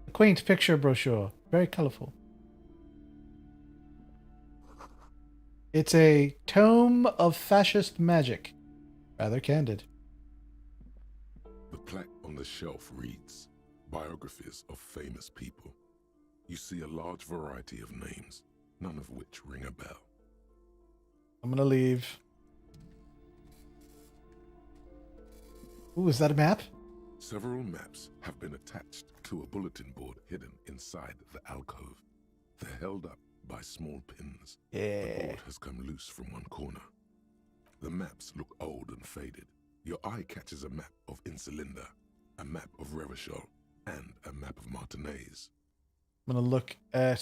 A quaint picture brochure. Very colorful. It's a tome of fascist magic. Rather candid. The plaque on the shelf reads, Biographies of Famous People. You see a large variety of names, none of which ring a bell. I'm gonna leave. Ooh, is that a map? Several maps have been attached to a bulletin board hidden inside the alcove. They're held up by small pins. The Yeah. board has come loose from one corner. The maps look old and faded. Your eye catches a map of Insulinda, a map of Revachol, and a map of Martinez. I'm gonna look at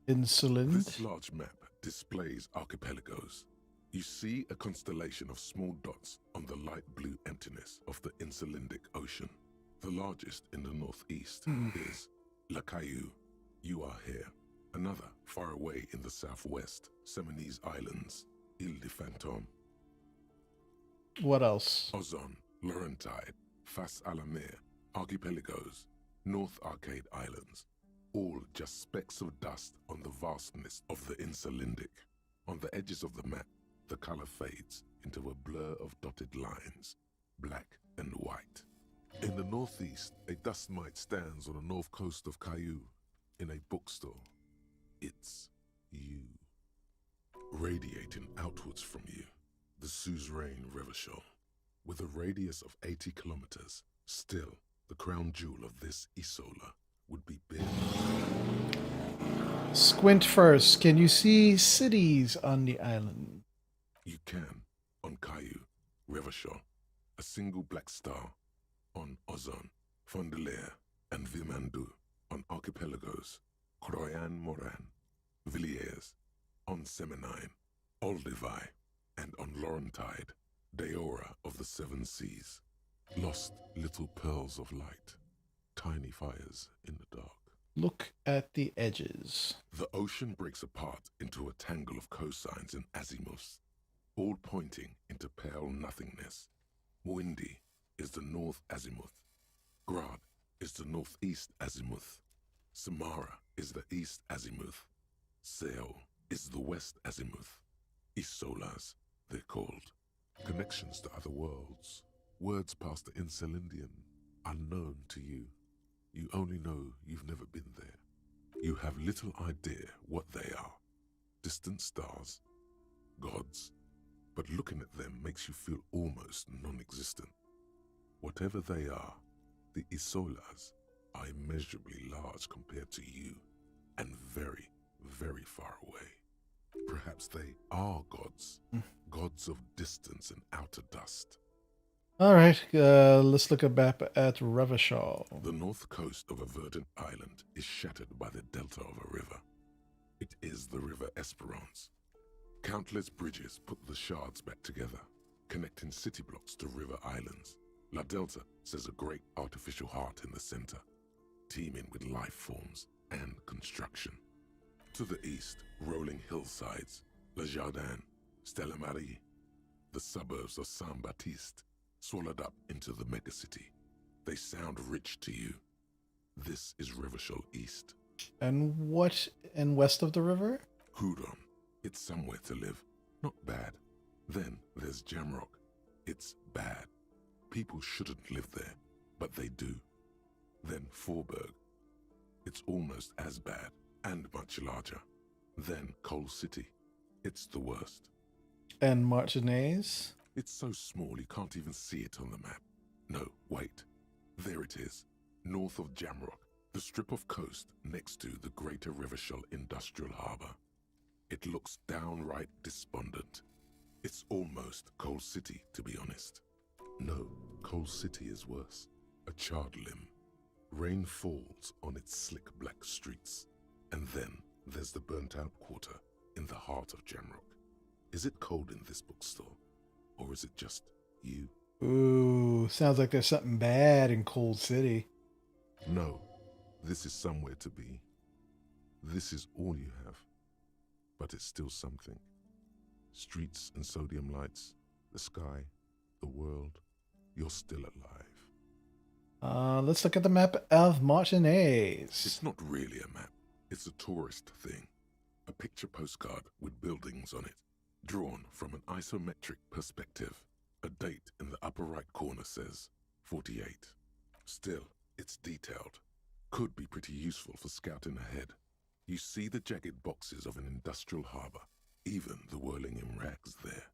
Insulind. This large map displays archipelagos. You see a constellation of small dots on the light blue emptiness of the Insulindic Ocean. The largest in the northeast is La Caillou. You are here. Another far away in the southwest, Seminese Islands, Ile de Fantôme. What else? Ozon, Laurentide, Fas à la Mer, Archipelagos, North Arcade Islands, all just specks of dust on the vastness of the Insulindic. On the edges of the map, the color fades into a blur of dotted lines, black and white. In the northeast, a dust mite stands on the north coast of Caillou, in a bookstore. It's you. Radiating outwards from you, the suzerain Revachol. With a radius of 80 kilometers, still, the crown jewel of this Isola would be big. Squint first. Can you see cities on the island? You can, on Caillou, Revachol, a single black star, on Ozon, Fondelier, and Vimandu, on archipelagos, Croyan Moran, Villiers, on Seminine, Olduvai, and on Laurentide, Deora of the Seven Seas. Lost little pearls of light, tiny fires in the dark. Look at the edges. The ocean breaks apart into a tangle of cosines and azimuths, all pointing into pale nothingness. Windy is the north azimuth. Grad is the northeast azimuth. Samara is the east azimuth. Seol is the west azimuth. Isolas, they're called. Connections to other worlds. Words past the Insulindian, unknown to you. You only know you've never been there. You have little idea what they are. Distant stars, gods, but looking at them makes you feel almost non-existent. Whatever they are, the Isolas are immeasurably large compared to you, and very, very far away. Perhaps they are gods, gods of distance and outer dust. All right, let's look a map at Revachol. The north coast of a verdant island is shattered by the delta of a river. It is the River Esperance. Countless bridges put the shards back together, connecting city blocks to river islands. La Delta says a great artificial heart in the center, teeming with life forms and construction. To the east, rolling hillsides, Le Jardin, Stella Marie, the suburbs of Saint-Baptiste, swallowed up into the megacity. They sound rich to you. This is Revachol East. And what in west of the river? Hudon. It's somewhere to live. Not bad. Then there's Jamrock. It's bad. People shouldn't live there, but they do. Then Forberg. It's almost as bad and much larger. Then Coal City. It's the worst. And Martinez? It's so small you can't even see it on the map. No, wait. There it is. North of Jamrock. The strip of coast next to the Greater Revachol Industrial Harbour. It looks downright despondent. It's almost Coal City, to be honest. No, Coal City is worse. A charred limb. Rain falls on its slick black streets. And then there's the burnt-out quarter in the heart of Jamrock. Is it cold in this bookstore? Or is it just you? Ooh, sounds like there's something bad in Cold City. No, this is somewhere to be. This is all you have. but it's still something. Streets and sodium lights, the sky, the world, you're still alive. Let's look at the map of Martinez. It's not really a map, it's a tourist thing. A picture postcard with buildings on it, drawn from an isometric perspective. A date in the upper right corner says 48. Still, it's detailed. Could be pretty useful for scouting ahead. You see the jagged boxes of an industrial harbor, even the whirling in rags there.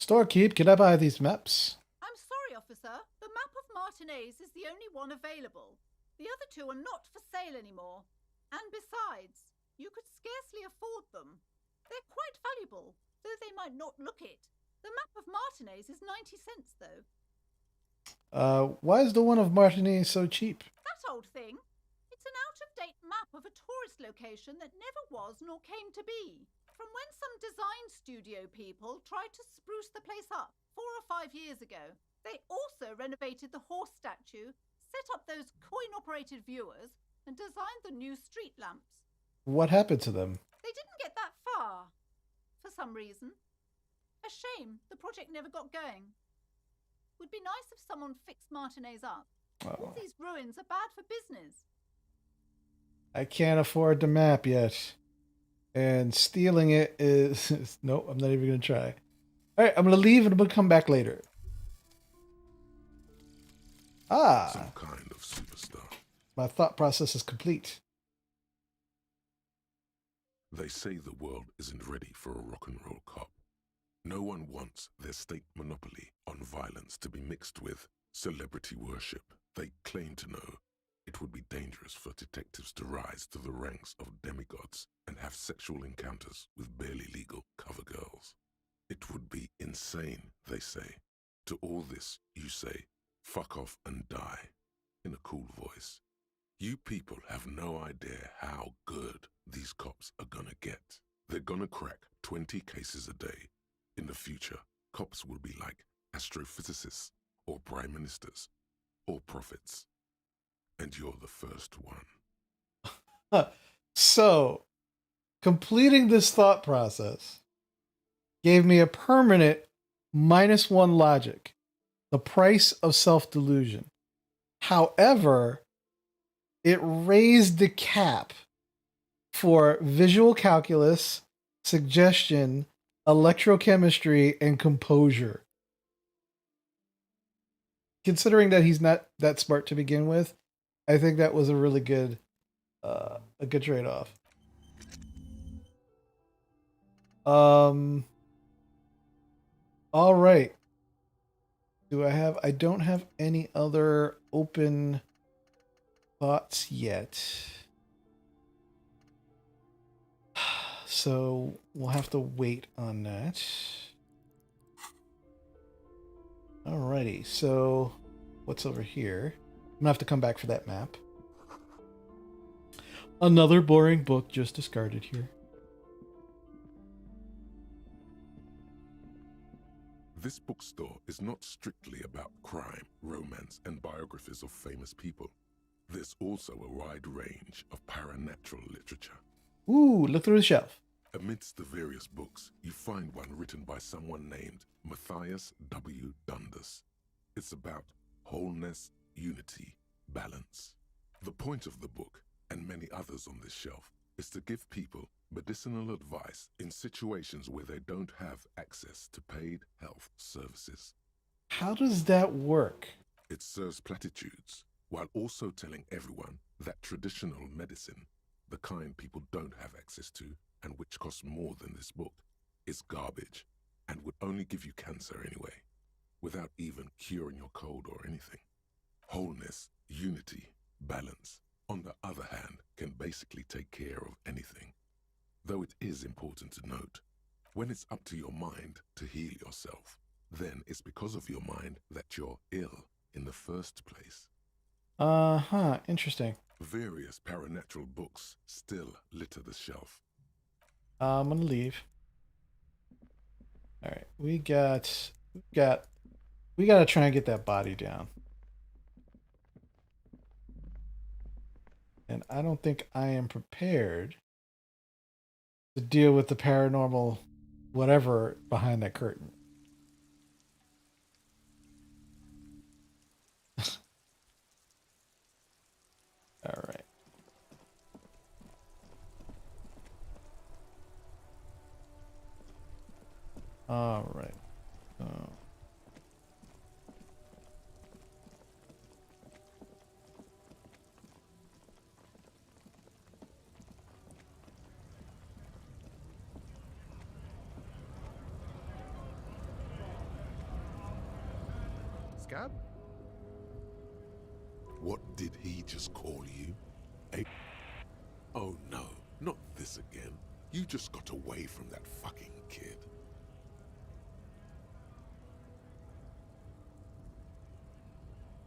Storekeep, can I buy these maps? I'm sorry, officer. The map of Martinez is the only one available. The other two are not for sale anymore. And besides, you could scarcely afford them. They're quite valuable, though they might not look it. The map of Martinez is 90 cents, though. Why is the one of Martinez so cheap? That old thing. It's an out-of-date map of a tourist location that never was nor came to be. From when some design studio people tried to spruce the place up 4 or 5 years ago. They also renovated the horse statue, set up those coin-operated viewers, and designed the new street lamps. What happened to them? They didn't get that far, for some reason. A shame the project never got going. Would be nice if someone fixed Martinez up. All these ruins are bad for business. I can't afford the map yet. And stealing it is... Nope, I'm not even going to try. Alright, I'm going to leave and I'm going to come back later. Some kind of superstar. My thought process is complete. They say the world isn't ready for a rock and roll cop. No one wants their state monopoly on violence to be mixed with celebrity worship. They claim to know it would be dangerous for detectives to rise to the ranks of demigods and have sexual encounters with barely legal cover girls. It would be insane, they say. To all this, you say, fuck off and die, in a cool voice. You people have no idea how good these cops are gonna get. They're gonna crack 20 cases a day. In the future, cops will be like astrophysicists, or prime ministers, or prophets. And you're the first one. So, completing this thought process gave me a permanent -1 logic. The price of self-delusion. However, it raised the cap for visual calculus, suggestion, electrochemistry, and composure. Considering that he's not that smart to begin with, I think that was a really good, trade-off. All right. I don't have any other open thoughts yet. So we'll have to wait on that. Alrighty, so what's over here? I'm gonna have to come back for that map. Another boring book just discarded here. This bookstore is not strictly about crime, romance, and biographies of famous people. There's also a wide range of paranatural literature. Ooh, look through the shelf. Amidst the various books, you find one written by someone named Matthias W. Dundas. It's about wholeness, unity, balance. The point of the book, and many others on this shelf, is to give people medicinal advice in situations where they don't have access to paid health services. How does that work? It serves platitudes, while also telling everyone that traditional medicine, the kind people don't have access to and which costs more than this book, is garbage and would only give you cancer anyway, without even curing your cold or anything. Wholeness, unity, balance, on the other hand, can basically take care of anything. Though it is important to note, when it's up to your mind to heal yourself, then it's because of your mind that you're ill in the first place. Interesting. Various paranatural books still litter the shelf. I'm gonna leave. All right, we gotta try and get that body down. And I don't think I am prepared to deal with the paranormal whatever behind that curtain. All right. All right. Scab? What did he just call you? A... Oh no, not this again. You just got away from that fucking kid.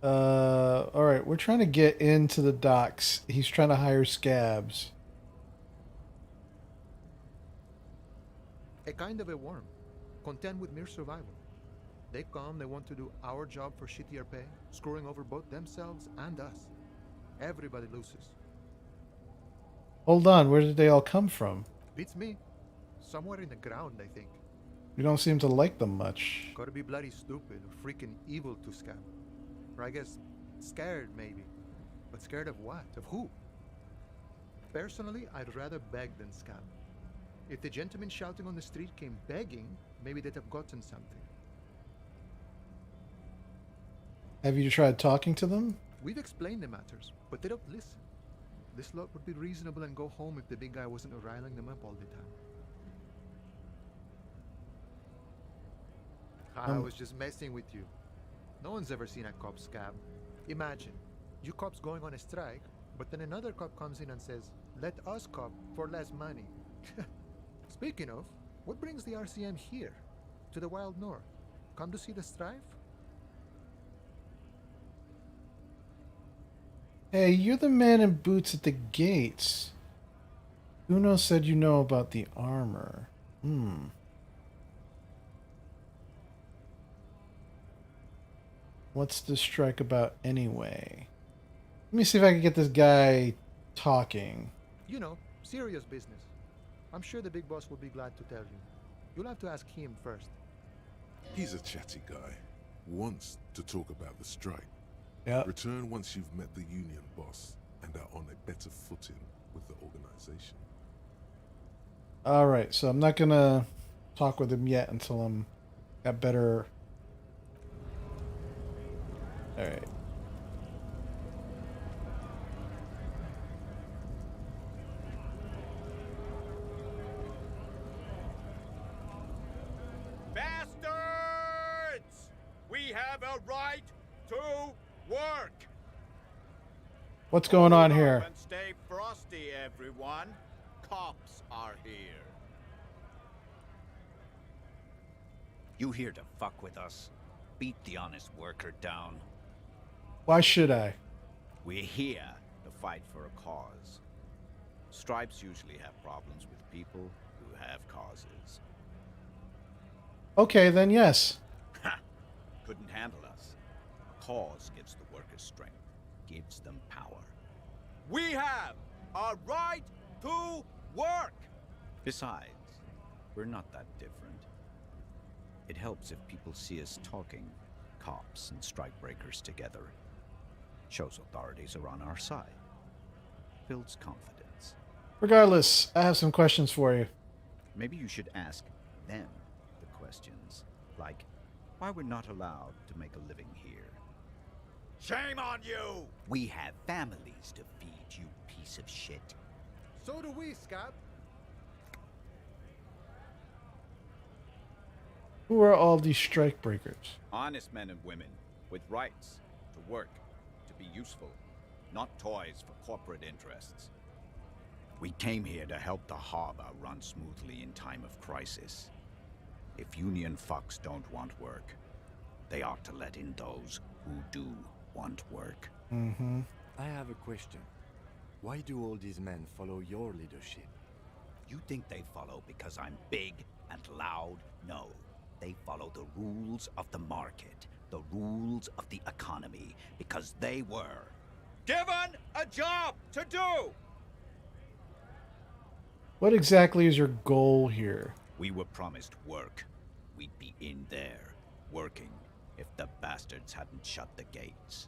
All right, we're trying to get into the docks. He's trying to hire scabs. A kind of a worm, content with mere survival. They come, they want to do our job for shittier pay, screwing over both themselves and us. Everybody loses. Hold on, where did they all come from? Beats me. Somewhere in the ground, I think. You don't seem to like them much. Gotta be bloody stupid or freaking evil to scab. Or I guess scared, maybe. But scared of what? Of who? Personally, I'd rather beg than scab. If the gentleman shouting on the street came begging, maybe they'd have gotten something. Have you tried talking to them? We've explained the matters, but they don't listen. This lot would be reasonable and go home if the big guy wasn't riling them up all the time. I was just messing with you. No one's ever seen a cop scab. Imagine, you cops going on a strike, but then another cop comes in and says, let us cop for less money. Speaking of, what brings the RCM here? To the wild north? Come to see the strife? Hey, you're the man in boots at the gates. Uno said you know about the armor. What's the strike about anyway? Let me see if I can get this guy talking. You know, serious business. I'm sure the big boss will be glad to tell you. You'll have to ask him first. He's a chatty guy. Wants to talk about the strike. Yeah. Return once you've met the union boss and are on a better footing with the organization. All right, so I'm not gonna talk with him yet until I'm got better. All right. Bastards! We have a right to work. What's going on Hold here? up and stay frosty, everyone. Cops are here. You here to fuck with us? Beat the honest worker down. Why should I? We're here to fight for a cause. Stripes usually have problems with people who have causes. Okay, then yes. Ha! Couldn't handle us. A cause gives the workers strength, gives them power. We have a right to work! Besides, we're not that different. It helps if people see us talking, cops and strikebreakers together. Shows authorities are on our side. Builds confidence. Regardless, I have some questions for you. Maybe you should ask them the questions, like why we're not allowed to make a living here. Shame on you! We have families to feed, you piece of shit. So do we, Scab. Who are all these strikebreakers? Honest men and women with rights to work, to be useful, not toys for corporate interests. We came here to help the harbor run smoothly in time of crisis. If union fucks don't want work, they ought to let in those who do want work. Mm-hmm. I have a question. Why do all these men follow your leadership? You think they follow because I'm big and loud? No. They follow the rules of the market, the rules of the economy, because they were given a job to do! What exactly is your goal here? We were promised work. We'd be in there, working, if the bastards hadn't shut the gates.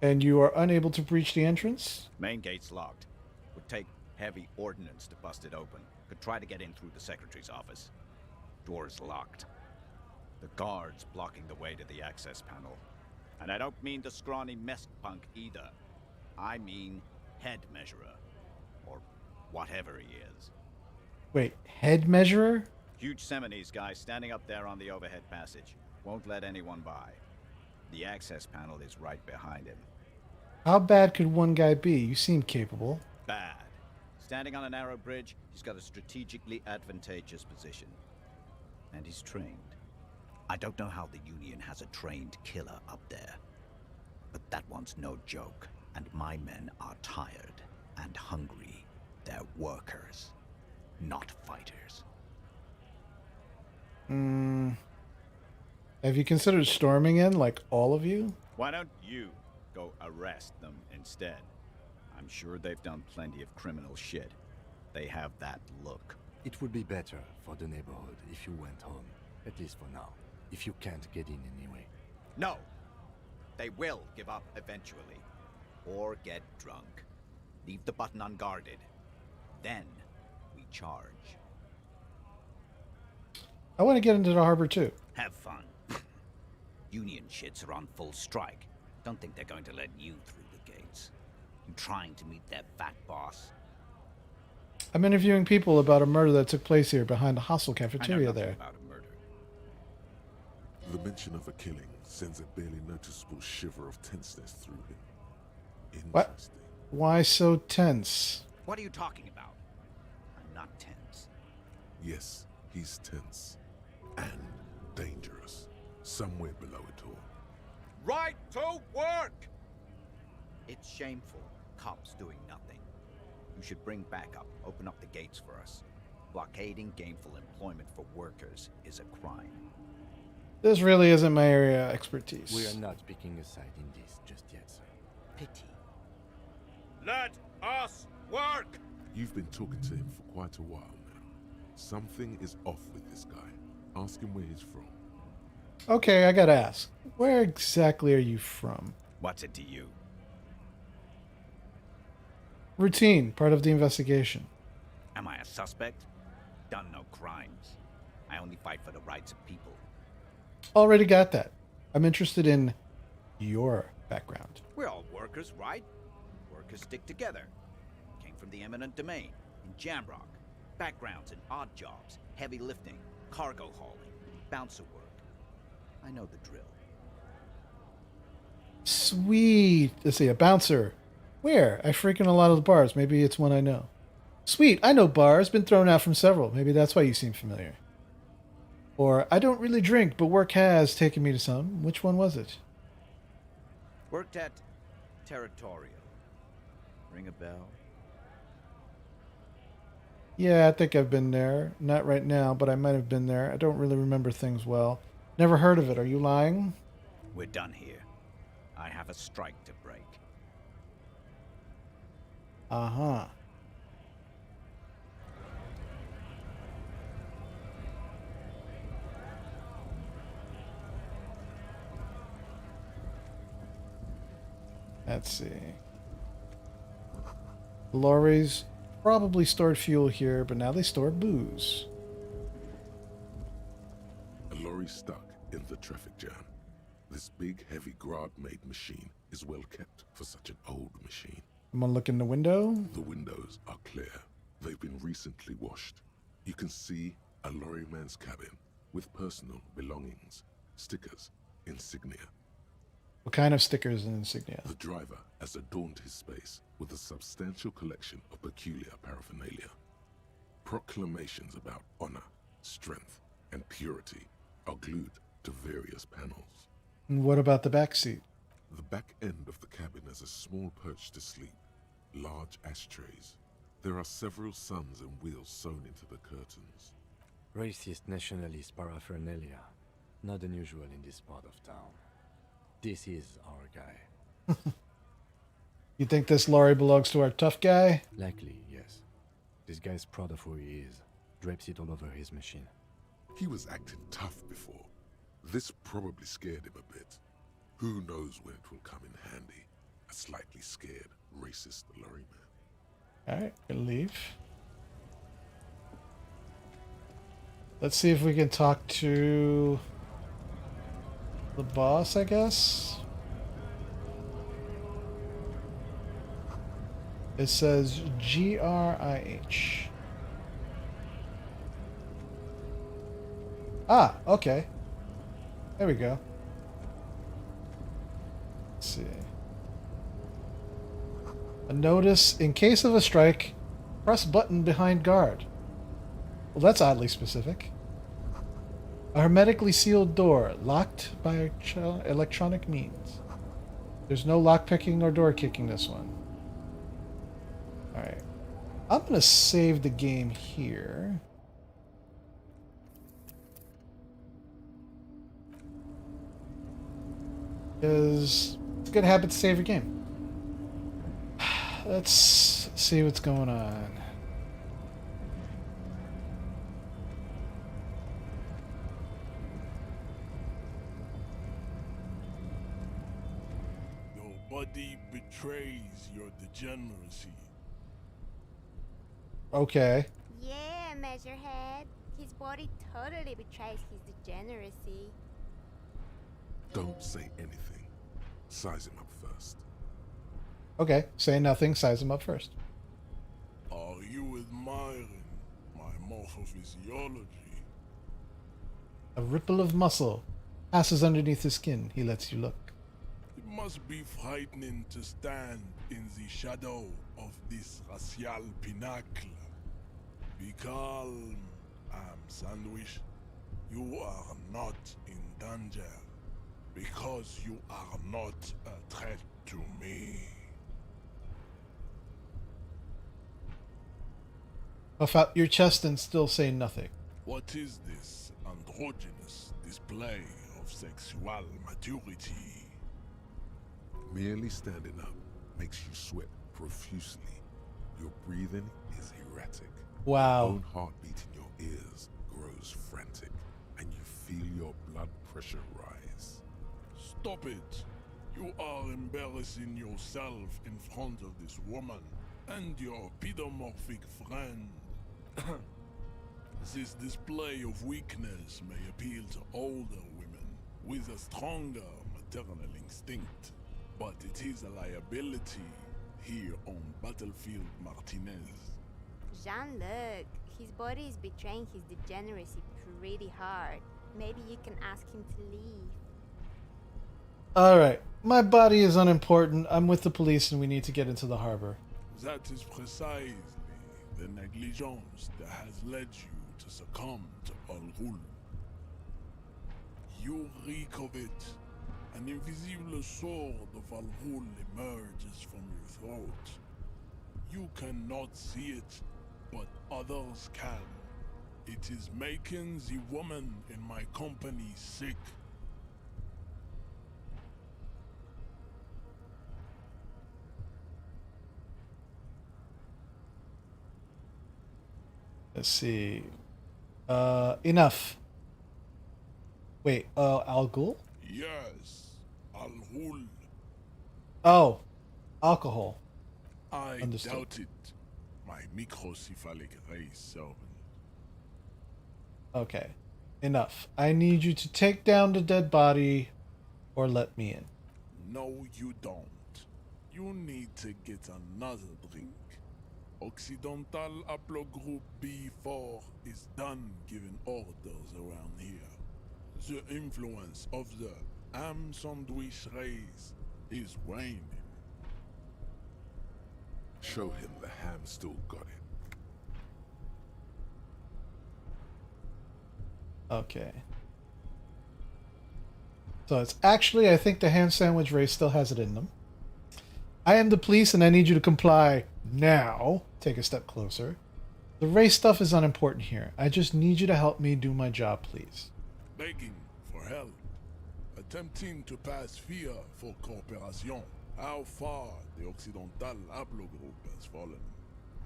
And you are unable to breach the entrance? Main gate's locked. Would take heavy ordnance to bust it open. Could try to get in through the secretary's office. Door's locked. The guard's blocking the way to the access panel. And I don't mean the scrawny mess punk either. I mean head measurer. Or whatever he is. Wait, head measurer? Huge Seminese guy standing up there on the overhead passage. Won't let anyone by. The access panel is right behind him. How bad could one guy be? You seem capable. Bad. Standing on a narrow bridge, he's got a strategically advantageous position. And he's trained. I don't know how the Union has a trained killer up there. But that one's no joke. And my men are tired and hungry. They're workers, not fighters. Have you considered storming in, like all of you? Why don't you go arrest them instead? I'm sure they've done plenty of criminal shit. They have that look. It would be better for the neighborhood if you went home, at least for now, if you can't get in anyway. No! They will give up eventually. Or get drunk. Leave the button unguarded. Then we charge. I want to get into the harbor too. Have fun. Union shits are on full strike. Don't think they're going to let you through the gates. You trying to meet their fat boss? I'm interviewing people about a murder that took place here behind the hostel I know cafeteria nothing there. about a murder. The mention of a killing sends a barely noticeable shiver of tenseness through him. What? Interesting. Why so tense? What are you talking about? I'm not tense. Yes, he's tense. And dangerous. Somewhere below it all. Right to work! It's shameful. Cops doing nothing. You should bring backup. Open up the gates for us. Blockading gainful employment for workers is a crime. This really isn't my area of expertise. We are not picking a side in this just yet, sir. Pity. Let us work! You've been talking to him for quite a while now. Something is off with this guy. Ask him where he's from. Okay, I gotta ask. Where exactly are you from? What's it to you? Routine, part of the investigation. Am I a suspect? Done no crimes. I only fight for the rights of people. Already got that. I'm interested in your background. We're all workers, right? Workers stick together. Came from the eminent domain, in Jamrock. Backgrounds in odd jobs, heavy lifting, cargo hauling, bouncer work. I know the drill. Sweet. Let's see, a bouncer. Where? I frequent a lot of the bars. Maybe it's one I know. Sweet. I know bars. Been thrown out from several. Maybe that's why you seem familiar. Or, I don't really drink, but work has taken me to some. Which one was it? Worked at Territorial. Ring a bell? Yeah, I think I've been there. Not right now, but I might have been there. I don't really remember things well. Never heard of it. Are you lying? We're done here. I have a strike to break. Uh-huh. Let's see. Lorries probably stored fuel here, but now they store booze. A lorry stuck in the traffic jam. This big, heavy Grad-made machine is well kept for such an old machine. I'm gonna look in the window. The windows are clear. They've been recently washed. You can see a lorryman's cabin with personal belongings, stickers, insignia. What kind of stickers and insignia? The driver has adorned his space with a substantial collection of peculiar paraphernalia. Proclamations about honor, strength, and purity are glued to various panels. And what about the back seat? The back end of the cabin has a small perch to sleep, large ashtrays. There are several suns and wheels sewn into the curtains. Racist nationalist paraphernalia. Not unusual in this part of town. This is our guy. You think this lorry belongs to our tough guy? Likely, yes. This guy's proud of who he is. Drapes it all over his machine. He was acting tough before. This probably scared him a bit. Who knows when it will come in handy? A slightly scared, racist lorryman. Alright, gonna leave. Let's see if we can talk to the boss, I guess. It says GRIH. Ah, okay. There we go. Let's see. A notice: in case of a strike, press button behind guard. Well, that's oddly specific. A hermetically sealed door, locked by electronic means. There's no lockpicking or door kicking this one. Alright. I'm going to save the game here. Because it's a good habit to save your game. Let's see what's going on. Nobody betrays your degeneracy. Okay. Yeah, Measurehead. His body totally betrays his degeneracy. Don't say anything. Size him up first. Okay, say nothing, size him up first. Are you admiring my morphophysiology? A ripple of muscle passes underneath his skin. He lets you look. It must be frightening to stand in the shadow of this racial pinnacle. Be calm, Sandwich. You are not in danger because you are not a threat to me. Puff out your chest and still say nothing. What is this androgynous display of sexual maturity? Merely standing up makes you sweat profusely. Your breathing is erratic. Wow. Your own heartbeat in your ears grows frantic, and you feel your blood pressure rise. Stop it! You are embarrassing yourself in front of this woman and your pedomorphic friend. This display of weakness may appeal to older women with a stronger maternal instinct, but it is a liability here on Battlefield Martinez. Jean-Luc, his body is betraying his degeneracy pretty hard. Maybe you can ask him to leave. Alright, my body is unimportant. I'm with the police and we need to get into the harbor. That is precisely the negligence that has led you to succumb to Al Ghul. You reek of it. An invisible sword of Al Ghul emerges from your throat. You cannot see it, but others can. It is making the woman in my company sick. Let's see. Enough. Wait, Al Ghul? Yes, Al Ghul. Oh, alcohol. I Understood. doubt it. My microcephalic race servant. Okay, enough. I need you to take down the dead body or let me in. No, you don't. You need to get another drink. Occidental Haplogroup B4 is done giving orders around here. The influence of the Ham Sandwich race is waning. Show him the ham still got it. Okay. So it's actually, I think the ham sandwich race still has it in them. I am the police and I need you to comply now. Take a step closer. The race stuff is unimportant here. I just need you to help me do my job, please. Begging for help. Attempting to pass fear for cooperation. How far the Occidental Haplogroup has fallen.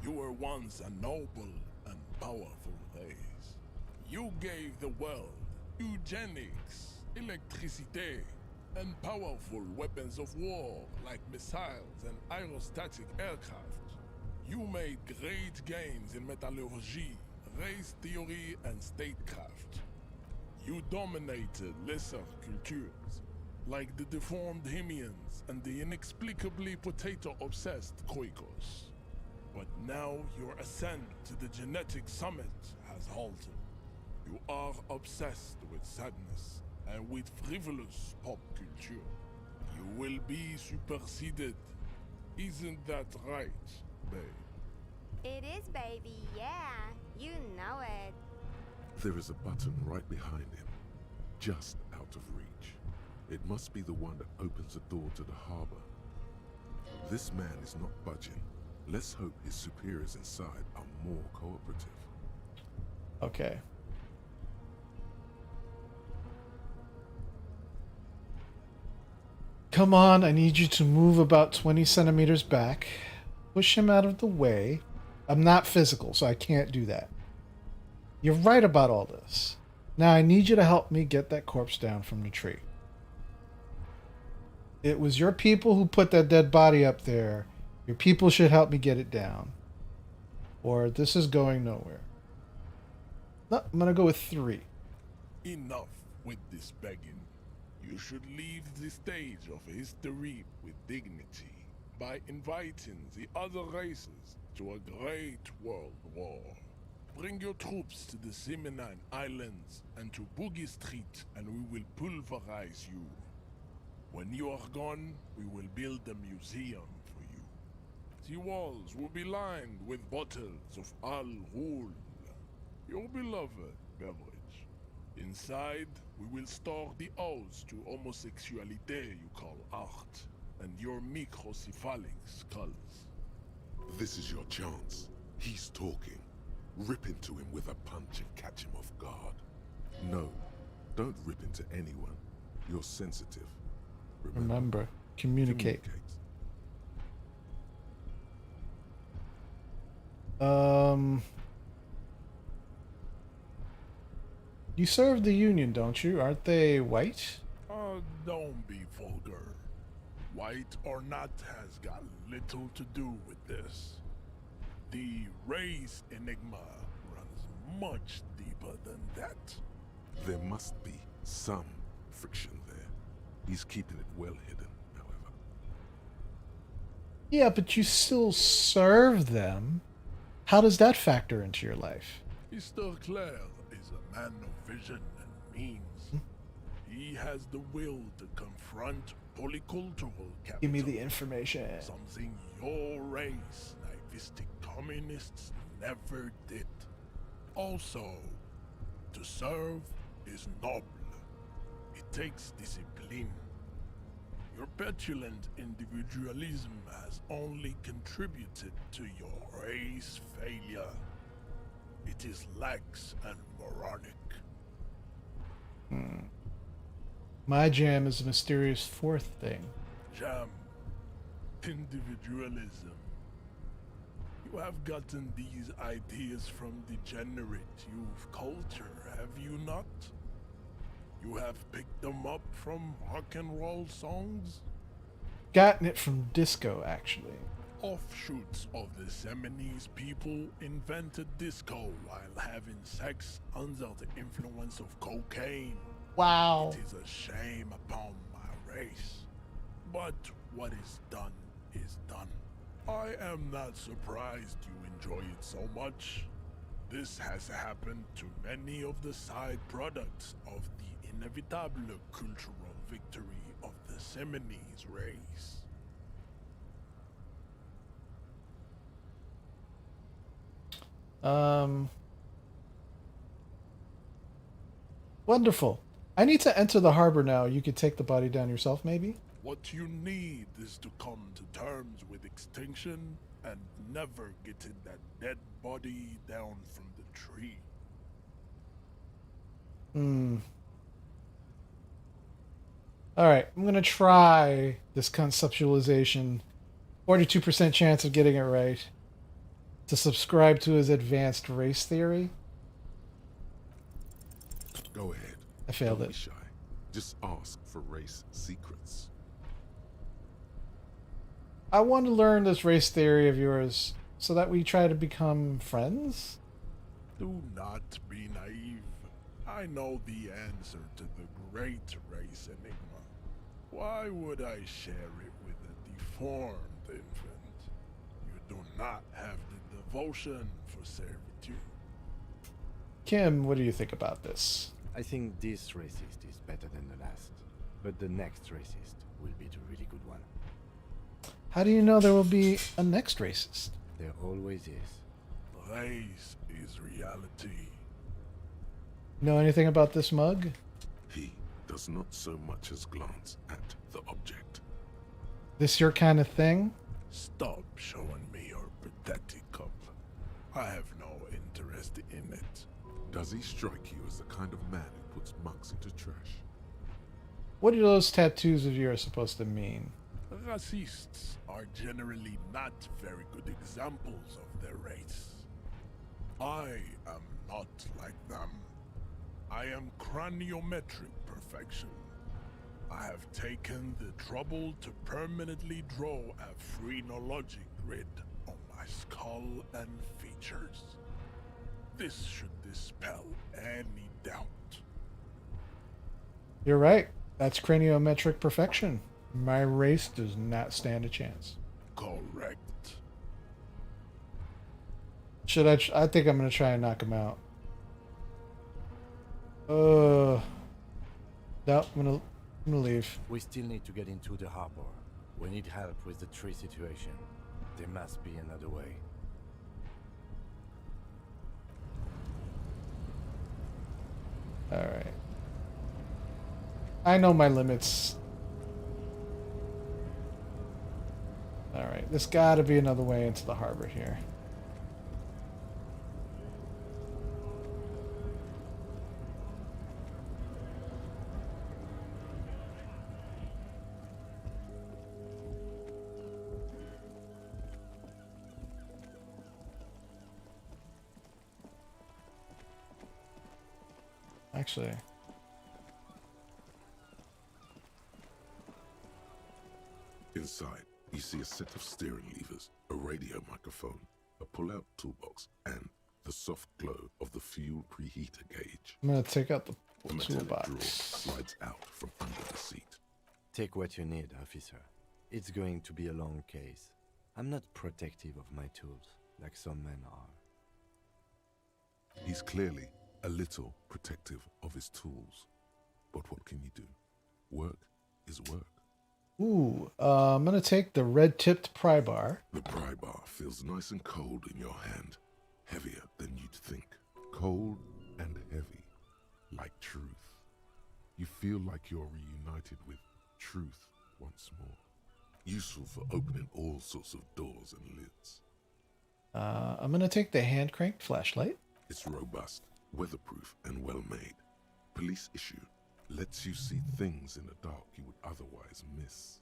You were once a noble and powerful race. You gave the world eugenics, electricity, and powerful weapons of war like missiles and aerostatic aircraft. You made great gains in metallurgy, race theory, and statecraft. You dominated lesser cultures, like the deformed Hemians and the inexplicably potato-obsessed Khoikos. But now your ascent to the genetic summit has halted. You are obsessed with sadness and with frivolous pop culture. You will be superseded. Isn't that right, babe? It is, baby, yeah. You know it. There is a button right behind him, just out of reach. It must be the one that opens the door to the harbor. This man is not budging. Let's hope his superiors inside are more cooperative. Okay. Come on, I need you to move about 20 centimeters back. Push him out of the way. I'm not physical, so I can't do that. You're right about all this. Now I need you to help me get that corpse down from the tree. It was your people who put that dead body up there. Your people should help me get it down. Or this is going nowhere. No, I'm going to go with 3. Enough with this begging. You should leave the stage of history with dignity by inviting the other races to a great world war. Bring your troops to the Seminine Islands and to Boogie Street, and we will pulverize you. When you are gone, we will build a museum for you. The walls will be lined with bottles of Al Ghul, your beloved beverage. Inside, we will store the odes to homosexuality you call art, and your microcephalic skulls. This is your chance. He's talking. Rip into him with a punch and catch him off guard. No, don't rip into anyone. You're sensitive. Remember, communicate. You serve the Union, don't you? Aren't they white? Don't be vulgar. White or not has got little to do with this. The race enigma runs much deeper than that. There must be some friction there. He's keeping it well hidden, however. Yeah, but you still serve them. How does that factor into your life? Mr. Clare is a man of vision and means. He has the will to confront polycultural capital. Give me the information. Something your race, naivistic communists, never did. Also, to serve is noble. It takes discipline. Your petulant individualism has only contributed to your race failure. It is lax and moronic. My jam is a mysterious 4th thing. Jam. Individualism. You have gotten these ideas from degenerate youth culture, have you not? You have picked them up from rock and roll songs? Gotten it from disco, actually. Offshoots of the Seminoles people invented disco while having sex under the influence of cocaine. Wow. It is a shame upon my race. But what is done is done. I am not surprised you enjoy it so much. This has happened to many of the side products of the inevitable cultural victory of the Seminoles race. Wonderful. I need to enter the harbor now. You could take the body down yourself, maybe? What you need is to come to terms with extinction and never getting that dead body down from the tree. Alright, I'm gonna try this conceptualization. 42% chance of getting it right. To subscribe to his advanced race theory. Go ahead. I failed Don't it. be shy. Just ask for race secrets. I want to learn this race theory of yours so that we try to become friends. Do not be naive. I know the answer to the great race enigma. Why would I share it with a deformed infant? You do not have the devotion for servitude. Kim, what do you think about this? I think this racist is better than the last, but the next racist will be the really good one. How do you know there will be a next racist? There always is. Race is reality. Know anything about this mug? He does not so much as glance at the object. This your kind of thing? Stop showing me your pathetic cup. I have no interest in it. Does he strike you as the kind of man who puts mugs into trash? What do those tattoos of yours supposed to mean? Racists are generally not very good examples of their race. I am not like them. I am craniometric perfection. I have taken the trouble to permanently draw a phrenologic grid on my skull and features. This should dispel any doubt. You're right. That's craniometric perfection. My race does not stand a chance. Correct. Should I? I think I'm gonna try and knock him out. No, I'm gonna leave. We still need to get into the harbor. We need help with the tree situation. There must be another way. All right. I know my limits. All right, there's got to be another way into the harbor here. Actually, Inside, you see a set of steering levers, a radio microphone, a pull-out toolbox, and the soft glow of the fuel preheater gauge. I'm gonna take out the metallic drawer toolbox. slides out from under the seat. Take what you need, officer. It's going to be a long case. I'm not protective of my tools, like some men are. He's clearly a little protective of his tools. But what can you do? Work is work. Ooh, I'm gonna take the red-tipped pry bar. The pry bar feels nice and cold in your hand, heavier than you'd think. Cold and heavy, like truth. You feel like you're reunited with truth once more. Useful for opening all sorts of doors and lids. I'm gonna take the hand-cranked flashlight. It's robust, weatherproof, and well-made. Police issue. Lets you see things in the dark you would otherwise miss.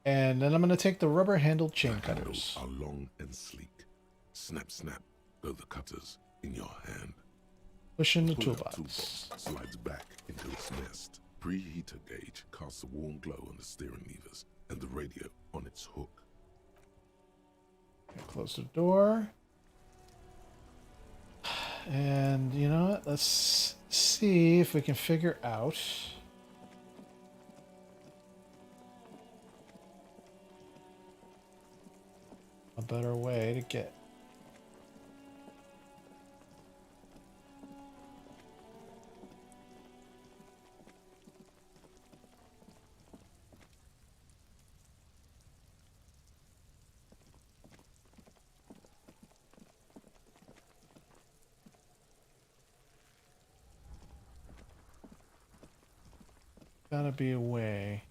And then I'm gonna take the rubber-handled chain The handles cutters. are long and sleek. Snap, snap, go the cutters in your hand. Push in the Pull-out toolbox. slides back into its nest. Preheater gauge casts a warm glow on the steering levers and the radio on its hook. Close the door. And you know what? Let's see if we can figure out a better way to get. Gotta be a way.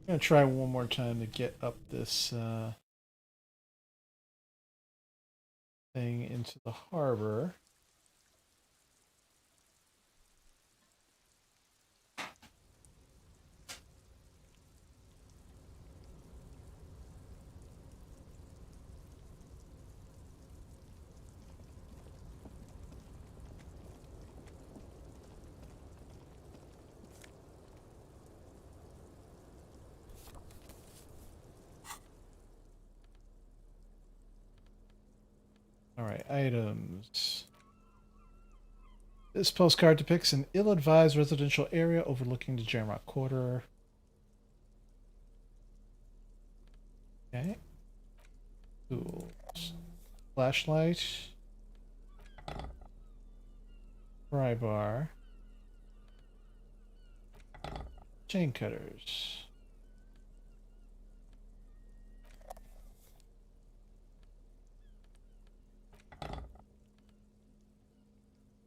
I'm gonna try one more time to get up this thing into the harbor. All right, items. This postcard depicts an ill-advised residential area overlooking the Jamrock Quarter. Okay. Tools. Flashlight. Pry bar. Chain cutters.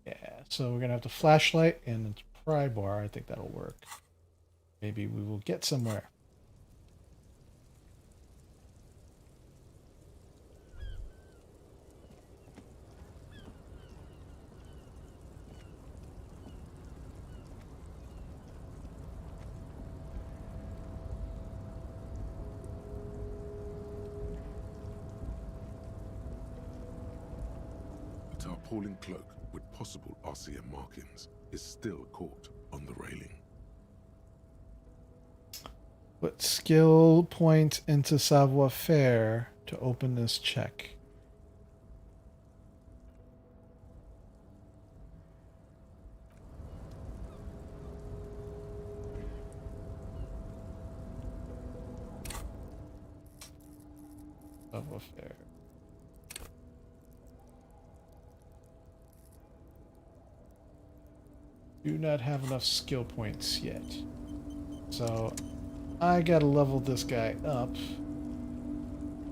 Yeah, so we're gonna have the flashlight and the pry bar. I think that'll work. Maybe we will get somewhere. A tarpaulin cloak with possible RCM markings is still caught on the railing. Put skill point into savoir-faire to open this check. Savoir-faire. Do not have enough skill points yet. So I gotta level this guy up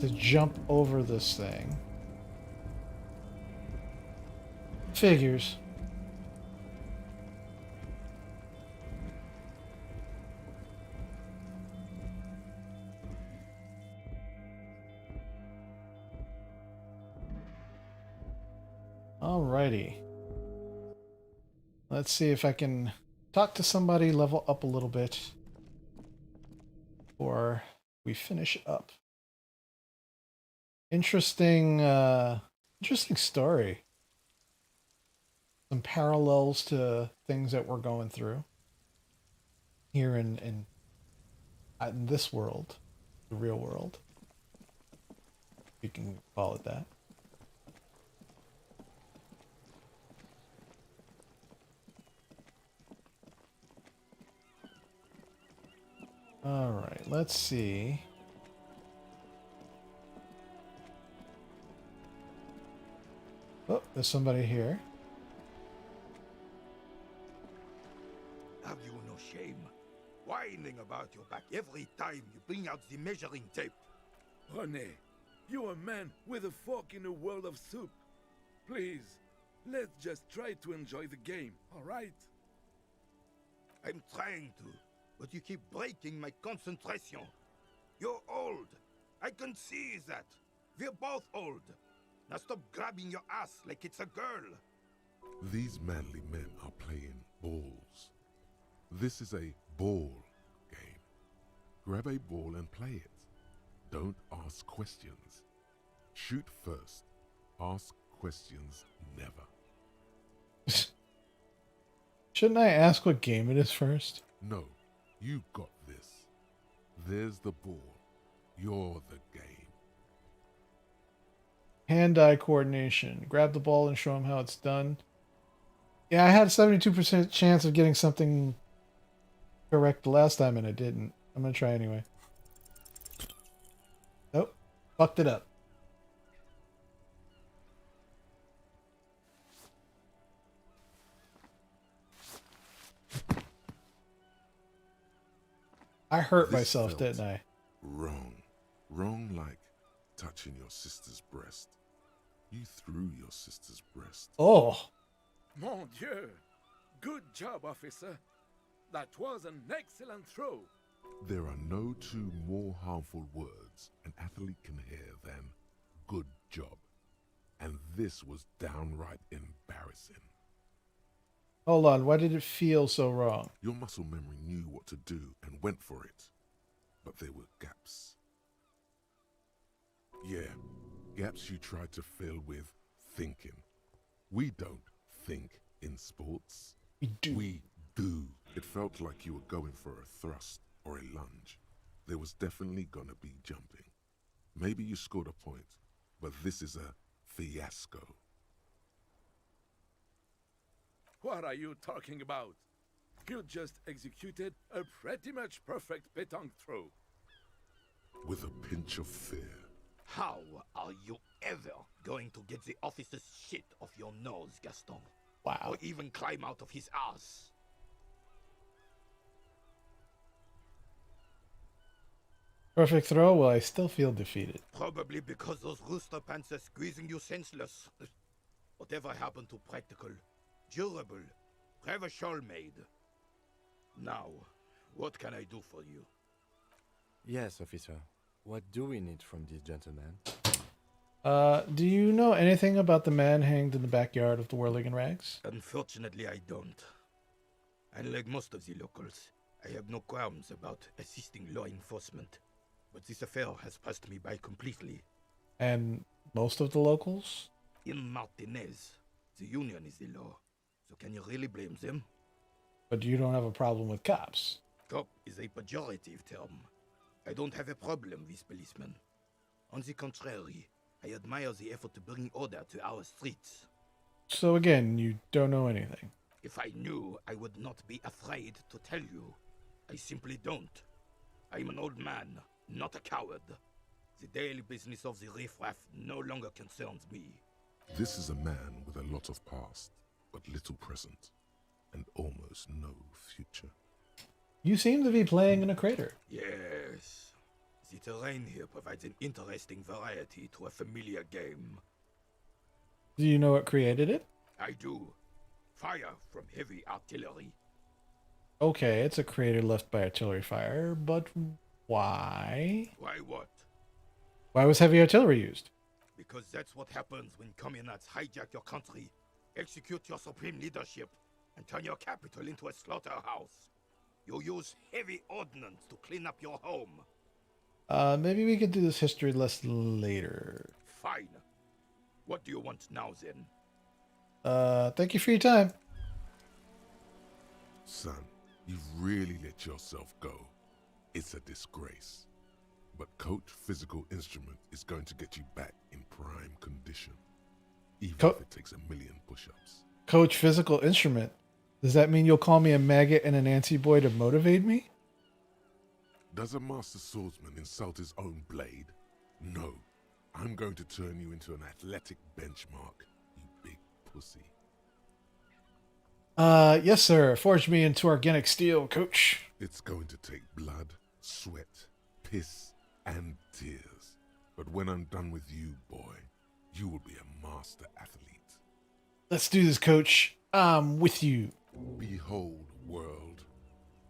to jump over this thing. Figures. Alrighty. Let's see if I can talk to somebody, level up a little bit, before we finish up. Interesting, interesting story. Some parallels to things that we're going through here in this world, the real world. We can call it that. All right, let's see. Oh, there's somebody here. Have you no shame? Whining about your back every time you bring out the measuring tape. Honey, you're a man with a fork in a world of soup. Please, let's just try to enjoy the game, all right? I'm trying to, but you keep breaking my concentration. You're old. I can see that. We're both old. Now stop grabbing your ass like it's a girl. These manly men are playing balls. This is a ball game. Grab a ball and play it. Don't ask questions. Shoot first. Ask questions never. Shouldn't I ask what game it is first? No, you got this. There's the ball. You're the game. Hand-eye coordination. Grab the ball and show them how it's done. Yeah, I had a 72% chance of getting something correct the last time, and I didn't. I'm going to try anyway. Nope. Fucked it up. I hurt This myself, felt didn't I? Wrong. Wrong like touching your sister's breast. You threw your sister's breast. Oh. Mon Dieu! Good job, officer. That was an excellent throw. There are no two more harmful words an athlete can hear than good job. And this was downright embarrassing. Hold on, why did it feel so wrong? Your muscle memory knew what to do and went for it. But there were gaps. Yeah, gaps you tried to fill with thinking. We don't think in sports. We do. We do. It felt like you were going for a thrust or a lunge. There was definitely gonna be jumping. Maybe you scored a point, but this is a fiasco. What are you talking about? You just executed a pretty much perfect pétanque throw. With a pinch of fear. How are you ever going to get the officer's shit off your nose, Gaston? Wow. Or even climb out of his ass? Perfect throw? Well, I still feel defeated. Probably because those rooster pants are squeezing you senseless. Whatever happened to practical, durable, Revachol made? Now, what can I do for you? Yes, officer. What do we need from this gentleman? Do you know anything about the man hanged in the backyard of the Whirling in Rags? Unfortunately, I don't. Unlike most of the locals, I have no qualms about assisting law enforcement. But this affair has passed me by completely. And most of the locals? In Martinez, the union is the law. So can you really blame them? But you don't have a problem with cops. Cop is a pejorative term. I don't have a problem with policemen. On the contrary, I admire the effort to bring order to our streets. So again, you don't know anything. If I knew, I would not be afraid to tell you. I simply don't. I'm an old man, not a coward. The daily business of the riffraff no longer concerns me. This is a man with a lot of past, but little present, and almost no future. You seem to be playing in a crater. Yes. The terrain here provides an interesting variety to a familiar game. Do you know what created it? I do. Fire from heavy artillery. Okay, it's a crater left by artillery fire, but why? Why what? Why was heavy artillery used? Because that's what happens when communists hijack your country, execute your supreme leadership, and turn your capital into a slaughterhouse. You use heavy ordnance to clean up your home. Maybe we could do this history lesson later. Fine. What do you want now, then? Thank you for your time. Son, you've really let yourself go. It's a disgrace. But Coach Physical Instrument is going to get you back in prime condition. Even if it takes 1,000,000 push-ups. Coach Physical Instrument? Does that mean you'll call me a maggot and a Nancy boy to motivate me? Does a master swordsman insult his own blade? No. I'm going to turn you into an athletic benchmark, you big pussy. Yes, sir. Forge me into organic steel, coach. It's going to take blood, sweat, piss, and tears. But when I'm done with you, boy, you will be a master athlete. Let's do this, coach. I'm with you. Behold, world.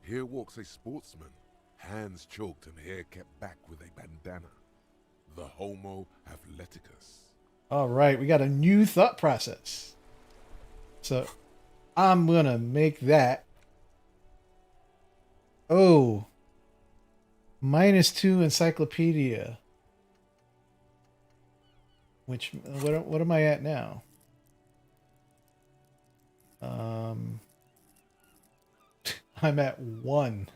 Here walks a sportsman, hands choked and hair kept back with a bandana. The Homo Athleticus. All right, we got a new thought process. So I'm going to make that. Oh. -2 encyclopedia. Which, what am I at now? I'm at 1.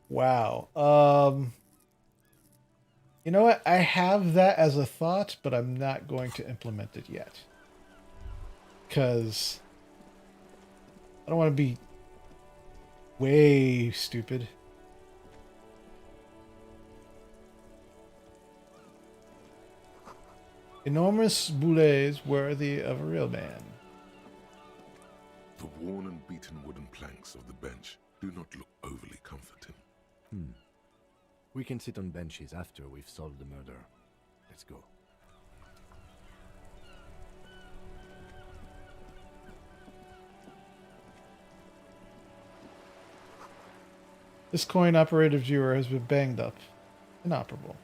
Wow. You know what? I have that as a thought, but I'm not going to implement it yet. Because I don't want to be way stupid. Enormous boulets worthy of a real man. The worn and beaten wooden planks of the bench do not look overly comforting. We can sit on benches after we've solved the murder. Let's go. This coin-operated viewer has been banged up. Inoperable.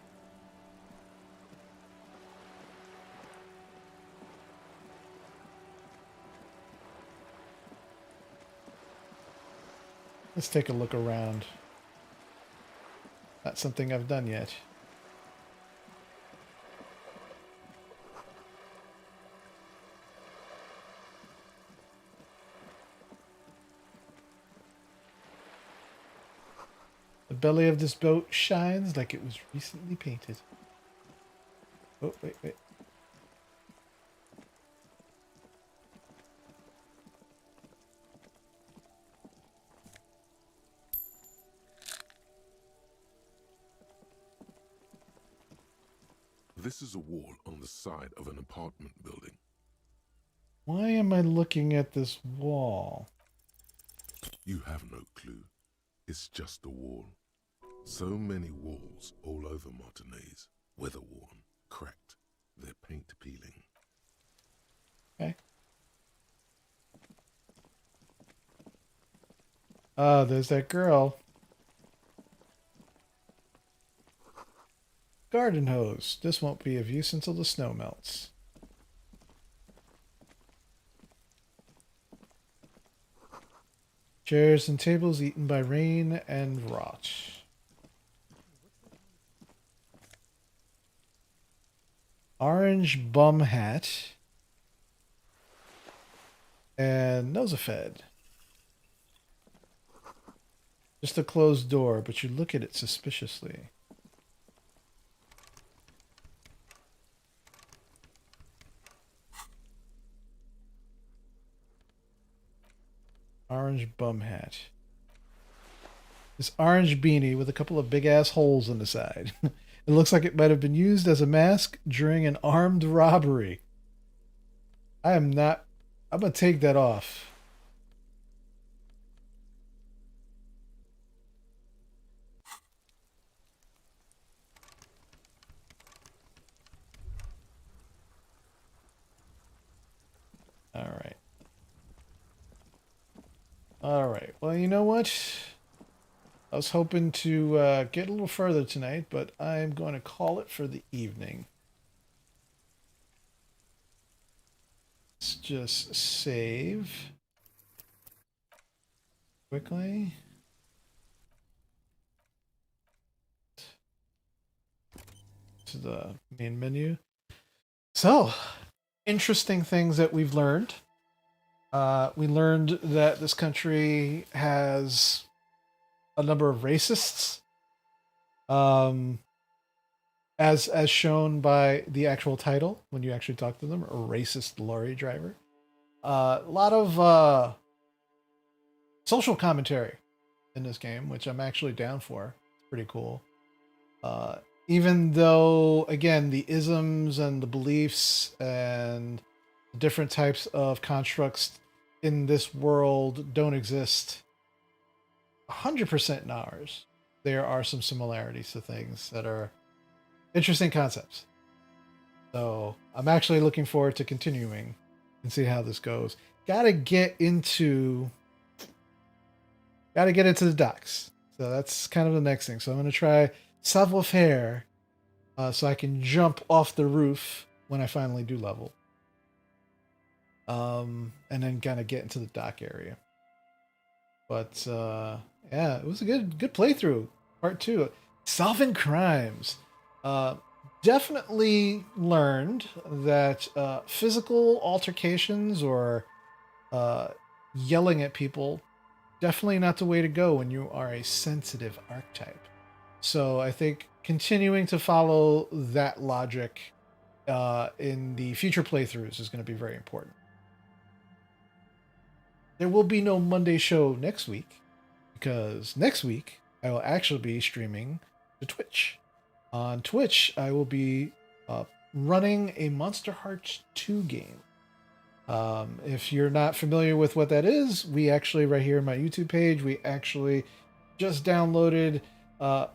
Let's take a look around. Not something I've done yet. The belly of this boat shines like it was recently painted. Oh, wait. This is a wall on the side of an apartment building. Why am I looking at this wall? You have no clue. It's just a wall. So many walls all over Martinez, weather-worn, cracked, their paint peeling. Okay. Ah, there's that girl. Garden hose. This won't be of use until the snow melts. Chairs and tables eaten by rain and rot. Orange bum hat. And nosafed. Just a closed door, but you look at it suspiciously. Orange bum hat. This orange beanie with a couple of big ass holes in the side. It looks like it might have been used as a mask during an armed robbery. I'm gonna take that off. All right. Well, you know what? I was hoping to get a little further tonight, but I'm going to call it for the evening. Let's just save quickly. To the main menu. So, interesting things that we've learned. We learned that this country has a number of racists, as shown by the actual title when you actually talk to them, a racist lorry driver. A lot of social commentary in this game, which I'm actually down for. It's pretty cool. Even though, again, the isms and the beliefs and different types of constructs in this world don't exist 100% in ours, there are some similarities to things that are interesting concepts. So I'm actually looking forward to continuing and see how this goes. Gotta get into the docks. So that's kind of the next thing. So I'm going to try savoir-faire so I can jump off the roof when I finally do level. And then kind of get into the dock area. But yeah, it was a good playthrough. Part 2, solving crimes. Definitely learned that physical altercations or yelling at people, definitely not the way to go when you are a sensitive archetype. So I think continuing to follow that logic in the future playthroughs is going to be very important. There will be no Monday show next week, because next week I will actually be streaming to Twitch. On Twitch, I will be running a Monster Hearts 2 game. If you're not familiar with what that is, we actually, right here on my YouTube page, we actually just downloaded a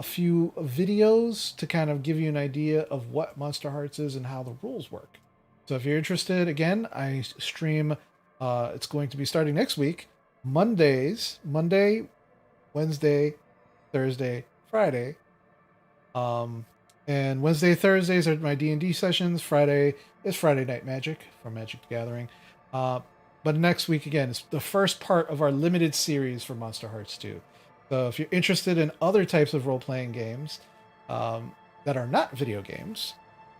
few videos to kind of give you an idea of what Monster Hearts is and how the rules work. So if you're interested, again, I stream. It's going to be starting next week. Monday, Wednesday, Thursday, Friday. And Wednesday, Thursdays are my D&D sessions. Friday is Friday Night Magic from Magic the Gathering. But next week, again, is the first part of our limited series for Monster Hearts 2. So if you're interested in other types of role-playing games that are not video games,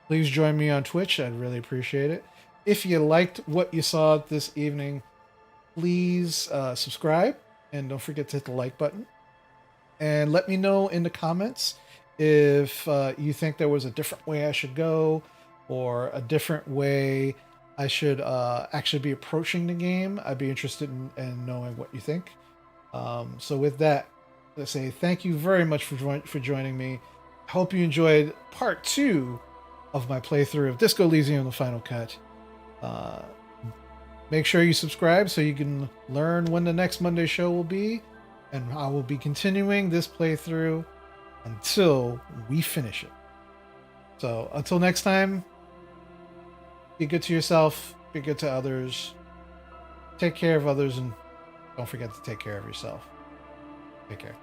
please join me on Twitch. I'd really appreciate it. If you liked what you saw this evening, please subscribe and don't forget to hit the like button. And let me know in the comments if you think there was a different way I should go or a different way I should actually be approaching the game. I'd be interested in knowing what you think. So with that, let's say thank you very much for joining me. I hope you enjoyed part 2 of my playthrough of Disco Elysium: The Final Cut. Make sure you subscribe so you can learn when the next Monday show will be, and I will be continuing this playthrough until we finish it. So until next time, be good to yourself, be good to others, take care of others, and don't forget to take care of yourself. Take care.